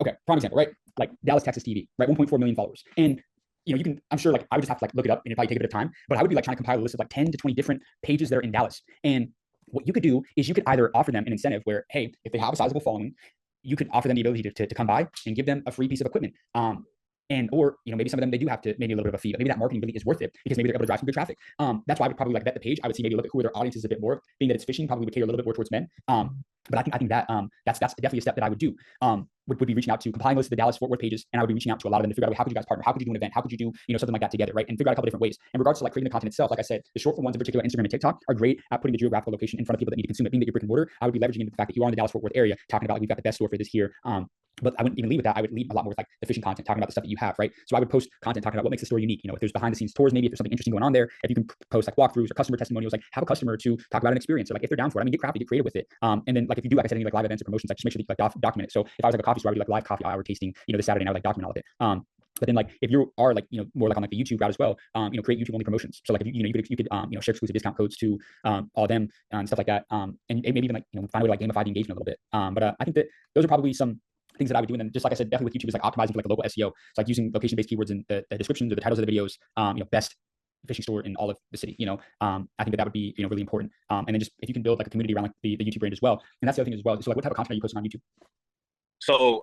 Okay, prime example, right? Like Dallas, Texas TV, right? 1.4 million followers. And you can, I'm sure like I would just have to like look it up and it'd probably take a bit of time, but I would be like trying to compile a list of like 10 to 20 different pages that are in Dallas. And what you could do is you could either offer them an incentive where, hey, if they have a sizable following, you could offer them the ability to come by and give them a free piece of equipment. And or maybe some of them they do have to maybe a little bit of a fee, but maybe that marketing really is worth it because maybe they're able to drive some good traffic. That's why I would probably like vet the page. I would see maybe look at who their audience is a bit more. Being that it's fishing, probably would cater a little bit more towards men. But I think that that's definitely a step that I would do. Would be reaching out to compiling lists of the Dallas Fort Worth pages, and I would be reaching out to a lot of them to figure out how could you guys partner, how could you do an event, how could you do something like that together, right? And figure out a couple different ways. In regards to like creating the content itself, like I said, the short form ones in particular, Instagram and TikTok, are great at putting the geographical location in front of people that need to consume it. Being that you're brick and mortar, I would be leveraging the fact that you are in the Dallas Fort Worth area, talking about like, we've got the best store for this here. But I wouldn't even lead with that. I would lead a lot more with like the fishing content, talking about the stuff that you have, right? So I would post content talking about what makes the store unique. If there's behind the scenes tours, maybe if there's something interesting going on there, if you can post like walkthroughs or customer testimonials, like have a customer to talk about an experience, or like if they're down for it, I mean, get crafty, get creative with it. And then like if you do, like I said, any like live events or promotions, like just make sure that you like document it. So if I was like a coffee store, I would do like live coffee hour tasting, this Saturday, and I would like document all of it. But then like if you are like more like on like the YouTube route as well, create YouTube only promotions. So like if you could share exclusive discount codes to all of them and stuff like that. And maybe even like find a way to like gamify the engagement a little bit. But I think that those are probably some things that I would do. And then just like I said, definitely with YouTube is like optimizing for like a local SEO. It's like using location-based keywords in the descriptions or the titles of the videos, best fishing store in all of the city. I think that would be really important. And then just if you can build like a community around like the YouTube brand as well. And that's the other thing as well. So like what type of content are you posting on YouTube? So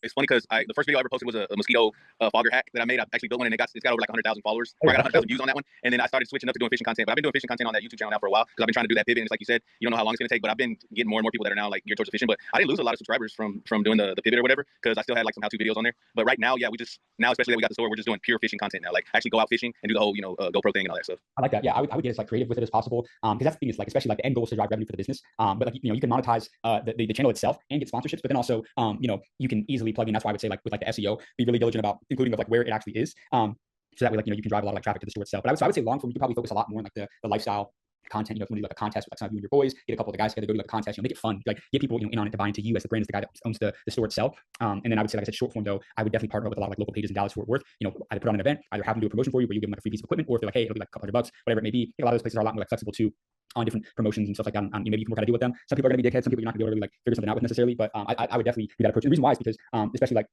it's funny because the first video I ever posted was a mosquito fogger hack that I made. I actually built one and it's got over like 100,000 followers. Or I got 100,000 views on that one. And then I started switching up to doing fishing content. But I've been doing fishing content on that YouTube channel now for a while because I've been trying to do that pivot. And it's like you said, you don't know how long it's gonna take. But I've been getting more and more people that are now like geared towards the fishing. But I didn't lose a lot of subscribers from doing the pivot or whatever because I still had like some how-to videos on there. But right now, yeah, especially that we got the store, we're just doing pure fishing content now. Like actually go out fishing and do the whole GoPro thing and all that stuff. I like that. Yeah, I would get as like creative with it as possible. Because that's the thing is like especially like the end goal is to drive revenue for the business. But like you can monetize the channel itself and get sponsorships. But then also you can easily plug in. That's why I would say like with like the SEO, be really diligent about including of like where it actually is. So that way like you can drive a lot of like traffic to the store itself. But I would say long form, you could probably focus a lot more on like the lifestyle content. If you want to do like a contest with like some of you and your boys, get a couple of the guys together, go do like a contest, make it fun, like get people in on it to buy into you as the brand, as the guy that owns the store itself. And then I would say, like I said, short form though, I would definitely partner with a lot of like local pages in Dallas Fort Worth. Either put on an event, either have them do a promotion for you where you give them like a free piece of equipment, or if they're like, hey, it'll be like a couple $100, whatever it may be. A lot of those places are a lot more like flexible too on different promotions and stuff like that. Maybe you can work out a deal with them. Some people are going to be dickheads. Some people you're not going to be able to like figure something out with necessarily. But I would definitely do that approach. And the reason why is because especially like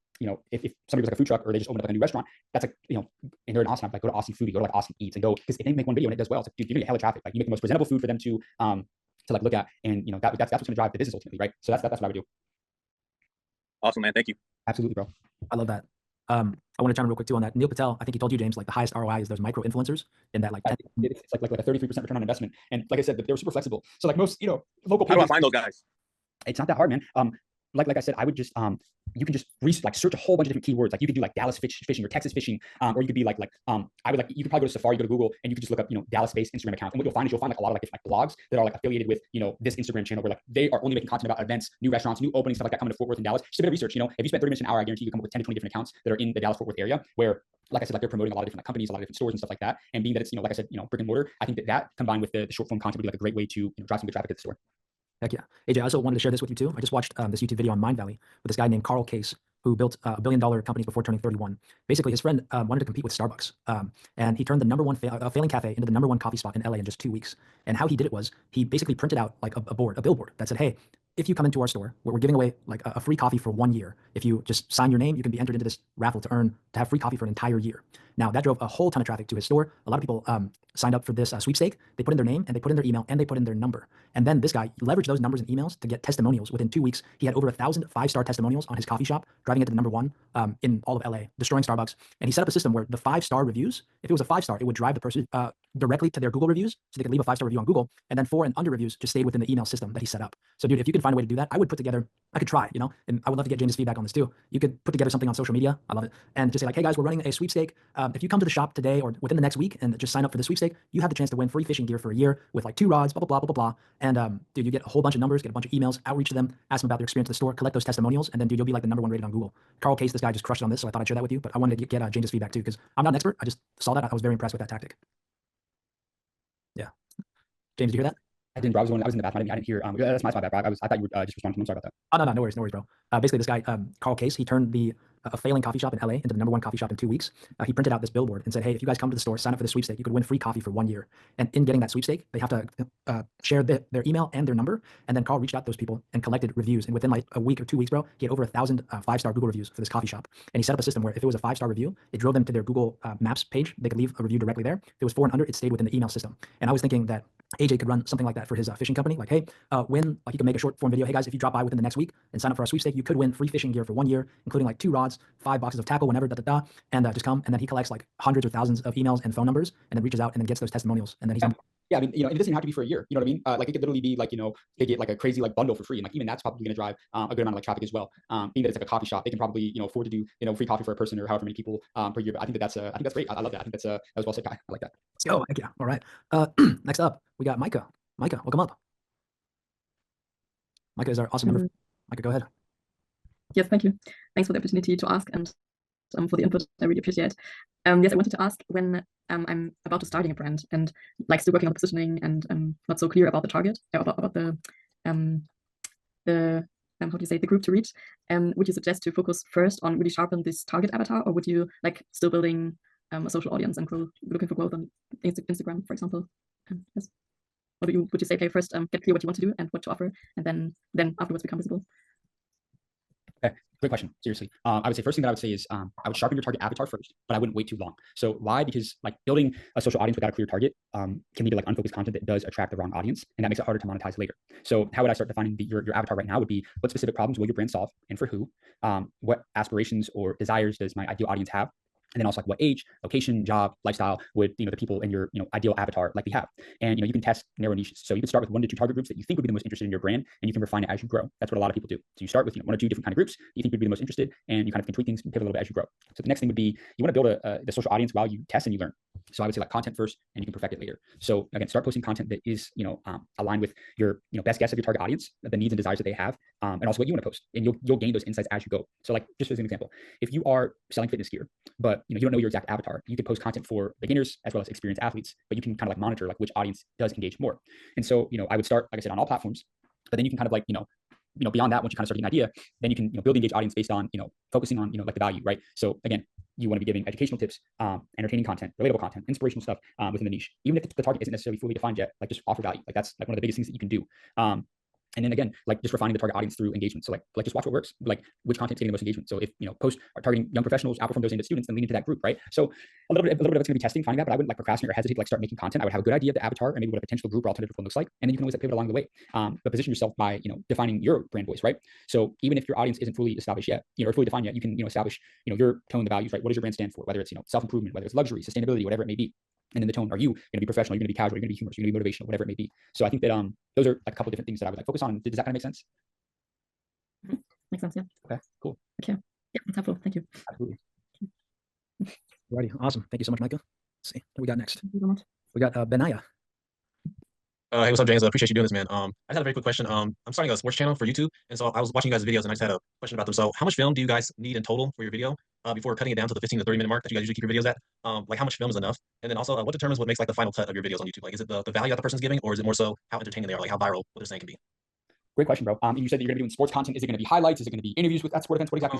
if somebody was like a food truck or they just opened up like a new restaurant, that's like and they're in Austin, I'm like go to Austin Foodie, go to like Austin Eats, and go because if they make one video and it does well, it's like dude, you're gonna get hella traffic. Like you make the most presentable food for them to like look at, and that's what's going to drive the business ultimately, right? So that's what I would do. Awesome, man. Thank you. Absolutely, bro. I love that. I want to chime in real quick too on that. Neil Patel, I think he told you, James, like the highest ROI is those micro influencers in that like it's like a 33% return on investment. And like I said, they were super flexible. So like most local pages, how do I find those guys? It's not that hard, man. Like I said, I would just you can just search a whole bunch of different keywords. Like you could do like Dallas fishing or Texas fishing, or you could be like I would like you could probably go to Safari, go to Google, and you could just look up Dallas-based Instagram accounts. And what you'll find is like a lot of like different like blogs that are like affiliated with this Instagram channel where like they are only making content about events, new restaurants, new openings, stuff like that coming to Fort Worth and Dallas. Just a bit of research. If you spend 30 minutes an hour, I guarantee you come up with 10 to 20 different accounts that are in the Dallas Fort Worth area where, like I said, like they're promoting a lot of different like companies, a lot of different stores and stuff like that. And being that it's like I said, brick and mortar, I think that combined with the short form content would be like a great way to drive some good traffic at the store. Heck yeah. AJ, I also wanted to share this with you too. I just watched this YouTube video on Mind Valley with this guy named Carl Case, who built $1 billion companies before turning 31. Basically, his friend wanted to compete with Starbucks, and he turned the number one failing cafe into the number one coffee spot in LA in just 2 weeks. And how he did it was he basically printed out like a billboard that said, hey, if you come into our store, we're giving away like a free coffee for 1 year. If you just sign your name, you can be entered into this raffle to have free coffee for an entire year. Now that drove a whole ton of traffic to his store. A lot of people signed up for this sweepstake. They put in their name and they put in their email and they put in their number. And then this guy leveraged those numbers and emails to get testimonials. Within 2 weeks, he had over 1,000 5-star testimonials on his coffee shop, driving it to the number one in all of LA, destroying Starbucks. And he set up a system where the 5-star reviews, if it was a 5-star, it would drive the person directly to their Google reviews, so they could leave a 5-star review on Google. And then 4 and under reviews just stayed within the email system that he set up. So dude, if you can find a way to do that, I would put together, I could try, and I would love to get James' feedback on this too. You could put together something on social media. I love it. And just say like, hey guys, we're running a sweepstake. If you come to the shop today or within the next week and just sign up for the sweepstake, you have the chance to win free fishing gear for a year with like 2 rods, blah, blah, blah, blah, blah, blah. And dude, you get a whole bunch of numbers, get a bunch of emails, outreach to them, ask them about their experience at the store, collect those testimonials, and then dude, you'll be like the number 1 rated on Google. Carl Case, this guy just crushed it on this, so I thought I'd share that with you, but I wanted to get James' feedback too, because I'm not an expert. I just saw that. I was very impressed with that tactic. Yeah. James, did you hear that? I didn't, bro. I was in the bathroom. I didn't hear. That's my bad, bro. I thought you were just responding to him. Sorry about that. Oh, no worries, bro. Basically, this guy, Carl Case, he turned a failing coffee shop in LA into the number 1 coffee shop in 2 weeks. He printed out this billboard and said, hey, if you guys come to the store, sign up for the sweepstake, you could win free coffee for 1 year. And in getting that sweepstake, they have to share their email and their number. And then Carl reached out to those people and collected reviews. And within like a week or 2 weeks, bro, he had over 1,000 5-star Google reviews for this coffee shop. And he set up a system where if it was a 5-star review, it drove them to their Google Maps page. They could leave a review directly there. If it was 4 and under, it stayed within the email system. And I was thinking that AJ could run something like that for his fishing company. Like, hey, win, like you can make a short form video. Hey guys, if you drop by within the next week and sign up for our sweepstake, you could win free fishing gear for 1 year, including like 2 rods, 5 boxes of tackle, whenever, and just come. And then he collects like hundreds or thousands of emails and phone numbers, and then reaches out and then gets those testimonials. And then he's yeah, I mean, you know, it doesn't have to be for a year. You know what I mean? Like it could literally be like, you know, they get like a crazy like bundle for free, and like even that's probably going to drive a good amount of like traffic as well. Being that it's like a coffee shop, they can probably, you know, afford to do, you know, free coffee for a person or however many people per year. But I think that's great. I love that. I think that was well said, Kai. I like that. Let's go. Thank you. All right. Next up, we got Micah. Micah, welcome up. Micah is our awesome member. Micah, go ahead. Yes, thank you. Thanks for the opportunity to ask and for the input. I really appreciate. Yes, I wanted to ask when I'm about to starting a brand and like still working on the positioning and not so clear about the target, about the how do you say, the group to reach. Would you suggest to focus first on really sharpen this target avatar, or would you like still building a social audience and looking for growth on Instagram, for example? Yes. Or would you say, okay, first get clear what you want to do and what to offer, and then afterwards become visible? Okay, great question. Seriously, I would say first thing that I would say is I would sharpen your target avatar first, but I wouldn't wait too long. So why? Because like building a social audience without a clear target can lead to like unfocused content that does attract the wrong audience, and that makes it harder to monetize later. So how would I start defining your avatar right now? Would be what specific problems will your brand solve and for who? What aspirations or desires does my ideal audience have? And then also like what age, location, job, lifestyle would, you know, the people in your, you know, ideal avatar likely have. And, you know, you can test narrow niches. So you can start with 1 to 2 target groups that you think would be the most interested in your brand, and you can refine it as you grow. That's what a lot of people do. So you start with, you know, 1 or 2 different kind of groups you think would be the most interested, and you kind of can tweak things and pivot a little bit as you grow. So the next thing would be you want to build the social audience while you test and you learn. So I would say like content first, and you can perfect it later. So again, start posting content that is, you know, aligned with your, you know, best guess of your target audience, the needs and desires that they have, and also what you want to post, and you'll gain those insights as you go. So like just as an example, if you are selling fitness gear, but you know you don't know your exact avatar, you could post content for beginners as well as experienced athletes, but you can kind of like monitor like which audience does engage more. And so, you know, I would start, like I said, on all platforms, but then you can kind of like, you know, beyond that, once you kind of start getting an idea, then you can, you know, build the engaged audience based on, you know, focusing on, you know, like the value, right? So again, you want to be giving educational tips, entertaining content, relatable content, inspirational stuff within the niche. Even if the target isn't necessarily fully defined yet, like just offer value. Like that's like one of the biggest things that you can do. And then again, like just refining the target audience through engagement. So like just watch what works, like which content's getting the most engagement. So if, you know, posts are targeting young professionals, outperform those into students, then lean into that group, right? So a little bit of it's gonna be testing, finding that, but I wouldn't like procrastinate or hesitate to like start making content. I would have a good idea of the avatar and maybe what a potential group or alternative one looks like. And then you can always like pivot along the way. But position yourself by, you know, defining your brand voice, right? So even if your audience isn't fully established yet, you know, or fully defined yet, you can, you know, establish, you know, your tone, the values, right? What does your brand stand for? Whether it's, you know, self-improvement, whether it's luxury, sustainability, whatever it may be. And then the tone, are you going to be professional? Are you going to be casual? Are you going to be humorous? Are you going to be motivational? Whatever it may be. So I think that those are like a couple of different things that I would like focus on. Does that kind of make sense? Makes sense, yeah. Okay, cool. Okay. Yeah, that's helpful. Thank you. Absolutely. Alrighty, awesome. Thank you so much, Micah. Let's see what we got next. Thank you so much. We got Benaya. Hey, what's up, James? I appreciate you doing this, man. I just had a very quick question. I'm starting a sports channel for YouTube, and so I was watching you guys' videos, and I just had a question about them. So, how much film do you guys need in total for your video before cutting it down to the 15 to 30 minute mark that you guys usually keep your videos at? Like, how much film is enough? And then also, what determines what makes like the final cut of your videos on YouTube? Like, is it the value that the person's giving, or is it more so how entertaining they are, like how viral what they're saying can be? Great question, bro. You said that you're going to be doing sports content. Is it going to be highlights? Is it going to be interviews with that sport events? What exactly?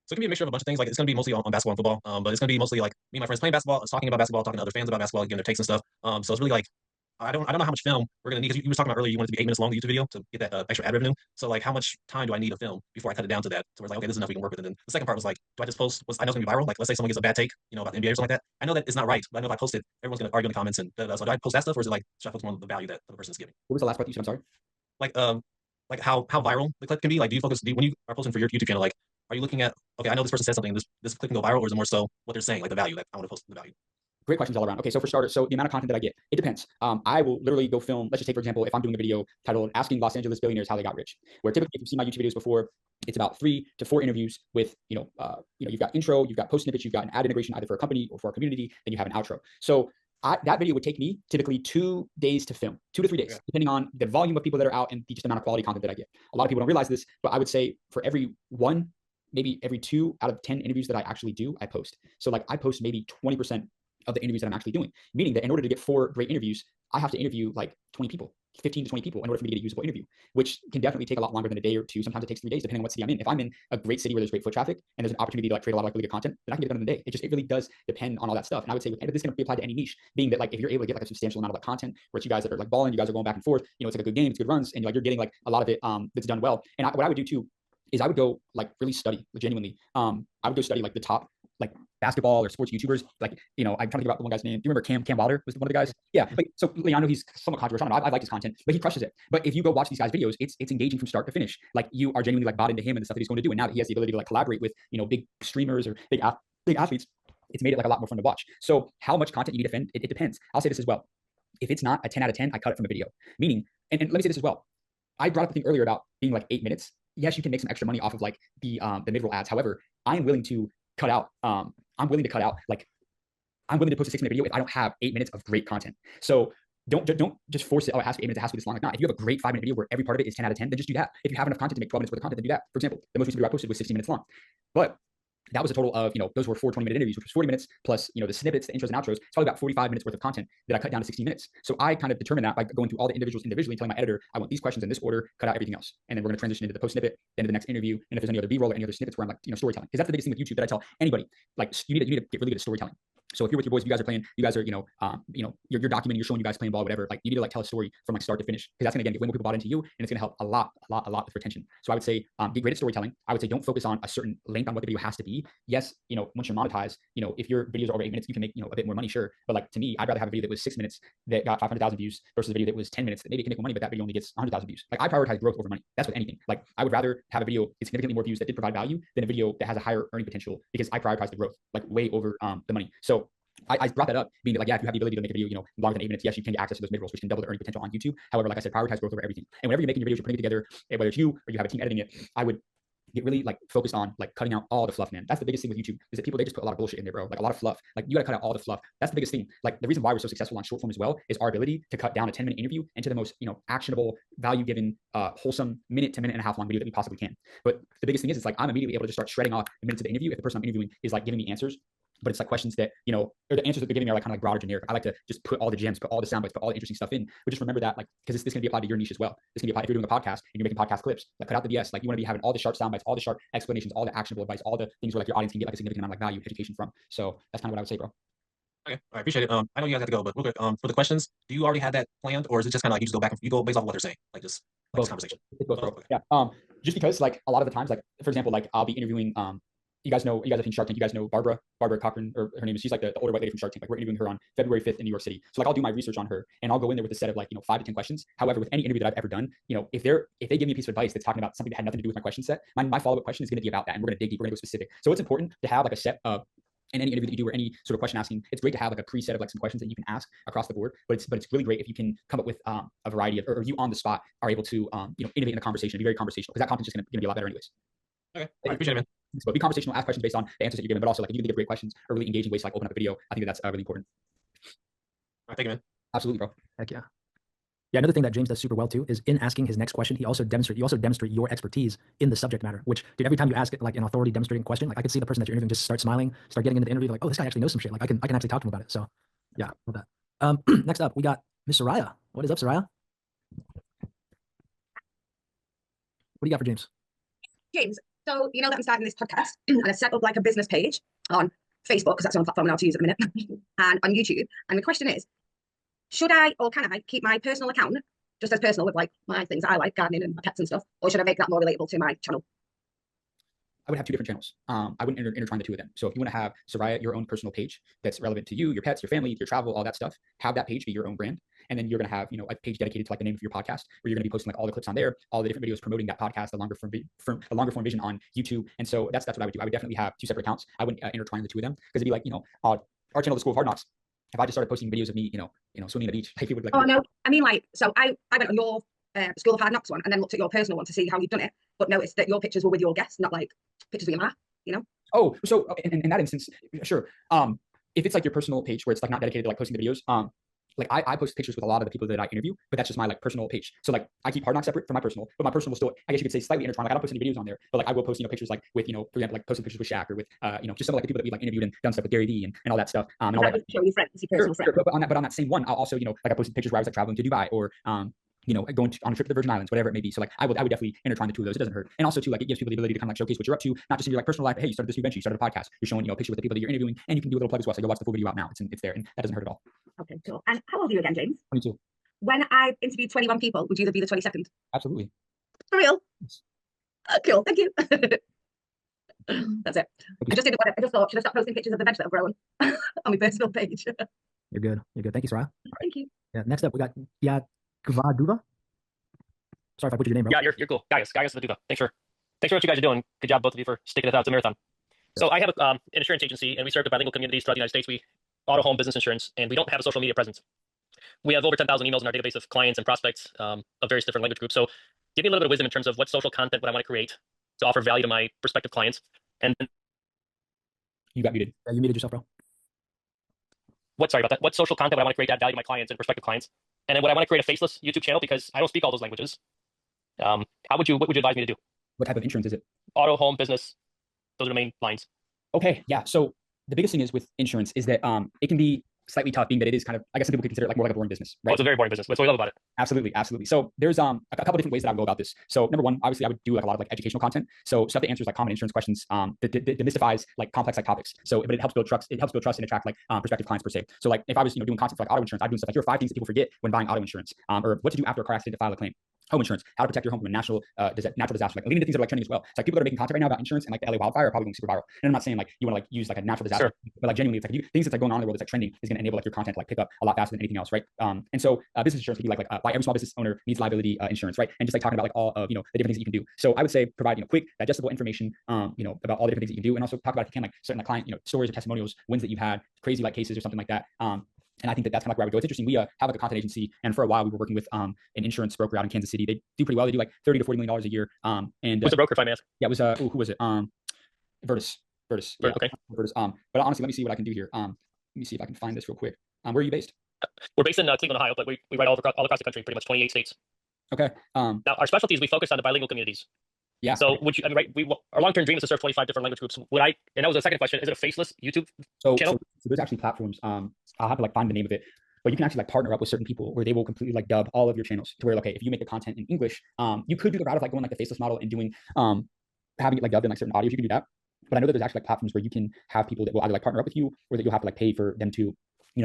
So it can be a mixture of a bunch of things. Like it's going to be mostly on basketball and football, but it's going to be mostly like me and my friends playing basketball, talking about basketball, talking to other fans about basketball, giving their takes and stuff. So it's really like I don't know how much film we're going to need, because you were talking about earlier you wanted it to be 8 minutes long, the YouTube video, to get that extra ad revenue. So like how much time do I need to film before I cut it down to that? So we're like, okay, this is enough we can work with. And then the second part was like, do I just post I know it's going to be viral? Like let's say someone gets a bad take, you know, about the NBA or something like that. I know that it's not right, but I know if I post it, everyone's going to argue in the comments. And so do I post that stuff, or is it like should I focus more on the value that the person is giving? What was the last part you said? I'm sorry. Like how viral the clip can be. Like, do you focus when you are posting for your YouTube channel? Like, are you looking at, okay, I know this person said something, this clip can go viral, or is it more so what they're saying, like the value that I want to post the value? Great questions all around. Okay, so for starters, so the amount of content that I get, it depends. I will literally go film. Let's just take, for example, if I'm doing a video titled "Asking Los Angeles Billionaires How They Got Rich," where typically, if you've seen my YouTube videos before, it's about 3 to 4 interviews with, you've got intro, you've got post snippets, you've got an ad integration either for a company or for a community, then you have an outro. So that video would take me typically 2 days to film, 2 to 3 days, depending on the volume of people that are out and the just amount of quality content that I get. A lot of people don't realize this, but I would say for every 1, maybe every 2 out of 10 interviews that I actually do, I post. So like I post maybe 20% of the interviews that I'm actually doing, meaning that in order to get 4 great interviews, I have to interview like 20 people, 15 to 20 people in order for me to get a usable interview, which can definitely take a lot longer than a day or 2. Sometimes it takes 3 days, depending on what city I'm in. If I'm in a great city where there's great foot traffic and there's an opportunity to like create a lot of like really good content, then I can get it done in a day. It really does depend on all that stuff. And I would say this can be applied to any niche, being that like if you're able to get like a substantial amount of like content, where you guys that are like balling, you guys are going back and forth, it's like a good game, it's good runs, and like you're getting like a lot of it that's done well. And what I would do too is I would go like really study genuinely. I would go study like the top like basketball or sports YouTubers. Like, I'm trying to think about the one guy's name. Do you remember Cam Wilder was one of the guys? Yeah. Like, so I know he's somewhat controversial. I like his content, but he crushes it. But if you go watch these guys' videos, it's engaging from start to finish. Like, you are genuinely like bought into him and the stuff that he's going to do. And now that he has the ability to like collaborate with, big streamers or big athletes, it's made it like a lot more fun to watch. So how much content you need to defend, it depends. I'll say this as well. If it's not a 10 out of 10, I cut it from a video. Meaning, and let me say this as well. I brought up the thing earlier about being like 8 minutes. Yes, you can make some extra money off of like the mid-roll ads. However, I'm willing to cut out, I'm willing to post a 6-minute video if I don't have 8 minutes of great content. So don't just force it. Oh, it has to be 8 minutes. It has to be this long. Like, not. If you have a great 5-minute video where every part of it is 10 out of 10, then just do that. If you have enough content to make 12 minutes worth of content, then do that. For example, the most recent video I posted was 16 minutes long. But that was a total of, those were 4 20-minute interviews, which was 40 minutes plus, the snippets, the intros and outros. It's probably about 45 minutes worth of content that I cut down to 16 minutes. So I kind of determined that by going through all the individuals individually and telling my editor, I want these questions in this order, cut out everything else. And then we're going to transition into the post snippet, then to the next interview. And if there's any other B-roll or any other snippets where I'm like, storytelling. Because that's the biggest thing with YouTube that I tell anybody. Like, you need to get really good at storytelling. So if you're with your boys, you guys are playing, you guys are, you're documenting, you're showing you guys playing ball, whatever. Like, you need to like tell a story from like start to finish, because that's going to, again, get way more people bought into you, and it's going to help a lot with retention. So I would say, be great at storytelling. I would say don't focus on a certain length on what the video has to be. Yes, once you're monetized, if your videos are over 8 minutes, you can make, a bit more money, sure. But like, to me, I'd rather have a video that was 6 minutes that got 500,000 views versus a video that was 10 minutes that maybe can make more money, but that video only gets 100,000 views. Like, I prioritize growth over money. That's with anything. Like, I would rather have a video get significantly more views that did provide value than a video that has a higher earning potential, because I prioritize the growth, like way over the money. So I brought that up, being that, like, yeah, if you have the ability to make a video, longer than 8 minutes, yes, you can get access to those mid-rolls, which can double the earning potential on YouTube. However, like I said, prioritize growth over everything. And whenever you're making your videos, you're putting it together, whether it's you or you have a team editing it, I would get really like focused on like cutting out all the fluff, man. That's the biggest thing with YouTube, is that people, they just put a lot of bullshit in there, bro. Like, a lot of fluff. Like, you gotta cut out all the fluff. That's the biggest thing. Like, the reason why we're so successful on short form as well is our ability to cut down a 10-minute interview into the most, actionable, value-given, wholesome minute to minute and a half long video that we possibly can. But the biggest thing is, it's like, I'm immediately able to just start shredding off the minutes of the interview if the person I'm interviewing is like giving me answers. But it's like questions that, or the answers that they're giving me are like kind of like broader, generic. I like to just put all the gems, put all the sound bites, put all the interesting stuff in. But just remember that, like, because this can be applied to your niche as well. This can be applied if you're doing a podcast and you're making podcast clips. Like, cut out the BS. Like, you want to be having all the sharp sound bites, all the sharp explanations, all the actionable advice, all the things where like your audience can get like a significant amount of like value, education from. So that's kind of what I would say, bro. Okay, I appreciate it. I know you guys have to go, but real quick, for the questions, do you already have that planned, or is it just kind of like you just go back and you go based off of what they're saying, like just like this conversation? Both, bro. Yeah. Just because like a lot of the times, like for example, like I'll be interviewing you guys have seen Shark Tank. You guys know Barbara Cochran, or her name is, she's like the older white lady from Shark Tank. Like, we're interviewing her on February 5th in New York City. So like, I'll do my research on her and I'll go in there with a set of like, 5 to 10 questions. However, with any interview that I've ever done, if they give me a piece of advice that's talking about something that had nothing to do with my question set, my follow-up question is going to be about that. And we're going to dig deep, we're going to go specific. So it's important to have like a set of, in any interview that you do or any sort of question asking, it's great to have like a preset of like some questions that you can ask across the board. But it's really great if you can come up with a variety of, or you on the spot are able to innovate in the conversation and be very conversational, because that content's just going to be a lot better anyways. Okay, I appreciate it, man. So be conversational, ask questions based on the answers that you're given, but also like if you can give great questions or really engaging ways to like open up a video, I think that's really important. All right, thank you, man. Absolutely, bro. Heck yeah. Yeah, another thing that James does super well too is in asking his next question, you also demonstrate your expertise in the subject matter, which, dude, every time you ask it like an authority demonstrating question, like I could see the person that you're interviewing just start smiling, start getting into the interview, like, oh, this guy actually knows some shit. Like I can actually talk to him about it. So yeah, love that. Next up, we got Miss Soraya. What is up, Soraya? What do you got for James? James, so you know that I'm starting this podcast and I set up like a business page on Facebook, because that's the only platform I'm allowed to use at the minute, and on YouTube. And the question is, should I or can I keep my personal account just as personal with like my things that I like, gardening and my pets and stuff, or should I make that more relatable to my channel? I would have 2 different channels. I wouldn't intertwine the 2 of them. So if you want to have Soraya, your own personal page that's relevant to you, your pets, your family, your travel, all that stuff, have that page be your own brand. And then you're going to have, a page dedicated to like the name of your podcast, where you're going to be posting like all the clips on there, all the different videos promoting that podcast, the longer form vision on YouTube. And so that's what I would do. I would definitely have 2 separate accounts. I wouldn't intertwine the 2 of them, because it'd be like, our channel, The School of Hard Knocks. If I just started posting videos of me, swimming at the beach, like, people would like. Oh no, I mean, like, so I went on your School of Hard Knocks one and then looked at your personal one to see how you've done it, but noticed that your pictures were with your guests, not like pictures of your ma, Oh, so in that instance, sure. If it's like your personal page where it's like not dedicated to like posting the videos, like I post pictures with a lot of the people that I interview, but that's just my like personal page. So like I keep Hard Knocks separate from my personal, but my personal will still, I guess you could say, slightly intertwined. Like I don't post any videos on there, but like I will post, pictures like with, for example, like posting pictures with Shaq or with, just some of like the people that we like interviewed and done stuff with Gary Vee and all that stuff. And all that. Show your friends, your personal friends. Sure. But on that same one, I'll also, like I posted pictures where I was like traveling to Dubai or, going on a trip to the Virgin Islands, whatever it may be. So like I would definitely intertwine the 2 of those. It doesn't hurt. And also too, like it gives people the ability to kind of like showcase what you're up to, not just in your like personal life, but hey, you started this new venture, you started a podcast, you're showing, a picture with the people that you're interviewing, and you can do a little plug as well. So go watch the full video out now. It's there, and that doesn't hurt at all. Okay, cool. And how old are you again, James? 22. When I interviewed 21 people, would you either be the 22nd? Absolutely. For real? Cool, thank you. That's it. I just didn't want to, I just thought, should I start posting pictures of the veg that have grown on my personal page? You're good. You're good. Thank you, Soraya. Thank you. Yeah. Next up, we got Gvaduva. Sorry if I butchered your name, bro. Yeah, you're cool. Gaius Vaduva. Thanks for what you guys are doing. Good job, both of you, for sticking it out. It's a marathon. So I have an insurance agency, and we serve the bilingual communities throughout the United States. We auto, home, business insurance, and we don't have a social media presence. We have over 10,000 emails in our database of clients and prospects of various different language groups. So give me a little bit of wisdom in terms of what social content would I want to create to offer value to my prospective clients. And you got muted. Yeah, you muted yourself, bro. Sorry about that. What social content would I want to create to add value to my clients and prospective clients? And then would I want to create a faceless YouTube channel because I don't speak all those languages? What would you advise me to do? What type of insurance is it? Auto, home, business. Those are the main lines. Okay, yeah. So the biggest thing is with insurance is that it can be slightly tough, being that it is kind of, I guess some people could consider it like more like a boring business, right? Oh, it's a very boring business. That's what I love about it. Absolutely, absolutely. So there's a couple different ways that I would go about this. So number one, obviously I would do like a lot of like educational content. So stuff that answers like common insurance questions, that demystifies like complex like topics. So but it helps build trust. It helps build trust and attract like prospective clients per se. So like if I was doing content for like auto insurance, I'd do stuff like, here are 5 things that people forget when buying auto insurance, or what to do after a car accident to file a claim. Home insurance, how to protect your home from a natural disaster, like leading to things that are like trending as well. It's like people that are making content right now about insurance and like the LA wildfire are probably going super viral. And I'm not saying like you want to like use like a natural disaster, but like genuinely it's like things that's like going on in the world that's like trending is going to enable like your content to like pick up a lot faster than anything else, right? And so business insurance would be like why every small business owner needs liability insurance, right? And just like talking about like all of the different things that you can do. So I would say provide quick digestible information about all the different things that you can do, and also talk about if you can like certain like client stories or testimonials, wins that you've had, crazy like cases or something like that. And I think that's kind of like where I would go. It's interesting. We have like a content agency, and for a while we were working with an insurance broker out in Kansas City. They do pretty well. They do like $30 to $40 million a year. And who's the broker, if I may ask? Yeah, it was who was it? Virtus. Yeah, okay. Virtus. But honestly, let me see what I can do here. Let me see if I can find this real quick. Where are you based? We're based in Cleveland, Ohio, but we write all across the country, pretty much 28 states. Okay. Now our specialty is we focus on the bilingual communities. Yeah. So would you? I mean, right? Our long-term dream is to serve 25 different language groups. Would I? And that was the second question. Is it a faceless YouTube channel? So there's actually platforms. I'll have to like find the name of it. But you can actually like partner up with certain people where they will completely like dub all of your channels to where, okay, if you make the content in English, you could do the route of like going like the faceless model and doing having it like dubbed in like certain audios. You can do that. But I know that there's actually like platforms where you can have people that will either like partner up with you, or that you'll have to like pay for them to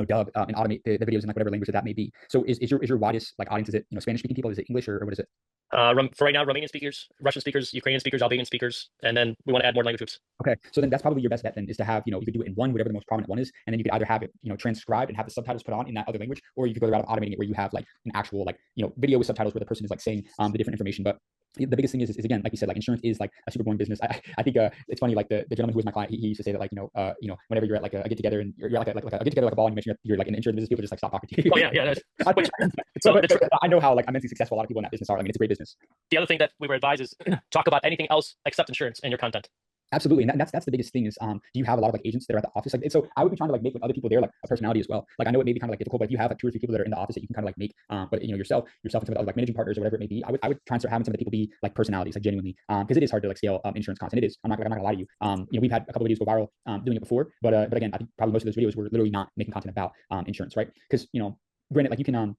dub and automate the videos in like whatever language that may be. So is your widest like audience, is it Spanish speaking people? Is it English, or what is it? For right now, Romanian speakers, Russian speakers, Ukrainian speakers, Albanian speakers, and then we want to add more language groups. Okay, so then that's probably your best bet then, is to have, you could do it in one, whatever the most prominent one is, and then you could either have it, transcribed and have the subtitles put on in that other language, or you could go the route of automating it where you have like an actual like, video with subtitles where the person is like saying the different information. But the biggest thing is again, like you said, like insurance is like a super boring business. I think it's funny, like the gentleman who was my client, he used to say that like, whenever you're at like a get together and you're at like a get together like a ball, and you mention you're like in the insurance business, people just like stop talking to you. Oh yeah. I know how like immensely successful a lot of people in that business are. I mean, it's a great business. The other thing that we were advised is talk about anything else except insurance in your content. Absolutely, and that's the biggest thing is, do you have a lot of like agents that are at the office? Like, so I would be trying to like make with other people there like a personality as well. Like I know it may be kind of like difficult, but if you have like 2 or 3 people that are in the office that you can kind of like make, but yourself and some of the other like managing partners or whatever it may be, I would try and start having some of the people be like personalities, like genuinely, because it is hard to like scale insurance content. It is. I'm not gonna lie to you. We've had a couple videos go viral doing it before, but again, I think probably most of those videos were literally not making content about insurance, right? Because granted, like you can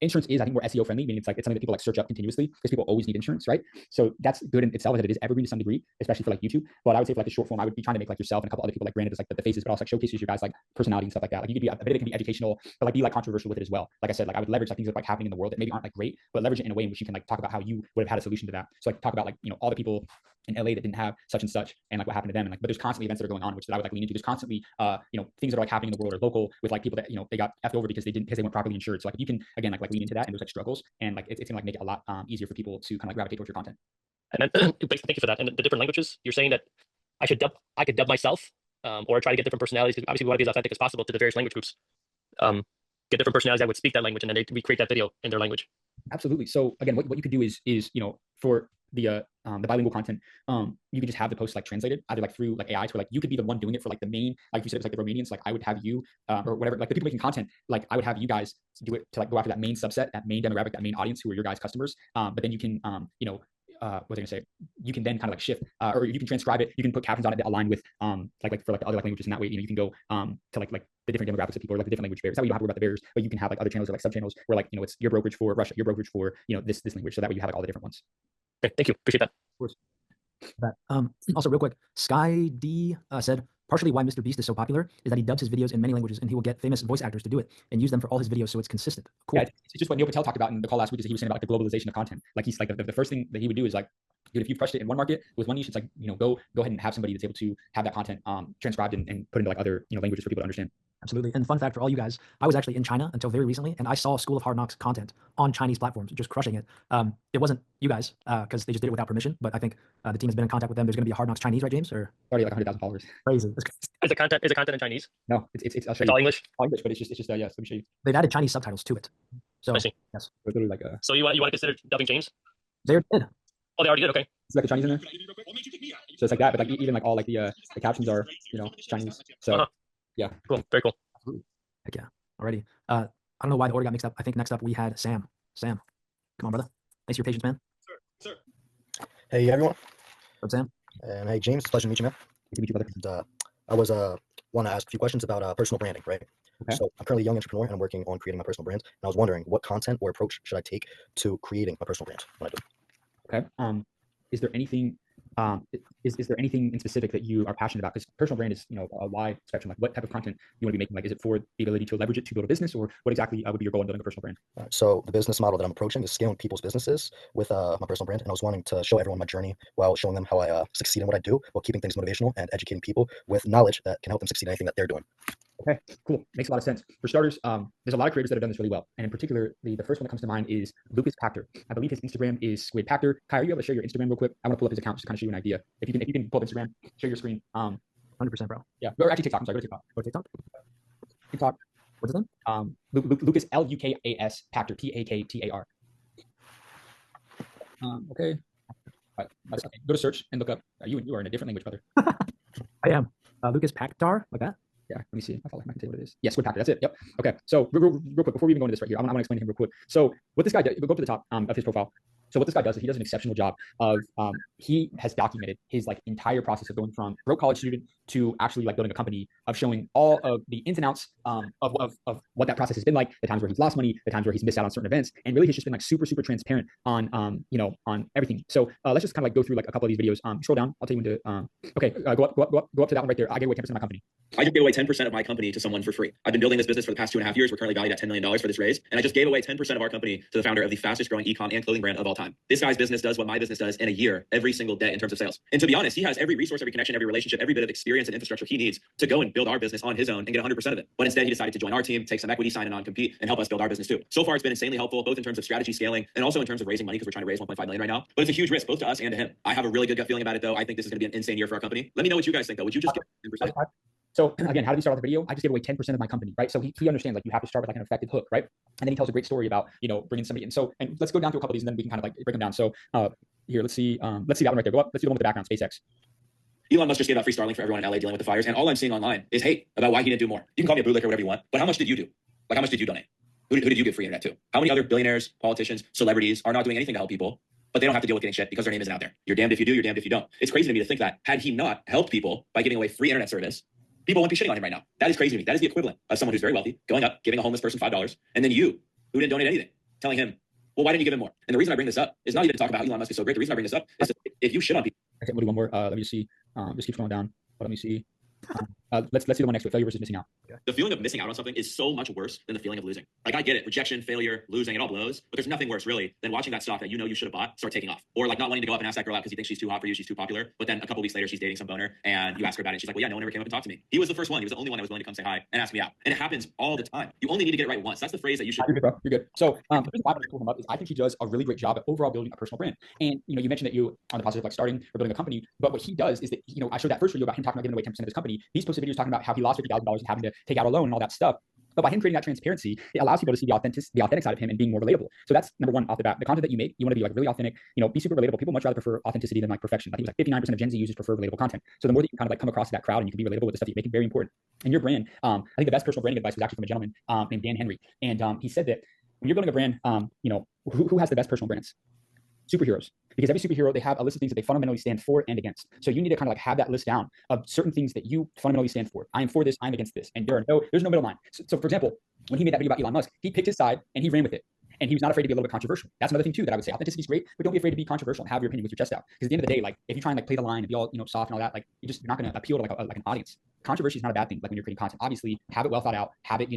insurance is, I think, more SEO friendly, meaning it's something that people like search up continuously because people always need insurance, right? So that's good in itself, that it is evergreen to some degree, especially for like YouTube. But I would say for like the short form, I would be trying to make like yourself and a couple other people like granted as like the faces, but also like showcases your guys like personality and stuff like that. Like you could be a bit of it can be educational, but like be like controversial with it as well. Like I said, like I would leverage like things that are like happening in the world that maybe aren't like great, but leverage it in a way in which you can like talk about how you would have had a solution to that. So like talk about like all the people in LA that didn't have such and such, and like what happened to them, and like, but there's constantly events that are going on which that I would like lean into. There's constantly things that are like happening in the world or local with like people that they got effed over because they weren't properly insured. So like if you can again like lean into that and those like struggles, and like it's gonna like make it a lot easier for people to kind of like gravitate towards your content. And then thank you for that. And the different languages, you're saying that I could dub myself, or try to get different personalities, because obviously we want to be as authentic as possible to the various language groups. Get different personalities that would speak that language, and then they recreate that video in their language. Absolutely. So again, what you could do is for the bilingual content, you could just have the post like translated either like through like AI, to where like you could be the one doing it for like the main, like you said, it's like the Romanians, like I would have you or whatever, like the people making content, like I would have you guys do it to like go after that main subset, that main demographic, that main audience who are your guys' customers. But then you can what was I gonna say? You can then kind of like shift, or you can transcribe it. You can put captions on it that align with like for like the other like languages, and that way you can go to like the different demographics of people, or like the different language barriers. That way you don't have to worry about the barriers, but you can have like other channels or like sub channels where like it's your brokerage for Russia, your brokerage for this language, so that way you have like all the different ones. Okay, thank you, appreciate that. Of course. That also real quick, Sky D said partially why Mr. Beast is so popular is that he dubs his videos in many languages, and he will get famous voice actors to do it and use them for all his videos, so it's consistent. Cool. Yeah, it's just what Neil Patel talked about in the call last week, is he was saying about like the globalization of content. Like he's like the first thing that he would do is like dude, if you've crushed it in one market with one niche, it's like, go ahead and have somebody that's able to have that content transcribed and put into like other languages for people to understand. Absolutely. And fun fact for all you guys, I was actually in China until very recently, and I saw School of Hard Knocks content on Chinese platforms, just crushing it. It wasn't you guys, because they just did it without permission, but I think the team has been in contact with them. There's going to be a Hard Knocks Chinese, right, James? Or already like 100,000 followers. Crazy. Is the content in Chinese? No, it's all English. All English, but it's just yes. Let me show you. They've added Chinese subtitles to it. So I see. Yes. It's literally like a. So you want to consider dubbing James? They did. Oh, they already did. Okay. It's like the Chinese in there. So it's like that, but like even like all like the captions are Chinese. So yeah, cool, very cool. Absolutely. Heck yeah. Alrighty. I don't know why the order got mixed up. I think next up we had Sam. Sam, come on, brother. Thanks for your patience, man. Sir. Hey everyone. What's Sam? And hey James, pleasure to meet you, man. Good to meet you, brother. And, I was want to ask a few questions about personal branding, right? Okay. So I'm currently a young entrepreneur and I'm working on creating my personal brand. And I was wondering what content or approach should I take to creating my personal brand when I do. Okay. Is there anything is there anything in specific that you are passionate about? Because personal brand is a wide spectrum. Like what type of content you want to be making? Like is it for the ability to leverage it to build a business, or what exactly would be your goal in building a personal brand? So the business model that I'm approaching is scaling people's businesses with my personal brand, and I was wanting to show everyone my journey while showing them how I succeed in what I do, while keeping things motivational and educating people with knowledge that can help them succeed in anything that they're doing. Okay, cool. Makes a lot of sense. For starters, there's a lot of creators that have done this really well. And in particular, the first one that comes to mind is Lucas Pachter. I believe his Instagram is Squid Pachter. Kai, are you able to share your Instagram real quick? I want to pull up his account just to kind of show you an idea. If you can pull up Instagram, share your screen. 100%, bro. Yeah, or actually TikTok. I'm sorry, go to TikTok. Go to TikTok. TikTok. What's his name? Lucas Lukas Pachter, Paktar. Okay. All right. Okay. Go to search and look up. You are in a different language, brother. I am. Lucas Pachter, like that. Yeah, let me see. I can tell you what it is. Yes, Squid Pachter. That's it. Yep. Okay. So real quick, before we even go into this right here, I want to explain to him real quick. So what this guy does, go up to the top of his profile. So what this guy does is he does an exceptional job of he has documented his like entire process of going from broke college student to actually like building a company, of showing all of the ins and outs of what that process has been like, the times where he's lost money, the times where he's missed out on certain events, and really he's just been like super transparent on on everything. So let's just kind of like go through like a couple of these videos. Scroll down. I'll take you into okay. Go up to that one right there. I gave away 10% of my company. I just gave away 10% of my company to someone for free. I've been building this business for the past 2.5 years. We're currently valued at $10 million for this raise. And I just gave away 10% of our company to the founder of the fastest growing e-com and clothing brand of all time. This guy's business does what my business does in a year, every single day in terms of sales. And to be honest, he has every resource, every connection, every relationship, every bit of experience and infrastructure he needs to go and build our business on his own and get 100% of it. But instead he decided to join our team, take some equity, sign a non-compete, and help us build our business too. So far it's been insanely helpful, both in terms of strategy scaling and also in terms of raising money, because we're trying to raise 1.5 million right now. But it's a huge risk both to us and to him. I have a really good gut feeling about it though. I think this is going to be an insane year for our company. Let me know what you guys think though. Would you just get 10%? So again, how did we start off the video? I just gave away 10% of my company, right? So he understands like you have to start with like an effective hook, right? And then he tells a great story about, bringing somebody in. So, and let's go down to a couple of these and then we can kind of like break them down. So here, let's see that one right there. Go up. Let's do the one with the background, SpaceX. Elon Musk just gave out free Starlink for everyone in LA dealing with the fires. And all I'm seeing online is hate about why he didn't do more. You can call me a bootlicker or whatever you want, but how much did you do? Like how much did you donate? Who did you give free internet to? How many other billionaires, politicians, celebrities are not doing anything to help people, but they don't have to deal with getting shit because their name isn't out there? You're damned if you do, you're damned if you don't. It's crazy to me to think that had he not helped people by giving away free internet service, people won't be shitting on him right now. That is crazy to me. That is the equivalent of someone who's very wealthy going up, giving a homeless person $5, and then you, who didn't donate anything, telling him, well, why didn't you give him more? And the reason I bring this up is not even to talk about how Elon Musk is so great. The reason I bring this up is that if you shit on people. Okay, we'll do one more. Let me just see. Just keep scrolling down. Let me see. Let's see the one next to it. Failure versus missing out. Okay. The feeling of missing out on something is so much worse than the feeling of losing. Like I get it, rejection, failure, losing, it all blows. But there's nothing worse really than watching that stock that you should have bought start taking off, or like not wanting to go up and ask that girl out because you think she's too hot for you, she's too popular. But then a couple weeks later, she's dating some boner, and you ask her about it. And she's like, well, yeah, no one ever came up and talked to me. He was the first one. He was the only one that was willing to come say hi and ask me out. And it happens all the time. You only need to get it right once. That's the phrase that you should. You're good, bro. You're good. So the reason why I want to pull him up is I think he does a really great job at overall building a personal brand. And you mentioned that you are in the process of like starting or building a company. But what he does is that I showed that first video about him talking about giving away 10% of his company. He's posted videos talking about how he lost $50,000 and having to take out a loan and all that stuff. But by him creating that transparency, it allows people to see the authentic side of him and being more relatable. So that's number one off the bat. The content that you make, you want to be like really authentic, be super relatable. People much rather prefer authenticity than like perfection. I think it's like 59% of Gen Z users prefer relatable content. So the more that you kind of like come across that crowd and you can be relatable with the stuff that you make, it very important. And your brand, I think the best personal branding advice was actually from a gentleman named Dan Henry. And he said that when you're building a brand, who has the best personal brands? Superheroes. Because every superhero, they have a list of things that they fundamentally stand for and against. So you need to kind of like have that list down of certain things that you fundamentally stand for. I am for this, I'm against this. And there's no middle line. So for example, when he made that video about Elon Musk, he picked his side and he ran with it. And he was not afraid to be a little bit controversial. That's another thing too that I would say. Authenticity is great, but don't be afraid to be controversial and have your opinion with your chest out. Because at the end of the day, like if you try and like play the line and be all soft and all that, like you're not going to appeal to like an audience. Controversy is not a bad thing. Like when you're creating content, obviously have it well thought out, have it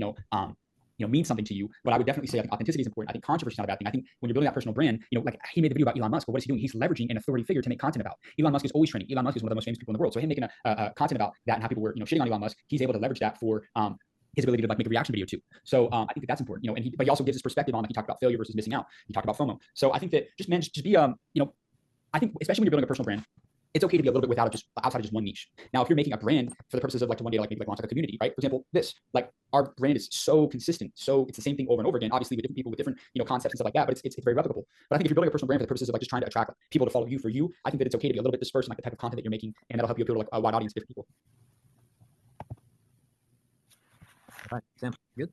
means something to you. But I would definitely say I think authenticity is important. I think controversy is not a bad thing. I think when you're building that personal brand, like he made the video about Elon Musk, but what is he doing? He's leveraging an authority figure to make content about. Elon Musk is always trending. Elon Musk is one of the most famous people in the world. So him making a content about that and how people were shitting on Elon Musk, he's able to leverage that for his ability to like make a reaction video too. So I think that's important, and but he also gives his perspective on, like, he talked about failure versus missing out. He talked about FOMO. So I think that just be I think especially when you're building a personal brand, it's okay to be a little bit outside of just one niche. Now, if you're making a brand for the purposes of like to one day like maybe like launch like a community, right? For example, like our brand is so consistent, so it's the same thing over and over again. Obviously, with different people with different concepts and stuff like that, but it's very replicable. But I think if you're building a personal brand for the purposes of like just trying to attract people to follow you for you, I think that it's okay to be a little bit dispersed in like the type of content that you're making, and that'll help you appeal to like a wide audience of different people. All right, Sam, good?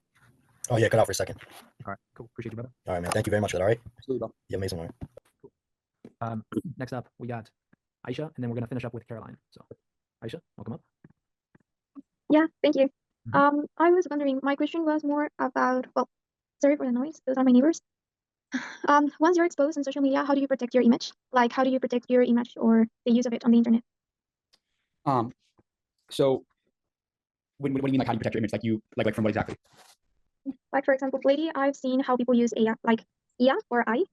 Oh yeah, cut out for a second. All right, cool. Appreciate you, brother. All right, man. Thank you very much for that. All right. Absolutely, bro. Yeah, amazing, man. Cool. Next up, we got Aisha, and then we're gonna finish up with Caroline. So, Aisha, welcome up. Yeah, thank you. I was wondering, my question was more about, well, sorry for the noise, those are my neighbors. Once you're exposed on social media, how do you protect your image? Like, how do you protect your image or the use of it on the internet? So what do you mean, like how do you protect your image? Like from what exactly? Like, for example, lately I've seen how people use AI, like IA or I,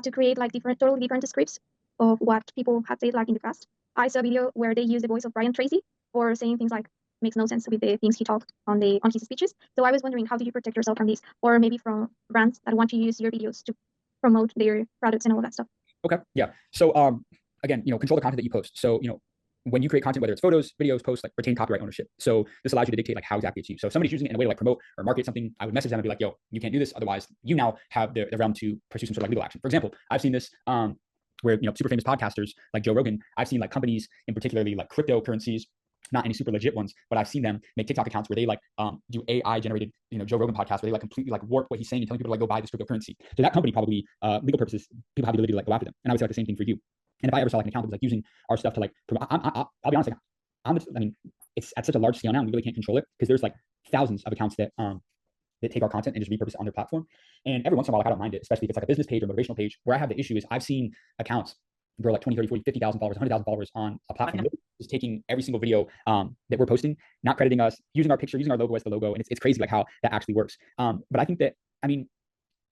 to create like totally different scripts of what people had said like in the past. I saw a video where they used the voice of Brian Tracy for saying things like makes no sense with the things he talked on his speeches. So I was wondering, how do you protect yourself from this, or maybe from brands that want to use your videos to promote their products and all that stuff? Okay, yeah. So again, control the content that you post. So when you create content, whether it's photos, videos, posts, like retain copyright ownership. So this allows you to dictate like how exactly it's used. So if somebody's using it in a way to like promote or market something, I would message them and be like, yo, you can't do this. Otherwise, you now have the realm to pursue some sort of like legal action. For example, I've seen this where super famous podcasters like Joe Rogan, I've seen like companies in particularly like cryptocurrencies, not any super legit ones, but I've seen them make TikTok accounts where they like do AI generated Joe Rogan podcast where they like completely like warp what he's saying and telling people to like go buy this cryptocurrency. So that company probably legal purposes, people have the ability to like go after them. And I would say like the same thing for you. And if I ever saw like an account that was like using our stuff to like promote, I'll be honest, like, it's at such a large scale now, and we really can't control it because there's like thousands of accounts that take our content and just repurpose it on their platform. And every once in a while, like, I don't mind it, especially if it's like a business page or motivational page. Where I have the issue is I've seen accounts grow like 20, 30, 40, 50,000 followers, 100,000 followers on a platform, just taking every single video that we're posting, not crediting us, using our picture, using our logo as the logo. And it's crazy like how that actually works. But I think that,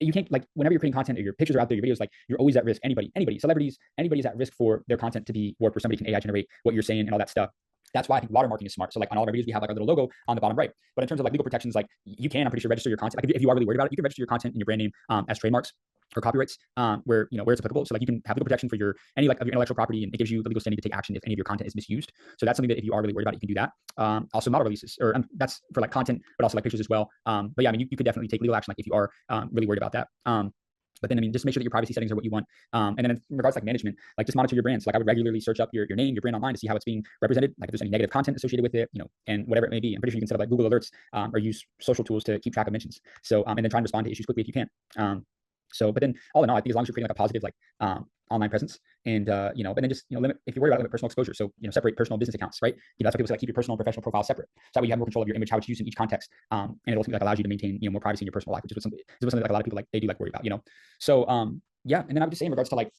you can't, like, whenever you're creating content or your pictures are out there, your videos, like, you're always at risk. Anybody, celebrities, anybody's at risk for their content to be warped, or somebody can AI generate what you're saying and all that stuff. That's why I think watermarking is smart. So like on all of our videos, we have like our little logo on the bottom right. But in terms of like legal protections, like you can, I'm pretty sure, register your content. Like if you are really worried about it, you can register your content and your brand name as trademarks or copyrights, where it's applicable. So like you can have legal protection for your any like of your intellectual property, and it gives you the legal standing to take action if any of your content is misused. So that's something that if you are really worried about it, you can do that. Also model releases, or that's for like content, but also like pictures as well. But yeah, you could definitely take legal action like if you are really worried about that. But then, just make sure that your privacy settings are what you want. And then in regards to like management, like just monitor your brands. Like I would regularly search up your name, your brand online to see how it's being represented. Like if there's any negative content associated with it, and whatever it may be. I'm pretty sure you can set up like Google alerts or use social tools to keep track of mentions. So, and then try and respond to issues quickly if you can. But then all in all, I think as long as you're creating like a positive, like online presence and, but then just, limit, if you're worried about limit personal exposure. So, separate personal business accounts, right? That's why people say like keep your personal and professional profile separate. So that way you have more control of your image, how it's used in each context. And it ultimately like allows you to maintain, more privacy in your personal life, which is something like a lot of people like, they do like worry about, So, yeah. And then I would just say in regards to like,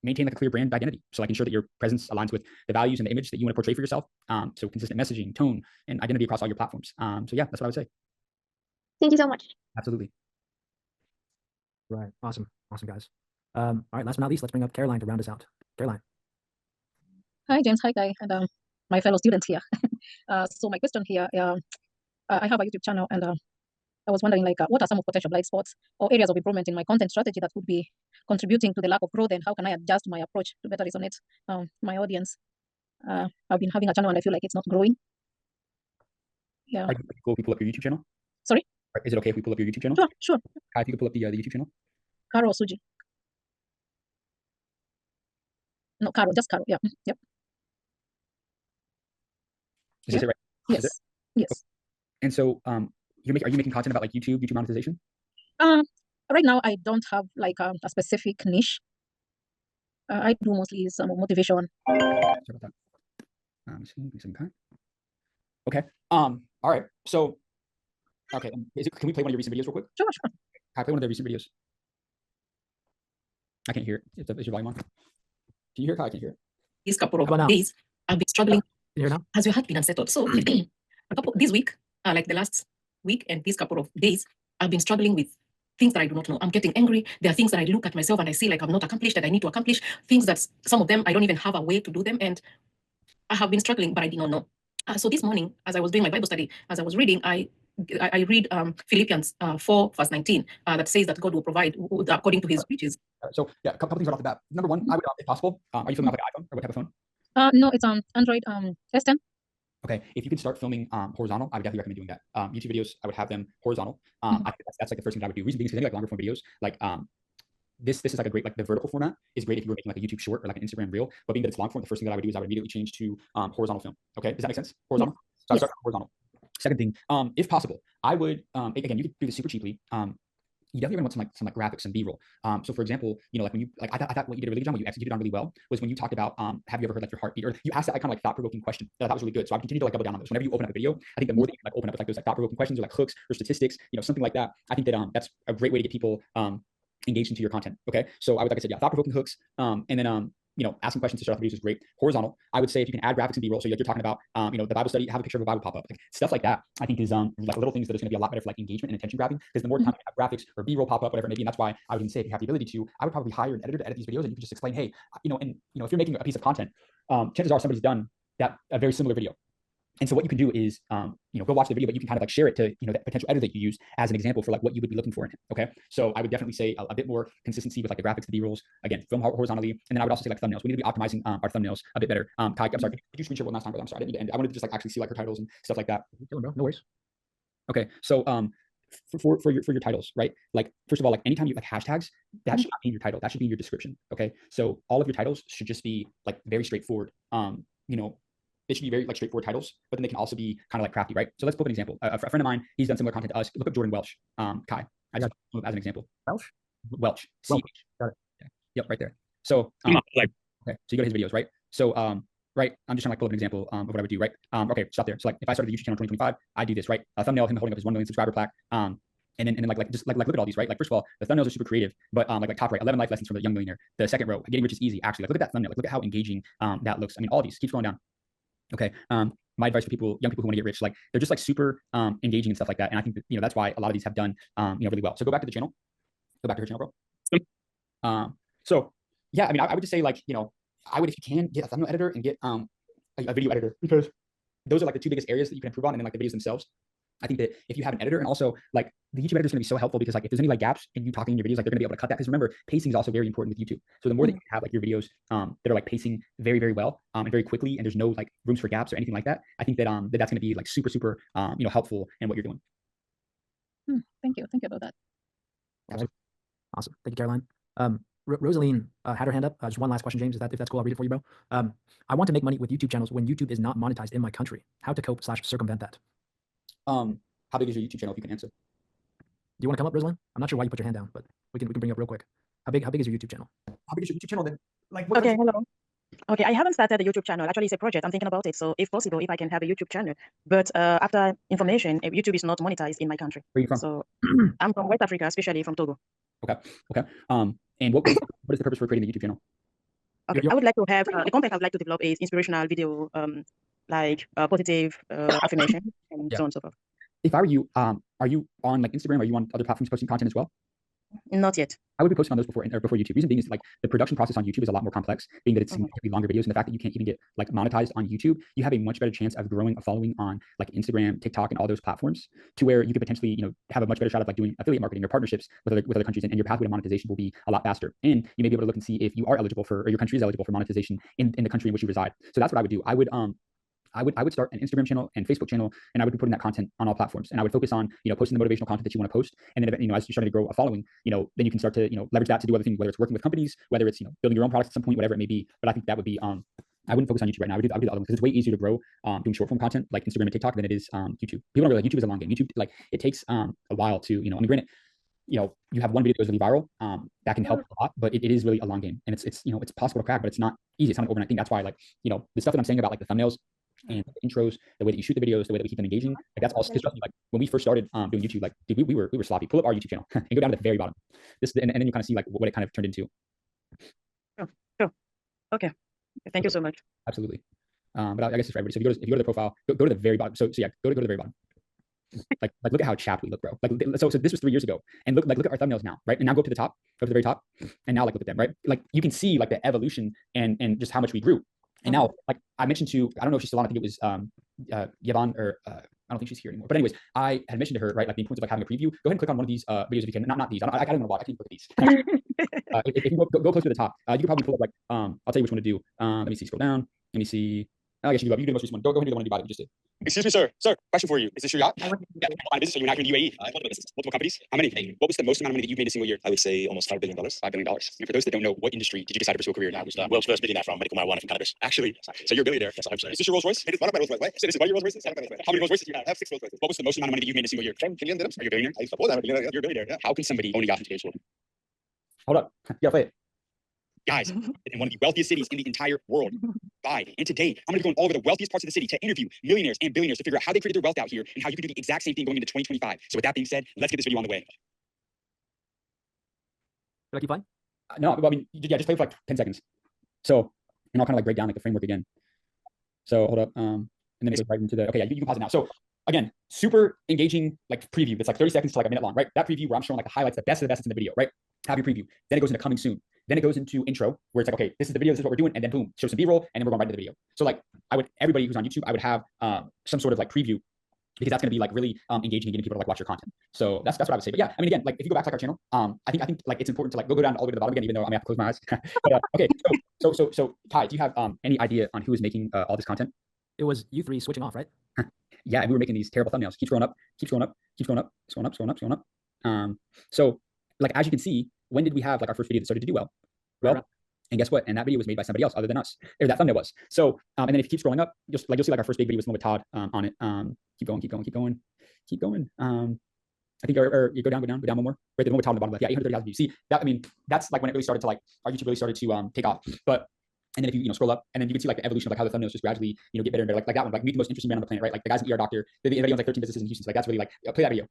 maintain like a clear brand identity. So like ensure that your presence aligns with the values and the image that you want to portray for yourself. So consistent messaging, tone, and identity across all your platforms. So yeah, that's what I would say. Thank you so much. Absolutely. Right. Awesome, guys. All right, last but not least, let's bring up Caroline to round us out. Caroline. Hi, James. Hi, Guy, and my fellow students here. So my question here, I have a YouTube channel, and I was wondering, like, what are some of potential blind spots or areas of improvement in my content strategy that would be contributing to the lack of growth, and how can I adjust my approach to better resonate my audience? I've been having a channel and I feel like it's not growing. Yeah. Are you cool if we pull up your YouTube channel? Sorry? Is it okay if we pull up your YouTube channel? Sure. Hi, if you could pull up the YouTube channel. Caro Suji. No, Caro, just Caro. Yeah. Yep. Is this it right? Yes. Yes. Okay. And so, are you making content about like YouTube monetization? Right now I don't have like a specific niche. I do mostly some motivation. Sorry about that. Okay. All right. So, okay. Can we play one of your recent videos real quick? Sure. Can I play one of the recent videos? I can't hear it. Is your volume on? Can you hear it? I can't hear it. These couple of days, I've been struggling. Has your heart been unsettled? So this week, like the last week and these couple of days, I've been struggling with things that I do not know. I'm getting angry. There are things that I look at myself and I see like I've not accomplished that I need to accomplish. Things that some of them I don't even have a way to do them, and I have been struggling, but I did not know. So this morning, as I was doing my Bible study, as I was reading, I read Philippians 4 verse 19 that says that God will provide according to His riches. So yeah, a couple things right off the bat. Number one, I would, if possible, are you filming off like an iPhone or what type of phone? No, it's Android S10. Okay, if you can start filming horizontal, I would definitely recommend doing that. YouTube videos, I would have them horizontal. I think that's like the first thing that I would do. Reason being, because I think like longer form videos, like this is like a great, like the vertical format is great if you were making like a YouTube short or like an Instagram reel. But being that it's long form, the first thing that I would do is I would immediately change to horizontal film. Okay, does that make sense? Horizontal. Yes. So I start horizontal. Second thing, if possible, I would again, you could do this super cheaply. You definitely want some like graphics and B-roll. So for example, you know, like when you like I thought what you did a really good job, what you executed on really well was when you talked about have you ever heard like your heartbeat, or you asked that like kind of like thought-provoking question that I thought was really good. So I continue to like double down on those. Whenever you open up a video, I think the more that you can like open up with like those like thought-provoking questions or like hooks or statistics, you know, something like that, I think that that's a great way to get people engaged into your content. Okay, so I would, like I said, yeah, thought-provoking hooks, and then you know, asking questions to start off videos is great. Horizontal, I would say if you can add graphics and B-roll, so like you're talking about, you know, the Bible study, have a picture of a Bible pop up, like stuff like that. I think is like little things that is going to be a lot better for like engagement and attention grabbing, because the more time you have graphics or B-roll pop up, whatever it may be, and that's why I would even say if you have the ability to, I would probably hire an editor to edit these videos, and you can just explain, hey, you know, and you know, if you're making a piece of content, chances are somebody's done a very similar video. And so what you can do is, you know, go watch the video, but you can kind of like share it to, you know, that potential editor that you use as an example for like what you would be looking for in it. Okay. So I would definitely say a bit more consistency with like the graphics, the B-rolls, again, film horizontally. And then I would also say like thumbnails. We need to be optimizing our thumbnails a bit better. Kai, I'm sorry, could you screen share one last time, brother? I'm sorry, I didn't need to end. I wanted to just like actually see like her titles and stuff like that. No worries. Okay. So, for your titles, right? Like, first of all, like anytime you like hashtags, that should not be in your title. That should be in your description. Okay. So all of your titles should just be like very straightforward. You know, they should be very like straightforward titles, but then they can also be kind of like crafty, right? So let's pull up an example. A friend of mine, he's done similar content to us. Look up Jordan Welch. Kai, I just as an example. Welch. Got it. Yeah. Yep, right there. So okay, so you go to his videos, right? So right, I'm just trying to like pull up an example of what I would do, right? Okay, stop there. So like if I started the YouTube channel in 2025, I do this, right? A thumbnail of him holding up his 1 million subscriber plaque. And then like just like look at all these, right? Like first of all, the thumbnails are super creative, but like top right, 11 life lessons from the young millionaire. The second row, getting rich is easy. Actually, like look at that thumbnail. Like look at how engaging that looks. I mean, all these. Keep scrolling down. Okay. My advice for people, young people who want to get rich, like they're just like super engaging and stuff like that. And I think that, you know, that's why a lot of these have done you know, really well. So go back to the channel. Go back to her channel, bro. So yeah, I mean, I would just say like, you know, I would, if you can, get a thumbnail editor and get a video editor, because those are like the two biggest areas that you can improve on, and then like the videos themselves. I think that if you have an editor, and also like the YouTube editor is going to be so helpful, because like if there's any like gaps in you talking in your videos, like they're going to be able to cut that. Because remember, pacing is also very important with YouTube. So the more that you have like your videos that are like pacing very, very well and very quickly, and there's no like rooms for gaps or anything like that, I think that that's going to be like super, super you know, helpful in what you're doing. Thank you about that. Awesome. Thank you, Caroline. Rosaline had her hand up. Just one last question, James. If that's cool, I'll read it for you, bro. I want to make money with YouTube channels when YouTube is not monetized in my country. How to cope / circumvent that? How big is your YouTube channel, if you can answer? Do you want to come up, Rosaline? I'm not sure why you put your hand down, but we can bring you up real quick. How big is your YouTube channel? How big is your YouTube channel then? Like okay, hello. Okay, I haven't started a YouTube channel. Actually, it's a project. I'm thinking about it. So if possible, if I can have a YouTube channel. But after information, YouTube is not monetized in my country. Where are you from? So I'm from West Africa, especially from Togo. Okay. And what is the purpose for creating the YouTube channel? Okay, I would like to have the content I would like to develop is inspirational video, like positive affirmation and so on and so forth. If I were you, are you on like Instagram? Are you on other platforms posting content as well? Not yet. I would be posting on those before YouTube. Reason being is like the production process on YouTube is a lot more complex, being that it's significantly longer videos, and the fact that you can't even get like monetized on YouTube, you have a much better chance of growing a following on like Instagram, TikTok, and all those platforms, to where you could potentially, you know, have a much better shot of like doing affiliate marketing or partnerships with other countries, and your pathway to monetization will be a lot faster. And you may be able to look and see if you are eligible for, or your country is eligible for monetization in the country in which you reside. So that's what I would do. I would start an Instagram channel and Facebook channel, and I would be putting that content on all platforms. And I would focus on, you know, posting the motivational content that you want to post. And then, you know, as you're starting to grow a following, you know, then you can start to, you know, leverage that to do other things, whether it's working with companies, whether it's, you know, building your own products at some point, whatever it may be. But I think that would be, I wouldn't focus on YouTube right now. I would do the other one, because it's way easier to grow doing short form content like Instagram and TikTok than it is YouTube. People don't realize YouTube is a long game. YouTube, like, it takes a while to, you know, I mean, granted, you know, you have one video that goes really viral, that can help a lot, but it is really a long game, and it's you know, it's possible to crack, but it's not easy. It's not an overnight thing. That's why, like, you know, the stuff that I'm saying about like the thumbnails and the intros, the way that you shoot the videos, the way that we keep them engaging, like that's also, trust me, like when we first started doing YouTube, like dude, we were sloppy. Pull up our YouTube channel and go down to the very bottom. And then you kind of see like what it kind of turned into. Sure. Okay. Thank you so much. Absolutely. But I guess it's for everybody. So if you go to the profile, go to the very bottom. So yeah, go to the very bottom. Like look at how chapped we look, bro. Like so this was 3 years ago, and look at our thumbnails now, right? And now go up to the top, go to the very top, and now like look at them, right? Like you can see like the evolution and just how much we grew. And now, like I mentioned to, I don't know if she's still on. I think it was Yvonne or I don't think she's here anymore. But anyways, I had mentioned to her, right, like the importance of like having a preview. Go ahead and click on one of these videos if you can. Not these. I don't know why. I can't look at these. If you go close to the top, you can probably pull up like I'll tell you which one to do. Let me see. Scroll down. Let me see. I guess you do the most recent one. Go ahead and do the one you bought. You just did. Excuse me, sir. Sir, question for you. Is this your yacht? Yeah. What line of business are you in active in UAE? Multiple companies. How many? What was the most amount of money that you've made a single year? I would say almost $5 billion. $5 billion. And for those that don't know, what industry did you decide to pursue a career in? I was the world's first billionaire from medical marijuana from cannabis. Actually, so you're a billionaire. That's what I'm saying. Is this your Rolls Royce? It is one of my Rolls Royce. So this is one of your Rolls Royces? How many Rolls Royces do you have? I have 6 Rolls Royces. What was the most amount of money that you've made a single year? $10 billion. Are you a billionaire? You're a billionaire. Yeah. How can somebody own a yacht in today's world? Hold up. Yeah, play it. Guys, in one of the wealthiest cities in the entire world. And today, I'm going to be going all over the wealthiest parts of the city to interview millionaires and billionaires to figure out how they created their wealth out here and how you can do the exact same thing going into 2025. So with that being said, let's get this video on the way. Should I keep playing? No, I mean, yeah, just play for like 10 seconds. So, and I'll kind of like break down like the framework again. So hold up. And then it goes right into the, okay, yeah, you can pause it now. So again, super engaging like preview. It's like 30 seconds to like a minute long, right? That preview where I'm showing like the highlights, the best of the best in the video, right? Have your preview. Then it goes into coming soon. Then it goes into intro where it's like, okay, this is the video, this is what we're doing. And then boom, show some B-roll. And then we're going right into the video. So like everybody who's on YouTube, I would have some sort of like preview because that's going to be like really engaging and getting people to like watch your content. So that's what I would say. But yeah, I mean, again, like if you go back to like our channel, I think like it's important to like go down all the way to the bottom again, even though I'm gonna have to close my eyes. But, okay, so Kai, do you have any idea on who is making all this content? It was you three switching off, right? Yeah, and we were making these terrible thumbnails. Keep scrolling up, keep scrolling up, keep scrolling up, scrolling up, scrolling up, scrolling up. So like as you can see, when did we have like our first video that started to do well? Well, and guess what? And that video was made by somebody else other than us, or that thumbnail was. So, and then if you keep scrolling up, you'll see like our first big video was the one with Todd on it. Keep going, keep going, keep going, keep going. I think, or you go down one more. Right, the one with Todd on the bottom left. Yeah, 830,000 views. See that? I mean, that's like when it really started to like our YouTube really started to take off. But and then if you scroll up, and then you can see like the evolution of like how the thumbnails just gradually get better and better. Like that one, like meet the most interesting man on the planet, right? Like the guy's an ER doctor. The video owns like 13 businesses in Houston. So like that's really like play that video.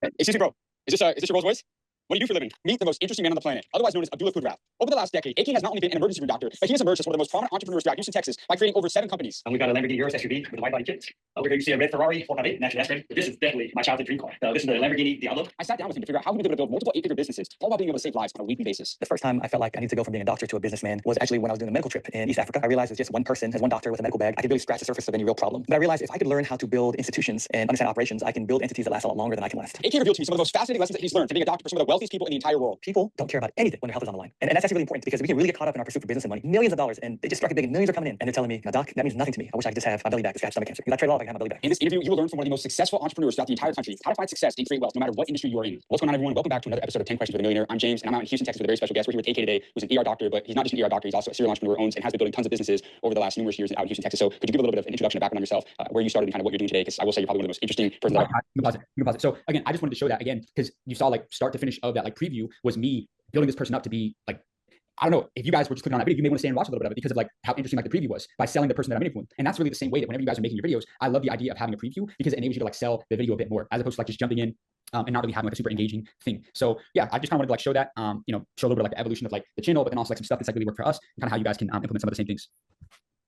Excuse me, bro. Is this your Rolls Royce? What do you do for a living? Meet the most interesting man on the planet, otherwise known as Abdullah Kudrath. Over the last decade, AK has not only been an emergency room doctor, but he has emerged as one of the most prominent entrepreneurs throughout Houston, Texas, by creating over 7 companies. And we've got a Lamborghini Urus SUV with a wide body kit. Over here you see a red Ferrari 458, naturally aspirated. This is definitely my childhood dream car. This is the Lamborghini Diablo. I sat down with him to figure out how he was able to build multiple 8-figure businesses, all while being able to save lives on a weekly basis. The first time I felt like I needed to go from being a doctor to a businessman was actually when I was doing a medical trip in East Africa. I realized it's just one person, as one doctor with a medical bag, I could really scratch the surface of any real problem. But I realized if I could learn how to build institutions and understand operations, I can build entities that last a lot longer than I can last. AK revealed to me some of the most fascinating lessons that he's learned from being a doctor for some of the wealthiest people in the entire world. People don't care about anything when their health is on the line. And that's actually really important because we can really get caught up in our pursuit for business and money. Millions of dollars, and they just struck it big and millions are coming in. And they're telling me, now doc, that means nothing to me. I wish I could just have my belly back to scratch stomach cancer. Because I trade it all if I can have my belly back. In this interview, you will learn from one of the most successful entrepreneurs throughout the entire country how to find success and create wealth no matter what industry you are in. What's going on, everyone? Welcome back to another episode of 10 Questions with a Millionaire. I'm James, and I'm out in Houston, Texas with a very special guest. We're here with AK today, who's an ER doctor, but he's not just an ER doctor, he's also a serial entrepreneur, owns and has been building tons of businesses over the last numerous years out in Houston, Texas. So could you give a little bit of an introduction, a background on yourself, where you started and kind of what you're doing today? Because I will say you're probably one of the most interesting persons. You can pause it. So again, I just wanted to show that again, because you saw like start to finish of that like preview was me building this person up to be like, I don't know, if you guys were just clicking on that video, you may want to stay and watch a little bit of it because of like how interesting like the preview was by selling the person that I'm interviewing. And that's really the same way that whenever you guys are making your videos, I love the idea of having a preview because it enables you to like sell the video a bit more as opposed to like just jumping in and not really having like a super engaging thing. So yeah, I just kind of wanted to like show that, show a little bit of like the evolution of like the channel, but then also like some stuff that's like really worked for us and kind of how you guys can implement some of the same things.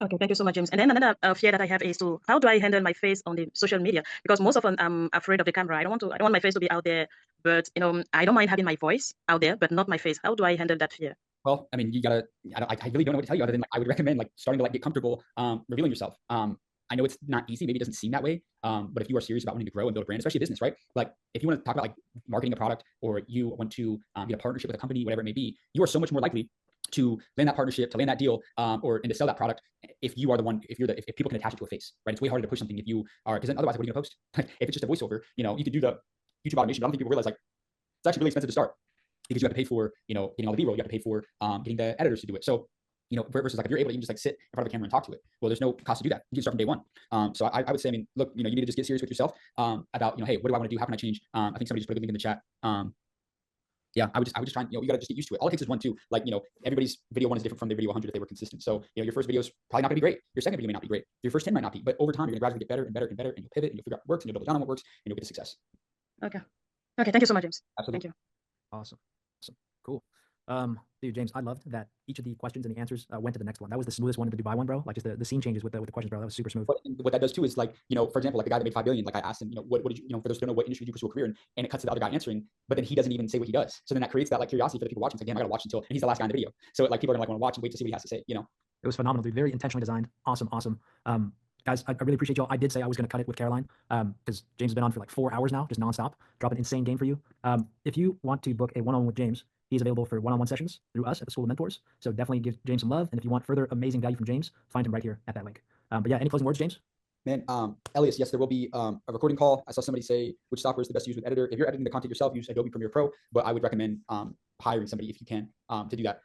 Okay, thank you so much, James. And then another fear that I have is to how do I handle my face on the social media? Because most often I'm afraid of the camera. I don't want my face to be out there, but I don't mind having my voice out there, but not my face. How do I handle that fear? Well, I mean, you gotta. I really don't know what to tell you other than like, I would recommend like starting to like get comfortable revealing yourself. I know it's not easy. Maybe it doesn't seem that way. But if you are serious about wanting to grow and build a brand, especially a business, right? Like if you want to talk about like marketing a product or you want to get a partnership with a company, whatever it may be, you are so much more likely to land that partnership, to land that deal, or and to sell that product if you are the one, if people can attach it to a face, right? It's way harder to push something if you are, because then otherwise, what are you gonna post? If it's just a voiceover, you could do the YouTube automation. But I don't think people realize like it's actually really expensive to start because you have to pay for, getting all the B-roll, you have to pay for getting the editors to do it. So, versus like if you're able to even just like sit in front of the camera and talk to it, well, there's no cost to do that. You can start from day one. So I would say, I mean, look, you need to just get serious with yourself about, hey, what do I want to do? How can I change? I think somebody just put a link in the chat. Yeah, I would just try and, you gotta just get used to it. All it takes is one, too. Like, everybody's video 1 is different from their video 100 if they were consistent. So, your first video is probably not gonna be great. Your second video may not be great. Your first 10 might not be, but over time, you're gonna gradually get better and better and better, and you'll pivot and you'll figure out what works and you'll double down on what works and you'll get to success. Okay. Thank you so much, James. Absolutely. Thank you. Awesome. Cool. Dude, James, I loved that each of the questions and the answers went to the next one. That was the smoothest one in the Dubai one, bro. Like just the scene changes with the questions, bro. That was super smooth. But what that does too is like, for example, like the guy that made 5 billion, like I asked him, what did you, for those who don't know, what industry did you pursue a career in? And it cuts to the other guy answering, but then he doesn't even say what he does. So then that creates that like curiosity for the people watching. It's like, damn, I gotta watch until, and he's the last guy in the video. So like people are gonna like want to watch and wait to see what he has to say, It was phenomenal, dude. Very intentionally designed. Awesome, awesome. Guys, I really appreciate y'all. I did say I was going to cut it with Caroline because James has been on for like 4 hours now, just nonstop, dropping insane game for you. If you want to book a one-on-one with James, he's available for one-on-one sessions through us at the School of Mentors. So definitely give James some love. And if you want further amazing value from James, find him right here at that link. But yeah, any closing words, James? Man, Elias, yes, there will be a recording call. I saw somebody say which software is the best to use with editor. If you're editing the content yourself, use Adobe Premiere Pro, but I would recommend hiring somebody if you can to do that.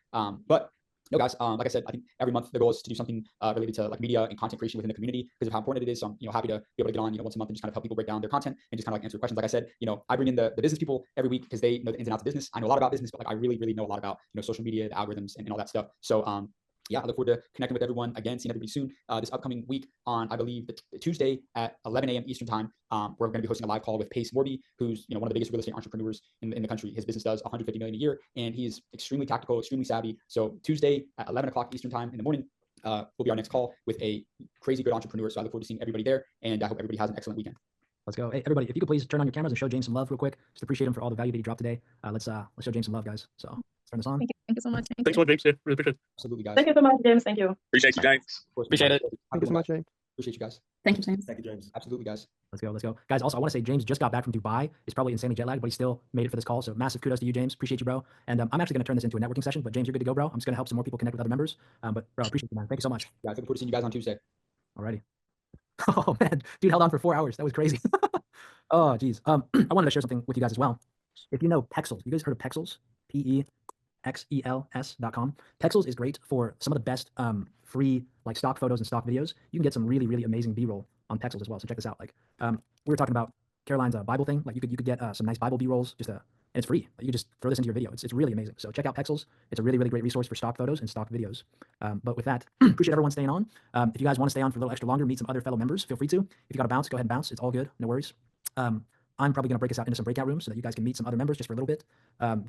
But no, guys, like I said, I think every month the goal is to do something related to like media and content creation within the community because of how important it is. So I'm happy to be able to get on, once a month and just kind of help people break down their content and just kind of like answer questions. Like I said, I bring in the business people every week because they know the ins and outs of business. I know a lot about business, but like I really, really know a lot about, social media, the algorithms and all that stuff. So, yeah, I look forward to connecting with everyone again, seeing everybody soon. This upcoming week on, I believe, the Tuesday at 11 a.m. Eastern time, we're going to be hosting a live call with Pace Morby, who's one of the biggest real estate entrepreneurs in the country. His business does 150 million a year, and he is extremely tactical, extremely savvy. So Tuesday at 11 o'clock Eastern time in the morning will be our next call with a crazy good entrepreneur. So I look forward to seeing everybody there, and I hope everybody has an excellent weekend. Let's go. Hey, everybody, if you could please turn on your cameras and show James some love real quick. Just appreciate him for all the value that he dropped today. Let's show James some love, guys. So let's turn this on. Thank you so much. Thanks so much, James. Yeah, really appreciate it. Absolutely, guys. Thank you so much, James. Thank you. Appreciate you, James. Appreciate it. Thank you so much, James. Appreciate you guys. Thank you, James. Thank you, James. Absolutely, guys. Let's go. Let's go. Guys, also, I want to say James just got back from Dubai. He's probably insanely jet lagged, but he still made it for this call. So massive kudos to you, James. Appreciate you, bro. And I'm actually going to turn this into a networking session, but James, you're good to go, bro. I'm just going to help some more people connect with other members. But bro, appreciate you, man. Thank you so much. Yeah, I look forward to seeing you guys on Tuesday. Alrighty. Oh, man. Dude held on for 4 hours. That was crazy. Oh, geez. I wanted to share something with you guys as well. If you know Pexels, you guys heard of Pexels? PEXELS.com. Pexels is great for some of the best free like stock photos and stock videos. You can get some really, really amazing B-roll on Pexels as well. So check this out. Like we were talking about Caroline's Bible thing. Like you could get some nice Bible B-rolls and it's free. You just throw this into your video. It's really amazing. So check out Pexels. It's a really, really great resource for stock photos and stock videos. But with that, appreciate everyone staying on. If you guys want to stay on for a little extra longer, meet some other fellow members, feel free to. If you got to bounce, go ahead and bounce. It's all good. No worries. I'm probably going to break us out into some breakout rooms so that you guys can meet some other members just for a little bit.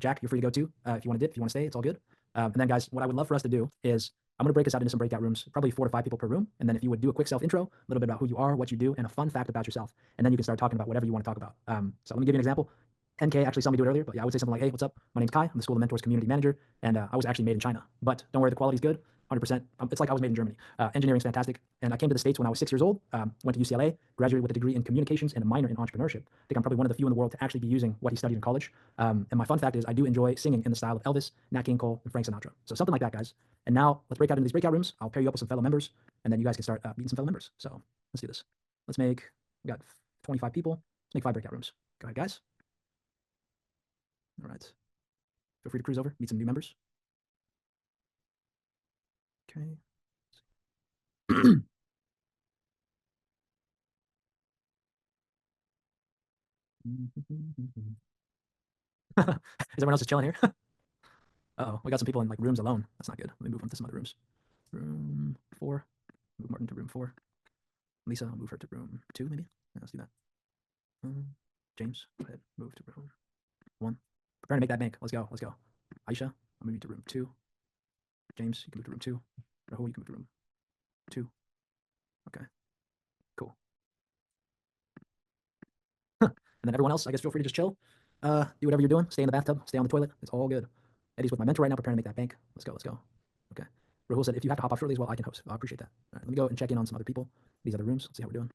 Jack, you're free to go too. If you want to dip, if you want to stay, it's all good. And then guys, what I would love for us to do is I'm going to break us out into some breakout rooms, probably 4 to 5 people per room. And then if you would do a quick self intro, a little bit about who you are, what you do, and a fun fact about yourself. And then you can start talking about whatever you want to talk about. So let me give you an example. NK actually saw me do it earlier, but yeah, I would say something like, hey, what's up? My name's Kai. I'm the School of Mentors community manager. And I was actually made in China, but don't worry, the quality's good. 100%. It's like I was made in Germany. Engineering's fantastic. And I came to the States when I was 6 years old, went to UCLA, graduated with a degree in communications and a minor in entrepreneurship. I think I'm probably one of the few in the world to actually be using what he studied in college. And my fun fact is I do enjoy singing in the style of Elvis, Nat King Cole, and Frank Sinatra. So something like that, guys. And now let's break out into these breakout rooms. I'll pair you up with some fellow members, and then you guys can start meeting some fellow members. So let's do this. We got 25 people. Let's make 5 breakout rooms. Go ahead, guys. All right. Feel free to cruise over, meet some new members. Okay. Everyone else just chilling here? Uh-oh, we got some people in like rooms alone. That's not good. Let me move on to some other rooms. Room 4. Move Martin to room 4. Lisa, I'll move her to room 2, maybe? Yeah, let's do that. James, go ahead. Move to room 1. Preparing to make that bank. Let's go. Let's go. Aisha, I'll move you to room 2. James, you can move to room 2. Rahul, you can move to room 2. Okay. Cool. And then everyone else, I guess, feel free to just chill. Do whatever you're doing. Stay in the bathtub. Stay on the toilet. It's all good. Eddie's with my mentor right now, preparing to make that bank. Let's go. Let's go. Okay. Rahul said, if you have to hop off shortly as well, I can host. I appreciate that. All right, let me go and check in on some other people. These other rooms. Let's see how we're doing.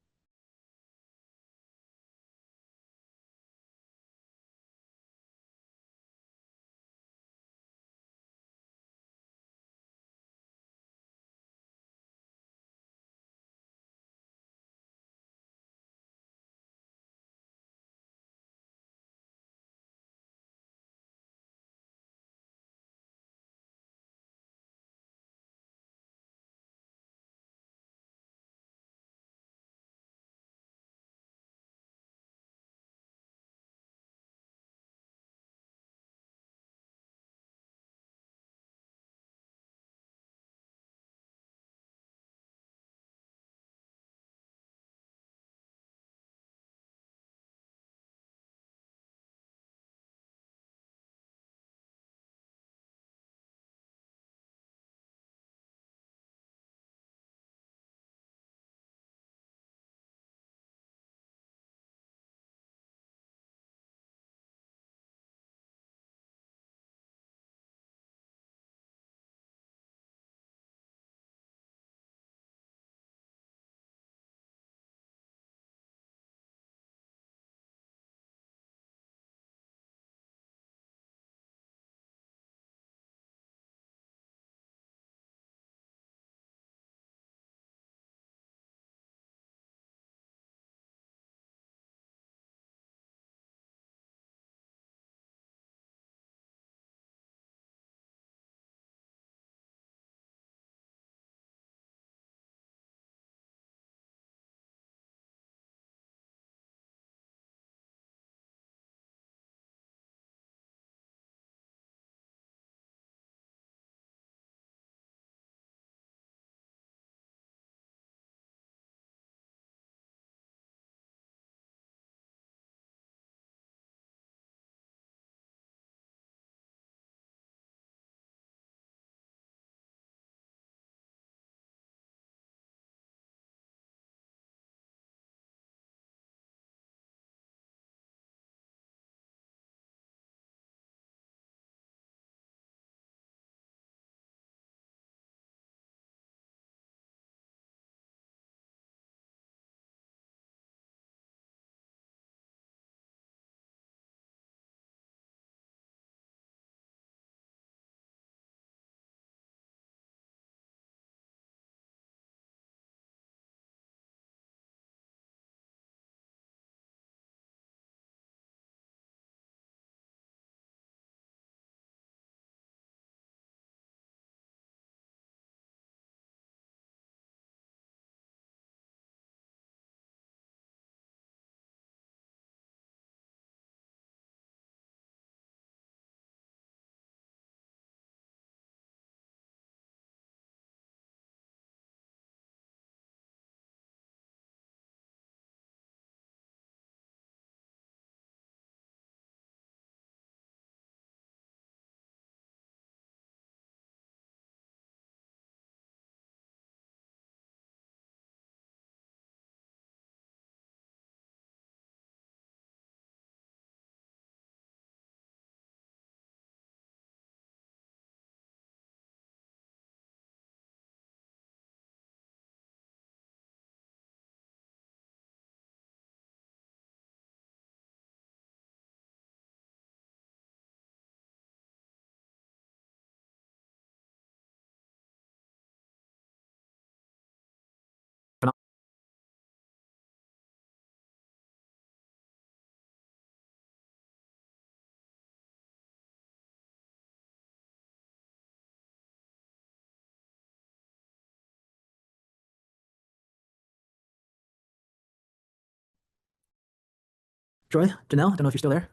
Troy, Janelle, I don't know if you're still there.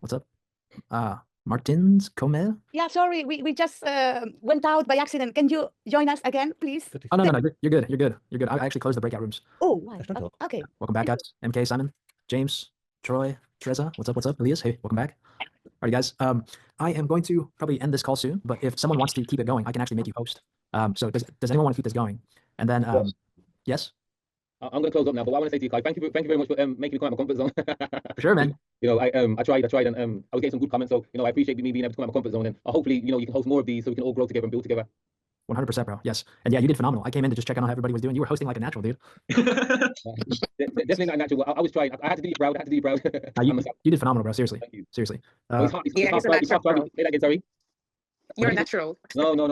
What's up? Martins Comel? Yeah, sorry, we just went out by accident. Can you join us again, please? Oh, no, you're good. You're good. You're good. I actually closed the breakout rooms. Oh, right. Okay. Welcome back, guys. MK, Simon, James, Troy, Teresa. What's up? What's up? Elias, hey, welcome back. All right, guys. I am going to probably end this call soon, but if someone wants to keep it going, I can actually make you host. So does anyone want to keep this going? And then, yes? I'm going to close up now, but what I want to say to you, Kai, thank you very much for making me come out of my comfort zone. For sure, man. You know, I tried, and I was getting some good comments. So, you know, I appreciate me being able to come out of my comfort zone, and hopefully, you know, you can host more of these so we can all grow together and build together. 100%, bro. Yes. And yeah, you did phenomenal. I came in to just check on how everybody was doing. You were hosting like a natural, dude. Definitely not natural. I was trying. I had to do you proud. You did phenomenal, bro. Seriously. Thank you. Seriously. It's hard, say that again, sorry. You're natural. No. No.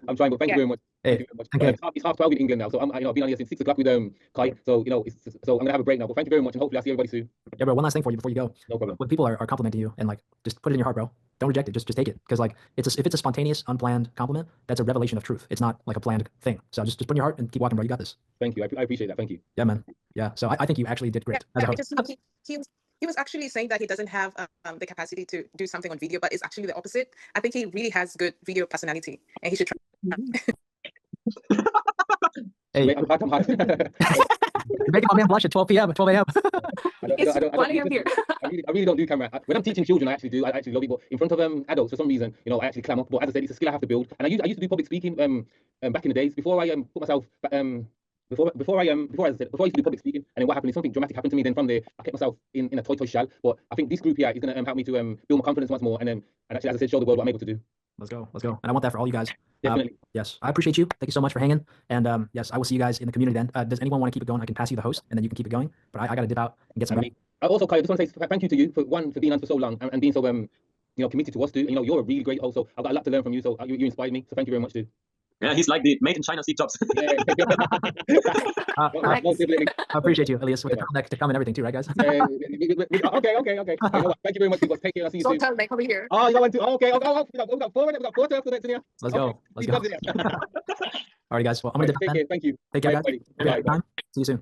I'm trying, but thank you very much. Hey, it's half 12 in England now, so I'm I've been on here since 6 o'clock with Kai. So you know, so I'm gonna have a break now. But thank you very much, and hopefully I'll see everybody soon. Yeah, bro. One last thing for you before you go. No problem. When people are complimenting you and like just put it in your heart, bro. Don't reject it. Just take it, because like if it's a spontaneous, unplanned compliment, that's a revelation of truth. It's not like a planned thing. So just put it in your heart and keep walking, bro. You got this. Thank you. I appreciate that. Thank you. Yeah, man. Yeah. So I think you actually did great as a host. He was actually saying that he doesn't have the capacity to do something on video, but it's actually the opposite. I think he really has good video personality, and he should try. Hey, you're making my man blush at 12 p.m. at 12 a.m. I really don't do camera. When I'm teaching children, I actually do. I actually love it, but in front of adults, for some reason, you know, I actually clam up. But as I said, it's a skill I have to build. And I used to do public speaking back in the days before I put myself before I used to do public speaking, and then what happened is something dramatic happened to me. Then from there, I kept myself in a toy shell. But I think this group here is going to help me to build my confidence once more, and actually, as I said, show the world what I'm able to do. Let's go. And I want that for all you guys. Definitely. Yes, I appreciate you. Thank you so much for hanging. And yes, I will see you guys in the community then. Does anyone want to keep it going? I can pass you the host, and then you can keep it going. But I got to dip out and get some. I also, Kai, I just want to say thank you to you for being on for so long and being so you know, committed to us too. You know, you're a really great host. So I've got a lot to learn from you. So you inspired me. So thank you very much too. Yeah, he's like the made in China Steve Jobs. I appreciate you, Elias, with the contact to come and everything too, right, guys? Okay. Thank you very much. Take care. I'll see you soon. Don't over here. Oh, you want to? Okay. We got 4 after next year. Let's go. All right, guys. Well, I'm gonna dip out. Thank you. Take care, guys. Bye. See you soon.